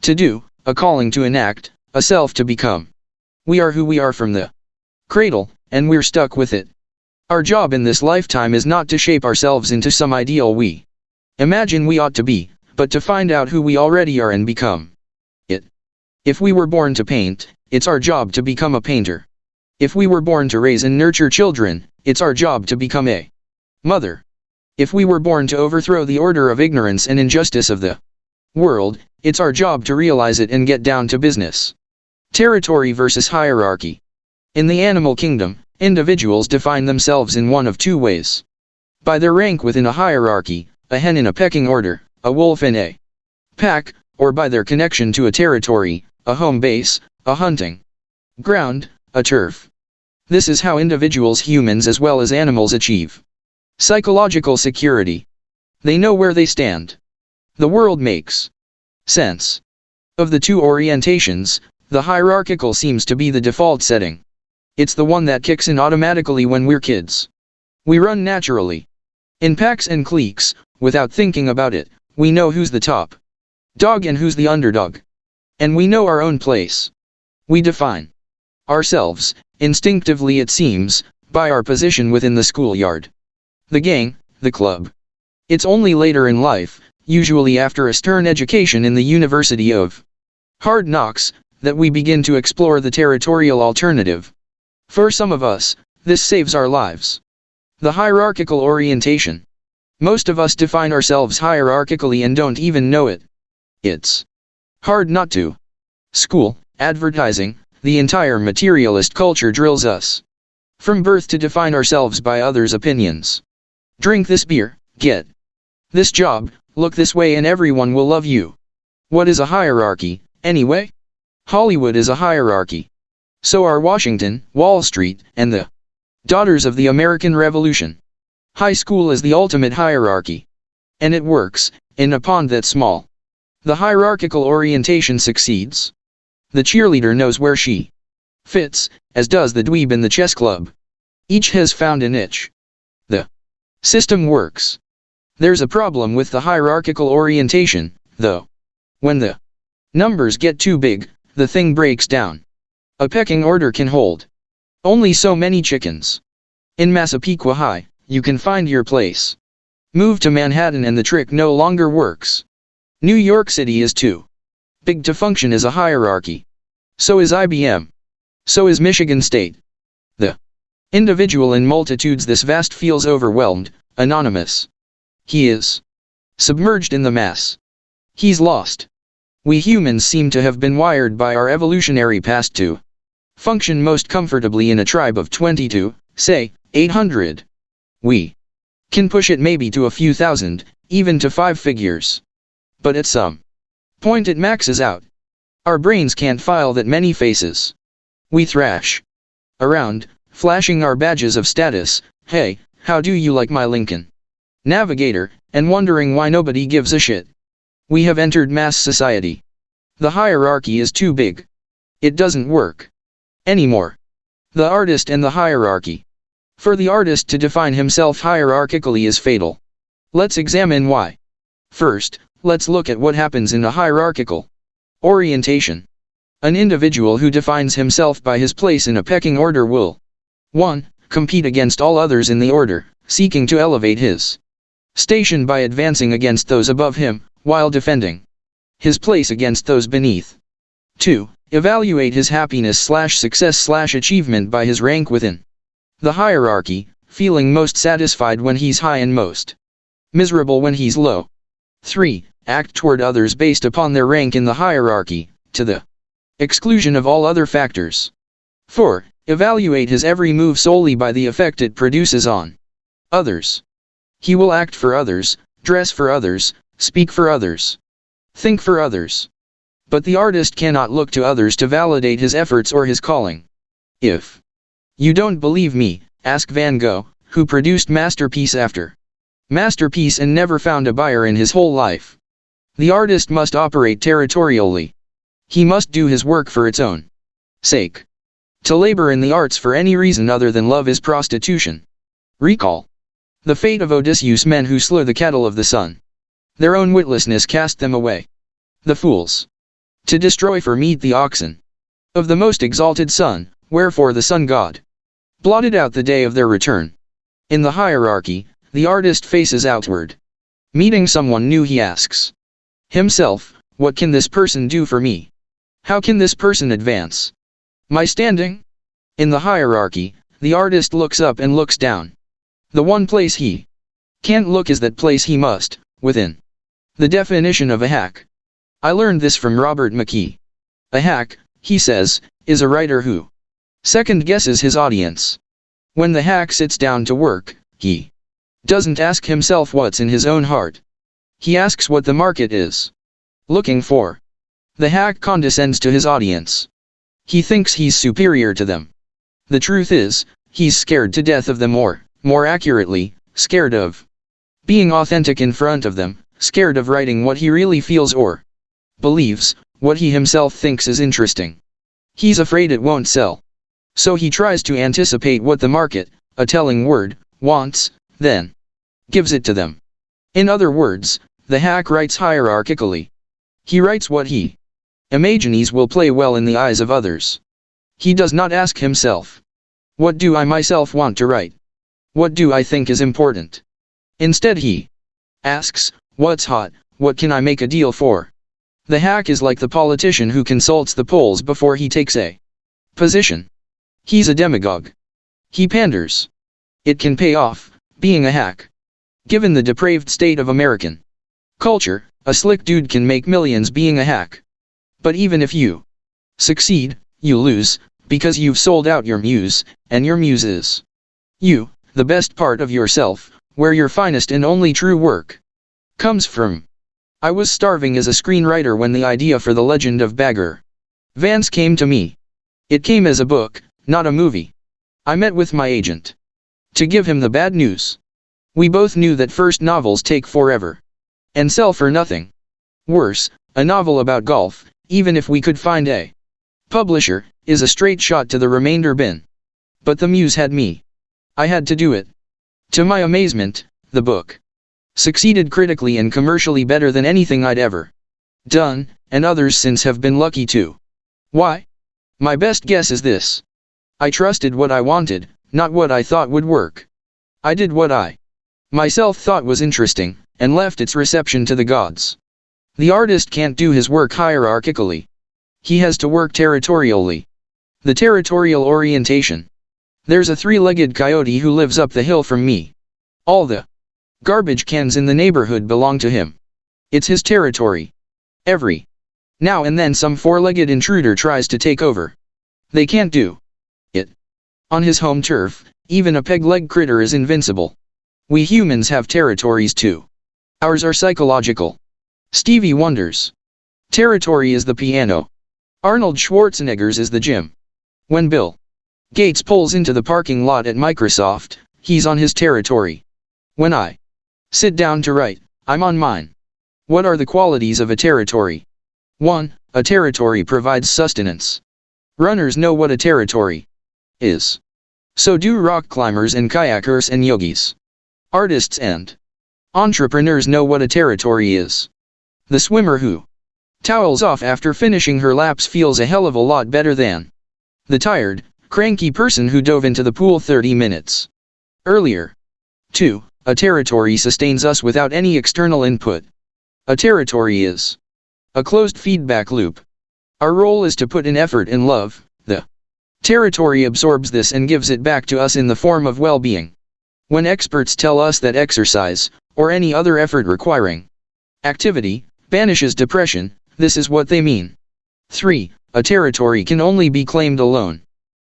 to do, a calling to enact, a self to become. We are who we are from the cradle, and we're stuck with it. Our job in this lifetime is not to shape ourselves into some ideal we imagine we ought to be, but to find out who we already are and become it. If we were born to paint, it's our job to become a painter. If we were born to raise and nurture children, it's our job to become a mother. If we were born to overthrow the order of ignorance and injustice of the world, it's our job to realize it and get down to business. Territory versus hierarchy. In the animal kingdom, individuals define themselves in one of two ways. By their rank within a hierarchy, a hen in a pecking order, a wolf in a pack, or by their connection to a territory, a home base, a hunting ground, a turf. This is how individuals, humans as well as animals, achieve psychological security. They know where they stand. The world makes sense. Of the two orientations, the hierarchical seems to be the default setting. It's the one that kicks in automatically when we're kids. We run naturally. In packs and cliques, without thinking about it, we know who's the top dog and who's the underdog. And we know our own place. We define Ourselves, instinctively it seems, by our position within the schoolyard. The gang, the club. It's only later in life, usually after a stern education in the University of Hard Knocks, that we begin to explore the territorial alternative. For some of us, this saves our lives. The hierarchical orientation. Most of us define ourselves hierarchically and don't even know it. It's hard not to. School, advertising, the entire materialist culture drills us from birth to define ourselves by others' opinions. Drink this beer, get this job, look this way and everyone will love you. What is a hierarchy, anyway? Hollywood is a hierarchy. So are Washington, Wall Street, and the daughters of the American Revolution. High school is the ultimate hierarchy. And it works, in a pond that's small. The hierarchical orientation succeeds. The cheerleader knows where she fits, as does the dweeb in the chess club. Each has found a niche. The system works. There's a problem with the hierarchical orientation, though. When the numbers get too big, the thing breaks down. A pecking order can hold only so many chickens. In Massapequa High, you can find your place. Move to Manhattan and the trick no longer works. New York City is too big to function as a hierarchy. So is IBM. So is Michigan State. The individual in multitudes this vast feels overwhelmed, anonymous. He is submerged in the mass. He's lost. We humans seem to have been wired by our evolutionary past to function most comfortably in a tribe of 22, say, 800. We can push it maybe to a few thousand, even to 5 figures. But at some point it maxes out. Our brains can't file that many faces. We thrash around, flashing our badges of status, hey, how do you like my Lincoln Navigator, and wondering why nobody gives a shit. We have entered mass society. The hierarchy is too big. It doesn't work anymore. The artist and the hierarchy. For the artist to define himself hierarchically is fatal. Let's examine why. First, let's look at what happens in a hierarchical orientation. An individual who defines himself by his place in a pecking order will 1. Compete against all others in the order, seeking to elevate his station by advancing against those above him, while defending his place against those beneath. 2. Evaluate his happiness/success/achievement by his rank within the hierarchy, feeling most satisfied when he's high and most miserable when he's low. 3. Act toward others based upon their rank in the hierarchy, to the exclusion of all other factors. 4. Evaluate his every move solely by the effect it produces on others. He will act for others, dress for others, speak for others, think for others. But the artist cannot look to others to validate his efforts or his calling. If you don't believe me, ask Van Gogh, who produced masterpiece after masterpiece and never found a buyer in his whole life. The artist must operate territorially. He must do his work for its own sake. To labor in the arts for any reason other than love is prostitution. Recall the fate of Odysseus, men who slew the cattle of the sun. Their own witlessness cast them away. The fools. To destroy for meat the oxen of the most exalted sun, wherefore the sun god blotted out the day of their return. In the hierarchy, the artist faces outward. Meeting someone new, he asks himself, what can this person do for me? How can this person advance my standing? In the hierarchy, the artist looks up and looks down. The one place he can't look is that place he must, within. The definition of a hack. I learned this from Robert McKee. A hack, he says, is a writer who second guesses his audience. When the hack sits down to work, he doesn't ask himself what's in his own heart. He asks what the market is looking for. The hack condescends to his audience. He thinks he's superior to them. The truth is, he's scared to death of them, or, more accurately, scared of being authentic in front of them, scared of writing what he really feels or believes, what he himself thinks is interesting. He's afraid it won't sell. So he tries to anticipate what the market, a telling word, wants, then gives it to them. In other words, the hack writes hierarchically. He writes what he imagines will play well in the eyes of others. He does not ask himself, what do I myself want to write? What do I think is important? Instead he asks, what's hot, what can I make a deal for? The hack is like the politician who consults the polls before he takes a position. He's a demagogue. He panders. It can pay off, being a hack. Given the depraved state of American culture, a slick dude can make millions being a hack. But even if you succeed, you lose, because you've sold out your muse, and your muse is you, the best part of yourself, where your finest and only true work comes from. I was starving as a screenwriter when the idea for The Legend of Bagger Vance came to me. It came as a book, not a movie. I met with my agent to give him the bad news. We both knew that first novels take forever and sell for nothing. Worse, a novel about golf, even if we could find a publisher, is a straight shot to the remainder bin. But the muse had me. I had to do it. To my amazement, the book succeeded critically and commercially better than anything I'd ever done, and others since have been lucky too. Why? My best guess is this. I trusted what I wanted, not what I thought would work. I did what I myself thought was interesting, and left its reception to the gods. The artist can't do his work hierarchically. He has to work territorially. The territorial orientation. There's a three-legged coyote who lives up the hill from me. All the garbage cans in the neighborhood belong to him. It's his territory. Every now and then some four-legged intruder tries to take over. They can't do it. On his home turf, even a peg-leg critter is invincible. We humans have territories too. Ours are psychological. Stevie Wonder's territory is the piano. Arnold Schwarzenegger's is the gym. When Bill Gates pulls into the parking lot at Microsoft, he's on his territory. When I sit down to write, I'm on mine. What are the qualities of a territory? 1. A territory provides sustenance. Runners know what a territory is. So do rock climbers and kayakers and yogis. Artists and entrepreneurs know what a territory is. The swimmer who towels off after finishing her laps feels a hell of a lot better than the tired, cranky person who dove into the pool 30 minutes earlier. 2. A territory sustains us without any external input. A territory is a closed feedback loop. Our role is to put in effort and love. The territory absorbs this and gives it back to us in the form of well-being. When experts tell us that exercise, or any other effort requiring activity, banishes depression, this is what they mean. 3. A territory can only be claimed alone.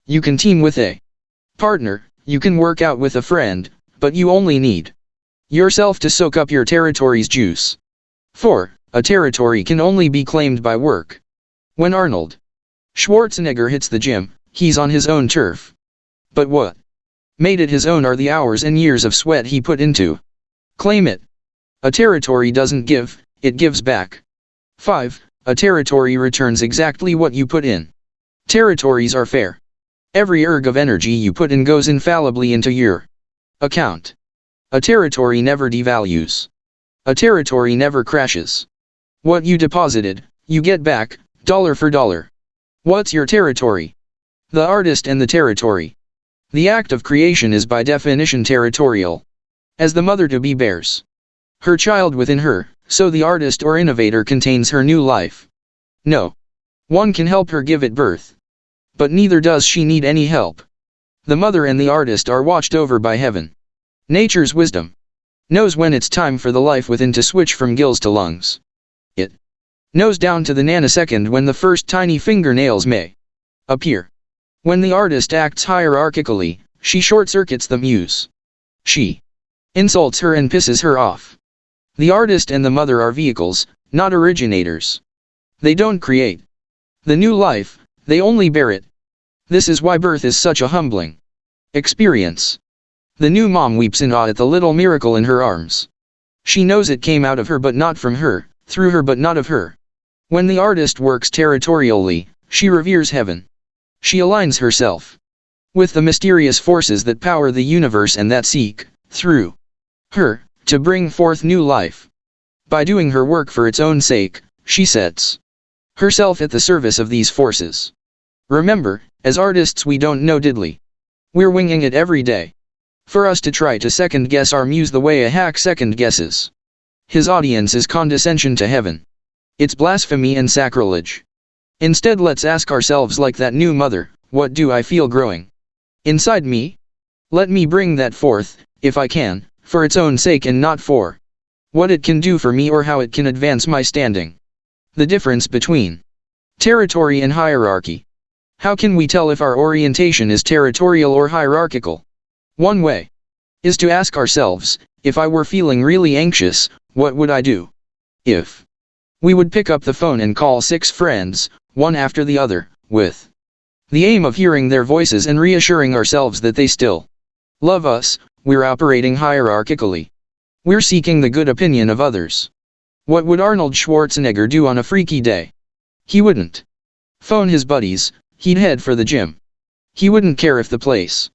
You can team with a partner, you can work out with a friend, but you only need yourself to soak up your territory's juice. 4. A territory can only be claimed by work. When Arnold Schwarzenegger hits the gym, he's on his own turf. But what made it his own are the hours and years of sweat he put into claim it. A territory doesn't give, it gives back. 5. A territory returns exactly what you put in. Territories are fair. Every erg of energy you put in goes infallibly into your account. A territory never devalues. A territory never crashes. What you deposited, you get back, dollar for dollar. What's your territory? The artist and the territory. The act of creation is by definition territorial. As the mother-to-be bears her child within her, so the artist or innovator contains her new life. No one can help her give it birth. But neither does she need any help. The mother and the artist are watched over by heaven. Nature's wisdom knows when it's time for the life within to switch from gills to lungs. It knows down to the nanosecond when the first tiny fingernails may appear. When the artist acts hierarchically, she short-circuits the muse. She insults her and pisses her off. The artist and the mother are vehicles, not originators. They don't create the new life, they only bear it. This is why birth is such a humbling experience. The new mom weeps in awe at the little miracle in her arms. She knows it came out of her but not from her, through her but not of her. When the artist works territorially, she reveres heaven. She aligns herself with the mysterious forces that power the universe and that seek, through her, to bring forth new life. By doing her work for its own sake, she sets herself at the service of these forces. Remember, As artists we don't know diddly. We're winging it every day. For us to try to second-guess our muse the way a hack second-guesses his audience is condescension to heaven. It's blasphemy and sacrilege. Instead let's ask ourselves like that new mother, what do I feel growing inside me? Let me bring that forth, if I can, for its own sake and not for what it can do for me or how it can advance my standing. The difference between territory and hierarchy. How can we tell if our orientation is territorial or hierarchical? One way is to ask ourselves, if I were feeling really anxious, what would I do? If we would pick up the phone and call 6 friends, one after the other, with the aim of hearing their voices and reassuring ourselves that they still love us, we're operating hierarchically. We're seeking the good opinion of others. What would Arnold Schwarzenegger do on a freaky day? He wouldn't phone his buddies, he'd head for the gym. He wouldn't care if the place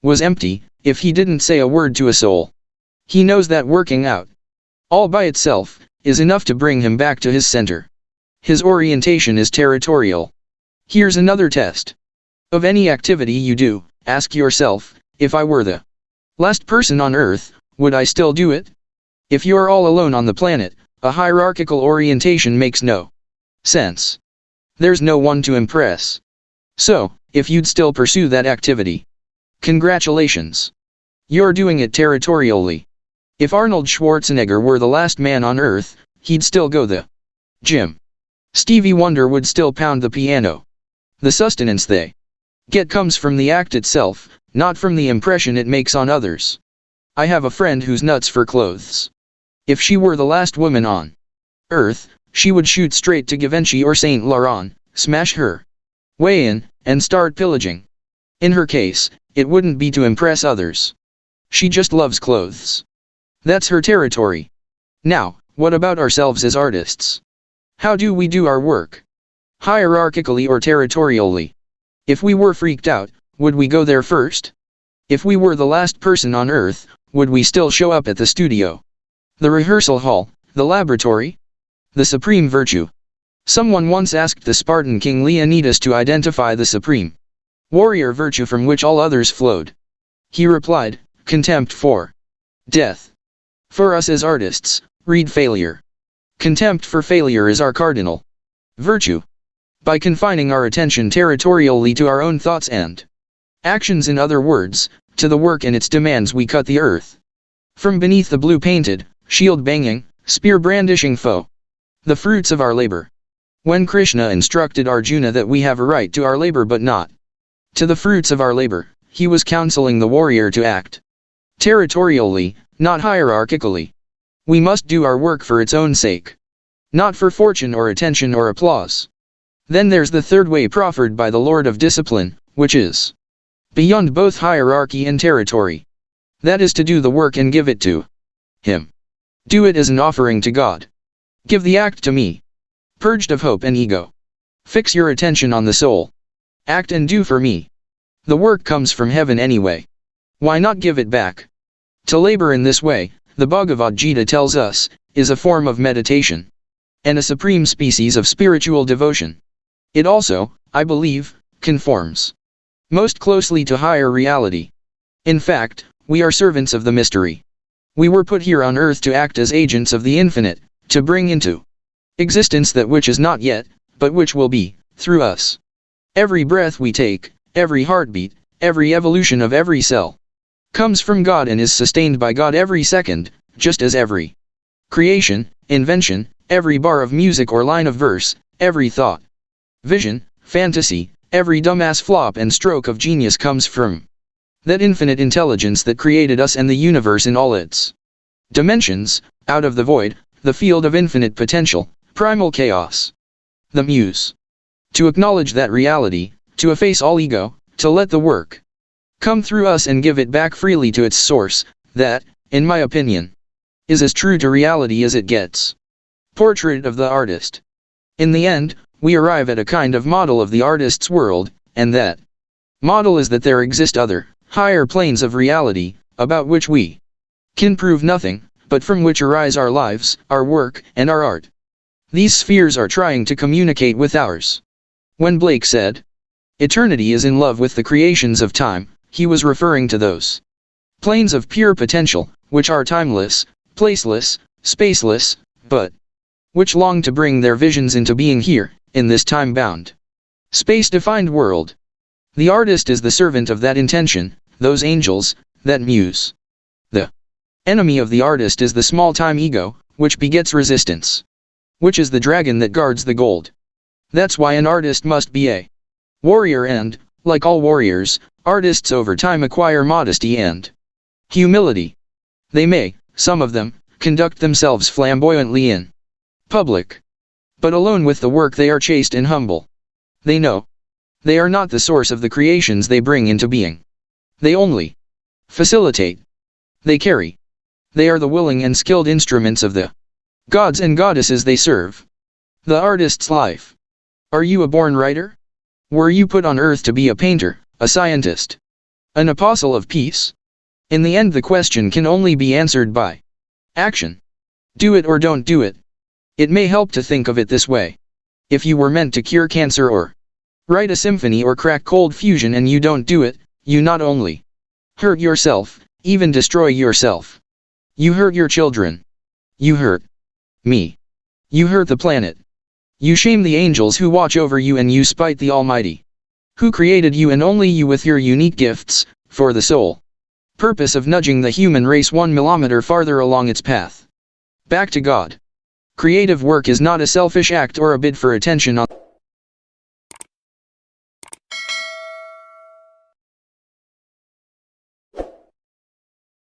was empty, if he didn't say a word to a soul. He knows that working out, all by itself, is enough to bring him back to his center. His orientation is territorial. Here's another test. Of any activity you do, ask yourself, if I were the last person on Earth, would I still do it? If you're all alone on the planet, a hierarchical orientation makes no sense. There's no one to impress. So, if you'd still pursue that activity, congratulations. You're doing it territorially. If Arnold Schwarzenegger were the last man on Earth, he'd still go the gym. Stevie Wonder would still pound the piano. The sustenance they get comes from the act itself, not from the impression it makes on others. I have a friend who's nuts for clothes. If she were the last woman on Earth, she would shoot straight to Givenchy or Saint Laurent, smash her way in, and start pillaging. In her case, it wouldn't be to impress others. She just loves clothes. That's her territory. Now, what about ourselves as artists? How do we do our work? Hierarchically or territorially? If we were freaked out, would we go there first? If we were the last person on Earth, would we still show up at the studio, the rehearsal hall, the laboratory? The supreme virtue. Someone once asked the Spartan king Leonidas to identify the supreme warrior virtue from which all others flowed. He replied, contempt for death. For us as artists, read failure. Contempt for failure is our cardinal virtue. By confining our attention territorially to our own thoughts and actions, in other words, to the work and its demands, we cut the earth from beneath the blue-painted, shield-banging, spear-brandishing foe. The fruits of our labor. When Krishna instructed Arjuna that we have a right to our labor but not to the fruits of our labor, he was counseling the warrior to act territorially, not hierarchically. We must do our work for its own sake, not for fortune or attention or applause. Then there's the third way proffered by the Lord of Discipline, which is beyond both hierarchy and territory. That is to do the work and give it to Him. Do it as an offering to God. Give the act to me, purged of hope and ego. Fix your attention on the soul. Act and do for me. The work comes from heaven anyway. Why not give it back? To labor in this way, the Bhagavad Gita tells us, is a form of meditation, and a supreme species of spiritual devotion. It also, I believe, conforms most closely to higher reality. In fact, we are servants of the mystery. We were put here on earth to act as agents of the infinite, to bring into existence that which is not yet, but which will be, through us. Every breath we take, every heartbeat, every evolution of every cell, comes from God and is sustained by God every second, just as every creation, invention, every bar of music or line of verse, every thought, vision, fantasy, every dumbass flop and stroke of genius comes from that infinite intelligence that created us and the universe in all its dimensions, out of the void, the field of infinite potential, primal chaos. The muse. To acknowledge that reality, to efface all ego, to let the work come through us and give it back freely to its source, that, in my opinion, is as true to reality as it gets. Portrait of the artist. In the end, we arrive at a kind of model of the artist's world, and that model is that there exist other, higher planes of reality, about which we can prove nothing, but from which arise our lives, our work, and our art. These spheres are trying to communicate with ours. When Blake said, Eternity is in love with the creations of time. He was referring to those planes of pure potential, which are timeless, placeless, spaceless, but which long to bring their visions into being here, in this time-bound, space-defined world. The artist is the servant of that intention, those angels, that muse. The enemy of the artist is the small-time ego, which begets resistance, which is the dragon that guards the gold. That's why an artist must be a warrior and, like all warriors, artists over time acquire modesty and humility. They may, some of them, conduct themselves flamboyantly in public, but alone with the work they are chaste and humble. They know they are not the source of the creations they bring into being. They only facilitate. They carry. They are the willing and skilled instruments of the gods and goddesses they serve. The artist's life. Are you a born writer? Were you put on earth to be a painter, a scientist, an apostle of peace? In the end, the question can only be answered by action. Do it or don't do it. It may help to think of it this way. If you were meant to cure cancer or write a symphony or crack cold fusion and you don't do it, you not only hurt yourself, even destroy yourself. You hurt your children. You hurt me. You hurt the planet. You shame the angels who watch over you, and you spite the Almighty, who created you and only you with your unique gifts, for the sole purpose of nudging the human race 1 millimeter farther along its path back to God. Creative work is not a selfish act or a bid for attention on